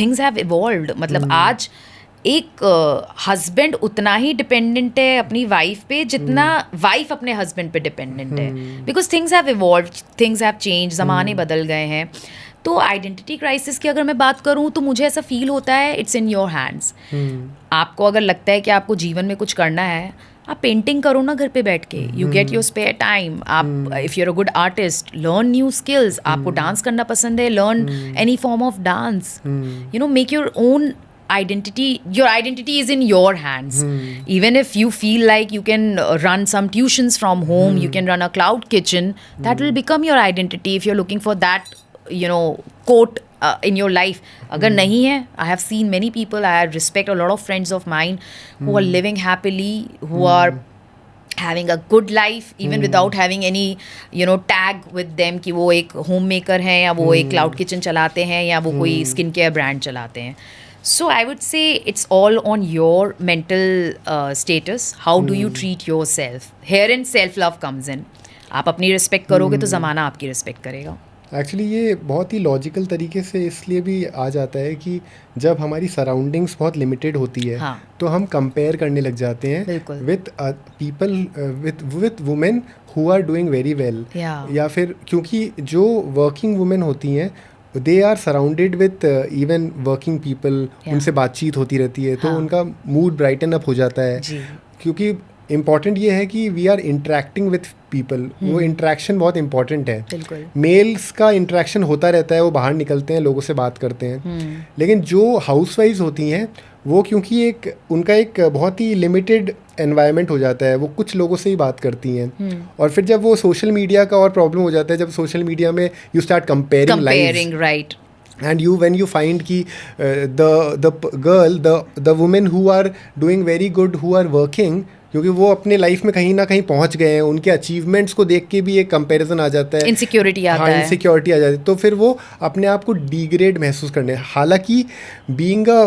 Things have evolved. मतलब आज एक हस्बैंड उतना ही डिपेंडेंट है अपनी वाइफ पे जितना वाइफ अपने हस्बैंड पे डिपेंडेंट है, because things have evolved, things have change, ज़माने बदल गए हैं। तो आइडेंटिटी क्राइसिस की अगर मैं बात करूँ तो मुझे ऐसा फील होता है इट्स इन योर हैंड्स। आपको अगर लगता है कि आपको जीवन में कुछ करना है, आप पेंटिंग करो ना घर पे बैठ के, you get your spare time. आप if you are a good artist, learn new skills. आपको डांस करना पसंद है, learn any form of dance, you know, make your own identity. Your identity is in your hands. Even if you feel like you can run some tuitions from home, you can run a cloud kitchen, that will become your identity if you're looking for that, you know, quote in your life. Agar nahi hai, I have seen many people, I respect a lot of friends of mine who are living happily, who are having a good life even without having any, you know, tag with them कि वो एक homemaker हैं या वो एक cloud kitchen चलाते हैं या वो कोई skin care brand चलाते हैं. So I would say it's all on your mental status. How do you treat yourself? Herein self-love comes in. आप अपनी रिस्पेक्ट करोगे तो ज़माना आपकी रिस्पेक्ट करेगा. एक्चुअली ये बहुत ही लॉजिकल तरीके से इसलिए भी आ जाता है कि जब हमारी सराउंडिंग्स बहुत लिमिटेड होती है हाँ. तो हम कंपेयर करने लग जाते हैं बिल्कुल. With people with women who are doing very well, या फिर क्योंकि जो वर्किंग वुमेन होती हैं they are surrounded with even working people, उनसे बातचीत होती रहती है तो हाँ. उनका मूड ब्राइटन अप हो जाता है. क्योंकि इम्पॉर्टेंट ये है कि we are interacting with people, वो इंटरेक्शन बहुत इंपॉर्टेंट है. बिल्कुल. मेल्स का इंटरेक्शन होता रहता है, वो बाहर निकलते हैं, लोगों से बात करते हैं. लेकिन जो हाउसवाइफ्स होती हैं वो क्योंकि उनका एक बहुत ही लिमिटेड एनवायरनमेंट हो जाता है, वो कुछ लोगों से ही बात करती हैं. और फिर जब वो सोशल मीडिया का और प्रॉब्लम हो जाता है, जब सोशल मीडिया में you start comparing lives, right. and when you find कि the women who are doing very good, who are working, क्योंकि वो अपने लाइफ में कहीं ना कहीं पहुंच गए हैं, उनके अचीवमेंट्स को देख के भी एक कंपैरिजन आ जाता है, इनसिक्योरिटी आता है. इनसिक्योरिटी आ जाती है, तो फिर वो अपने आप को डिग्रेड महसूस करने. हालांकि being a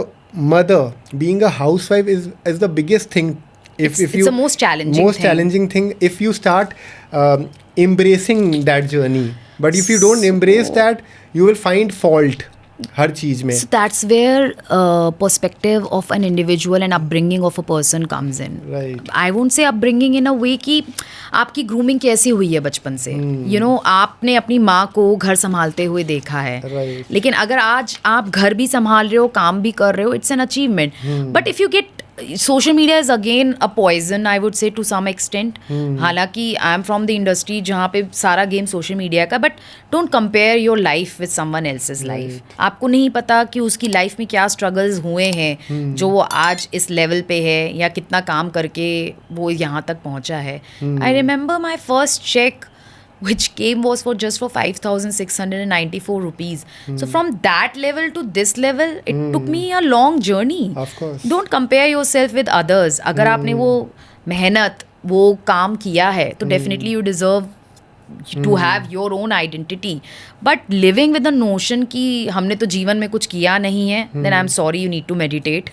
mother, being a housewife is the biggest thing. It's the most challenging thing if you start embracing that journey, but if you don't embrace that you will find fault हर चीज में. So that's where perspective of an individual and upbringing of a person comes in. Right. I won't say upbringing in a way कि आपकी ग्रूमिंग कैसी हुई है बचपन से. You know, आपने अपनी माँ को घर संभालते हुए देखा है. Right. लेकिन अगर आज आप घर भी संभाल रहे हो, काम भी कर रहे हो, it's an achievement. But if you get social media is again a poison, I would say to some extent. हालांकि I am from the industry जहाँ पे सारा गेम सोशल मीडिया का, but don't compare your life with someone else's life. आपको नहीं पता कि उसकी लाइफ में क्या स्ट्रगल्स हुए हैं जो वो आज इस लेवल पे है, या कितना काम करके वो यहाँ तक पहुँचा है. I remember my first check which came was just for 5,694 rupees. So from that level to this level, it took me a long journey. Of course. Don't compare yourself with others. अगर आपने वो मेहनत, वो काम किया है, तो definitely you deserve to have your own identity. But living with the notion कि हमने तो जीवन में कुछ किया नहीं है, then I'm sorry, you need to meditate.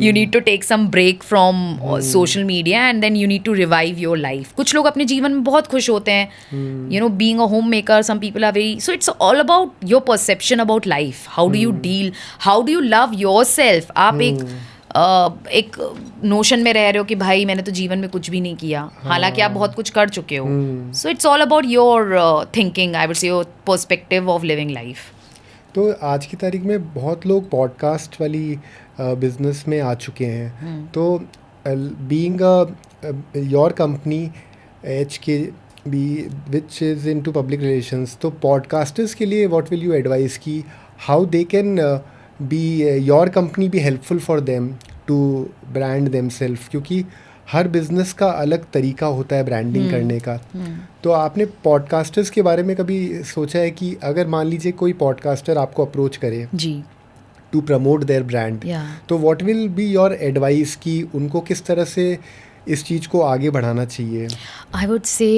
You need to take some break from social media and then you need to revive your life. कुछ लोग अपने जीवन में बहुत खुश होते हैं. You know, being a homemaker, some people are very... So it's all about your perception about life. How do you deal? How do you love yourself? आप एक नोशन में रह रहे हो कि भाई मैंने तो जीवन में कुछ भी नहीं किया, हालांकि आप बहुत कुछ कर चुके हो. So it's all about your thinking, I would से your perspective of living life. तो आज की तारीख में बहुत लोग पॉडकास्ट वाली बिजनेस में आ चुके हैं. तो being your company HKB which is into public relations, तो पॉडकास्टर्स के लिए व्हाट विल यू एडवाइस की how they can be your company be helpful for them to brand themselves, क्योंकि हर बिजनेस का अलग तरीका होता है ब्रांडिंग करने का. तो आपने पॉडकास्टर्स के बारे में कभी सोचा है कि अगर मान लीजिए कोई पॉडकास्टर आपको अप्रोच करे जी टू प्रमोट देयर ब्रांड, तो what will be your advice कि उनको किस तरह से इस चीज़ को आगे बढ़ाना चाहिए? आई वुड से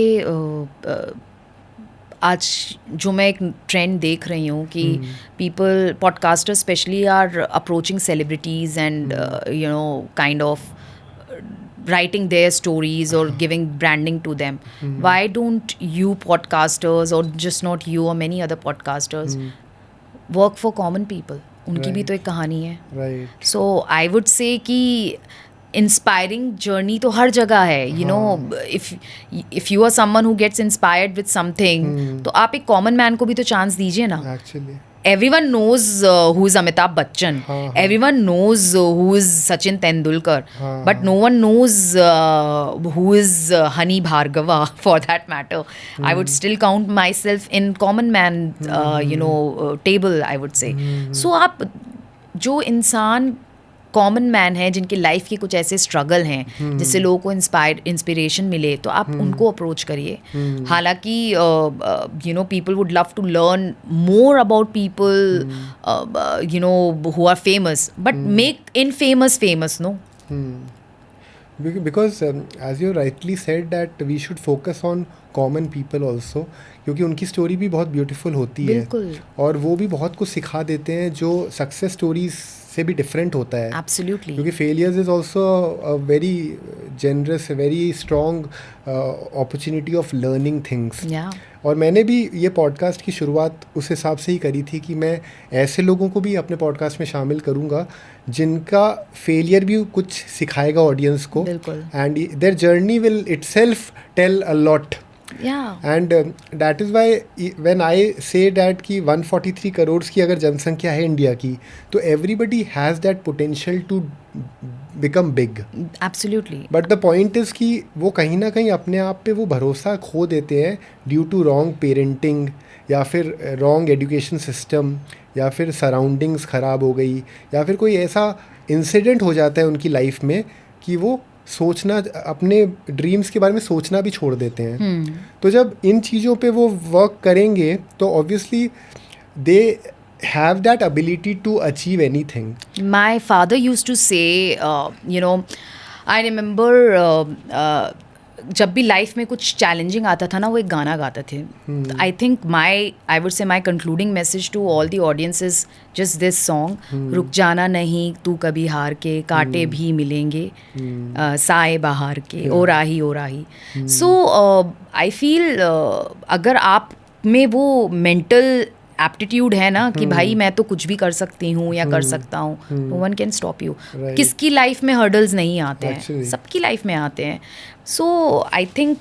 आज जो मैं एक ट्रेंड देख रही हूँ कि people, podcaster specially, are approaching celebrities and you know kind of writing their stories or giving branding to them. Why don't you podcasters, or just not you or many other podcasters, work for common people? उनकी भी तो एक कहानी है. Right. So I would say कि इंस्पायरिंग जर्नी तो हर जगह है. You know, if you are someone who gets inspired with something, तो आप एक कॉमन मैन को भी तो चांस दीजिए ना. Actually. Everyone knows who is Amitabh Bachchan. Everyone knows who is Sachin Tendulkar. But no one knows who is Hani Bhargava, for that matter. I would still count myself in common man, table, I would say. So आप जो इंसान कॉमन मैन है, जिनकी लाइफ के कुछ ऐसे स्ट्रगल हैं जिससे लोगों को इंस्पिरेशन मिले, तो आप उनको अप्रोच करिए. हालांकि you know people would love to learn more about people you know who are famous, but make infamous famous. No, because as you rightly said that we should focus on common people also, क्योंकि उनकी स्टोरी भी बहुत ब्यूटीफुल होती है और वो भी बहुत कुछ सिखा देते हैं जो सक्सेस स्टोरीज से भी डिफरेंट होता है, एब्सोल्युटली, क्योंकि failures is also a very generous, very strong opportunity of learning things. या और मैंने भी ये पॉडकास्ट की शुरुआत उस हिसाब से ही करी थी कि मैं ऐसे लोगों को भी अपने पॉडकास्ट में शामिल करूँगा जिनका फेलियर भी कुछ सिखाएगा ऑडियंस को, बिल्कुल, and their journey will itself tell a lot. या and that is why when I say that कि 143 करोड़ की अगर जनसंख्या है इंडिया की, तो everybody has that potential to become big. Absolutely, but the point is कि वो कहीं ना कहीं अपने आप पे वो भरोसा खो देते हैं ड्यू टू रॉन्ग पेरेंटिंग, या फिर रॉन्ग एजुकेशन सिस्टम, या फिर सराउंडिंग्स ख़राब हो गई, या फिर कोई ऐसा इंसिडेंट हो जाता है उनकी लाइफ में कि वो सोचना, अपने ड्रीम्स के बारे में सोचना भी छोड़ देते हैं। तो जब इन चीज़ों पे वो वर्क करेंगे तो obviously they have that ability to achieve anything. my father used to say, you know, I remember, जब भी लाइफ में कुछ चैलेंजिंग आता था ना, वो एक गाना गाते थे. I think I would say my concluding message to all the audience is just this song, रुक जाना नहीं तू कभी हार के, कांटे भी मिलेंगे साए बहार के, ओ राही ओ राही. सो आई फील अगर आप में वो मेंटल एप्टीट्यूड है ना कि भाई मैं तो कुछ भी कर सकती हूँ या कर सकता हूँ, no one can stop you. किसकी लाइफ में हर्डल्स नहीं आते हैं, सबकी लाइफ में आते हैं. So I think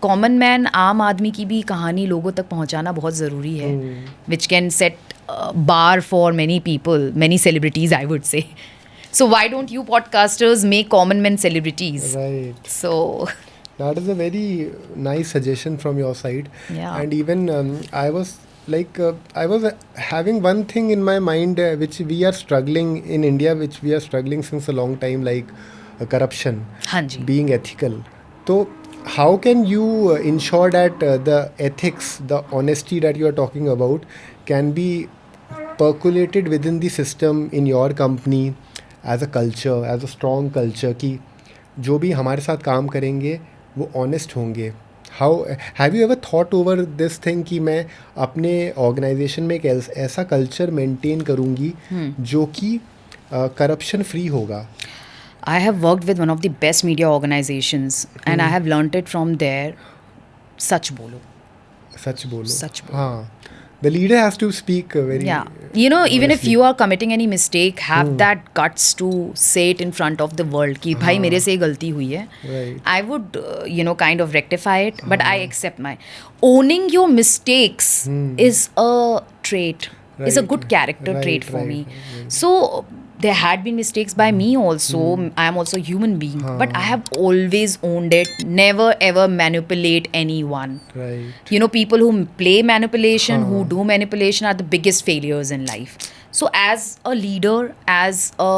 common man, आम आदमी की भी कहानी लोगों तक पहुँचाना बहुत ज़रूरी है, which can set bar for many people, many celebrities I would से. So why don't you podcasters make common men celebrities? Right. So that is a very nice suggestion from your side. Yeah. And even I was having one thing in my mind which we are struggling in India, which we are struggling since a long time, like corruption, हाँ जी. being ethical. So how can you ensure that the ethics, the honesty that you are talking about can be percolated within the system in your company as a culture, as a strong culture, कि जो भी हमारे साथ काम करेंगे वो honest होंगे? How have you ever thought over this thing कि मैं अपने ऑर्गेनाइजेशन में एक ऐसा कल्चर मेंटेन करूँगी जो कि करप्शन फ्री होगा? I have worked with one of the best media organizations and I have learnt it from there. सच बोलो. सच बोलो. सच बोलो. हाँ. The leader has to speak very. Yeah. You know, even if you are committing any mistake, have that guts to say it in front of the world कि भाई मेरे से गलती हुई है. Right. I would, kind of rectify it, but I accept my. Owning your mistakes is a trait, is a good character trait for me. So there had been mistakes by me also. I am also a human being, but I have always owned it. Never ever manipulate anyone. Right. You know, people who play manipulation, who do manipulation are the biggest failures in life. So as a leader, as a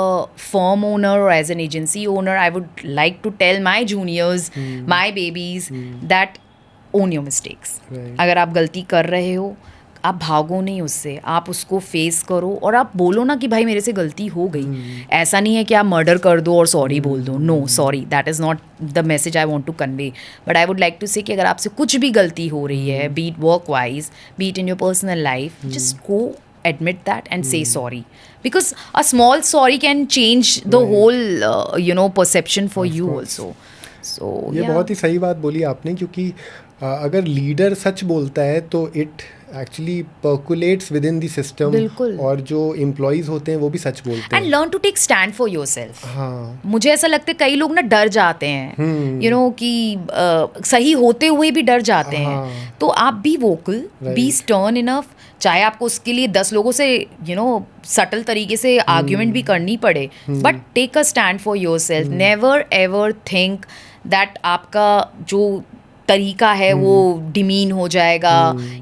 firm owner or as an agency owner, I would like to tell my juniors, my babies, that own your mistakes. Right. अगर आप गलती कर रहे हो, आप भागो नहीं उससे, आप उसको फेस करो और आप बोलो ना कि भाई मेरे से गलती हो गई. ऐसा नहीं है कि आप मर्डर कर दो और सॉरी बोल दो. No, sorry, that is not the message I want to convey. But I would like to say कि अगर आपसे कुछ भी गलती हो रही है, B it work wise, B it in your personal life, just go admit that and say sorry, because a small sorry can change the whole perception for you also. So ये बहुत ही सही बात बोली आपने, क्योंकि अगर लीडर सच बोलता है तो it actually percolates with in the system. बिल्कुल. और जो एम्प्लॉइज होते हैं वो भी सच बोलते and हैं. learn to take stand for yourself. हाँ. मुझे ऐसा लगता है कई लोग ना डर जाते हैं, कि सही होते हुए भी डर जाते हैं. तो आप be vocal, be stern enough, चाहे आपको उसके लिए 10 लोगों से सटल तरीके से आर्ग्यूमेंट भी करनी पड़े, but take a stand for yourself. Never ever think that आपका जो तरीका है वो डिमीन हो जाएगा,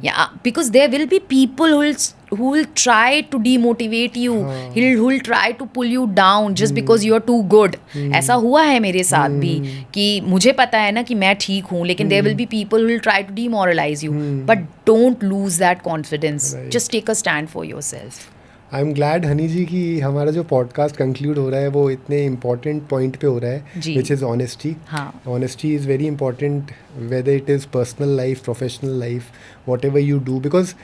या because there will be people who will try to demotivate you, who will try to pull you down just because you are too good. ऐसा हुआ है मेरे साथ भी कि मुझे पता है ना कि मैं ठीक हूँ, लेकिन there will be people who will try to demoralize you. But don't lose that confidence. Just take a stand for yourself. I am glad Honey ji कि हमारा जो पॉडकास्ट कंक्लूड हो रहा है वो इतने इम्पॉर्टेंट पॉइंट पे हो रहा है, which is honesty. Honesty is very important whether it is personal life, professional life, what ever you do, because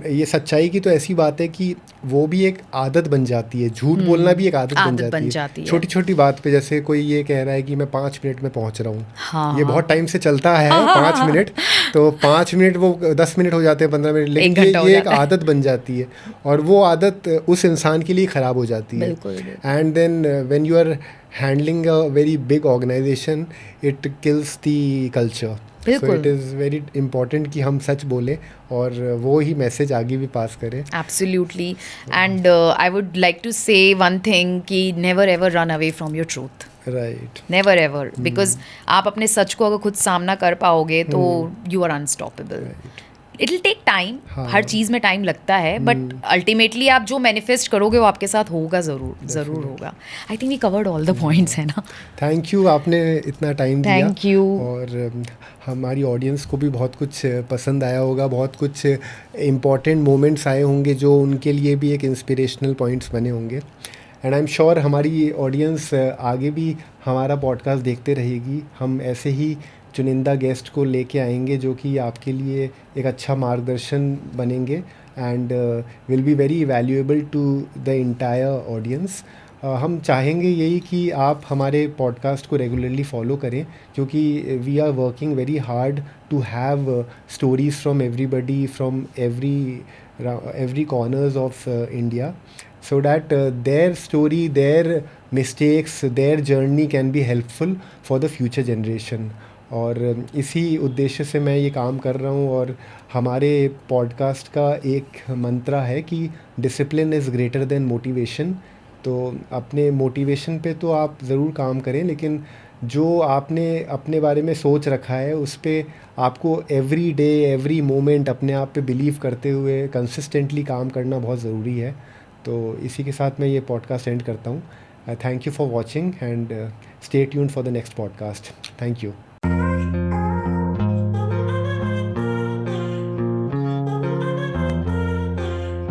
ये सच्चाई की तो ऐसी बात है कि वो भी एक आदत बन जाती है, झूठ बोलना भी एक आदत बन जाती है। छोटी छोटी बात पे, जैसे कोई ये कह रहा है कि मैं 5 मिनट में पहुंच रहा हूँ, हाँ, ये बहुत टाइम से चलता है 5 मिनट, तो 5 मिनट वो 10 मिनट हो जाते हैं, 15 मिनट, लेकिन ये एक आदत बन जाती है और वो आदत उस इंसान के लिए ख़राब हो जाती है। And then when you are handling a very big organisation, it kills the culture. So it is very important कि हम सच बोलें और वो ही मैसेज आगे भी पास करें। Absolutely. And I would like to say one thing कि never ever run away from your truth. Right, never ever, because आप अपने सच को अगर खुद सामना कर पाओगे तो you are unstoppable. It will take time, हर चीज़ में टाइम लगता है, बट अल्टीमेटली आप जो मैनिफेस्ट करोगे वो आपके साथ होगा, ज़रूर होगा। I think we covered all the points, है ना। थैंक यू, आपने इतना टाइम दिया। Thank you. और हमारी ऑडियंस को भी बहुत कुछ पसंद आया होगा, बहुत कुछ इम्पॉर्टेंट मोमेंट्स आए होंगे जो उनके लिए भी एक इंस्पिरेशनल पॉइंट्स बने होंगे। एंड आई एम श्योर हमारी ऑडियंस आगे भी हमारा पॉडकास्ट देखते रहेगी। हम ऐसे ही चुनिंदा गेस्ट को लेके आएंगे जो कि आपके लिए एक अच्छा मार्गदर्शन बनेंगे and will be very valuable to the entire audience. हम चाहेंगे यही कि आप हमारे पॉडकास्ट को रेगुलरली फॉलो करें, क्योंकि we are working very hard to have stories from everybody, from every corners of India, so that their story, their mistakes, their journey can be helpful for the future generation. और इसी उद्देश्य से मैं ये काम कर रहा हूँ। और हमारे पॉडकास्ट का एक मंत्रा है कि discipline is greater than motivation. तो अपने मोटिवेशन पे तो आप ज़रूर काम करें, लेकिन जो आपने अपने बारे में सोच रखा है उस पे आपको एवरी डे, एवरी मोमेंट अपने आप पे बिलीव करते हुए कंसिस्टेंटली काम करना बहुत ज़रूरी है। तो इसी के साथ मैं ये पॉडकास्ट एंड करता हूँ। Thank you for watching and stay tuned for the next podcast. Thank you.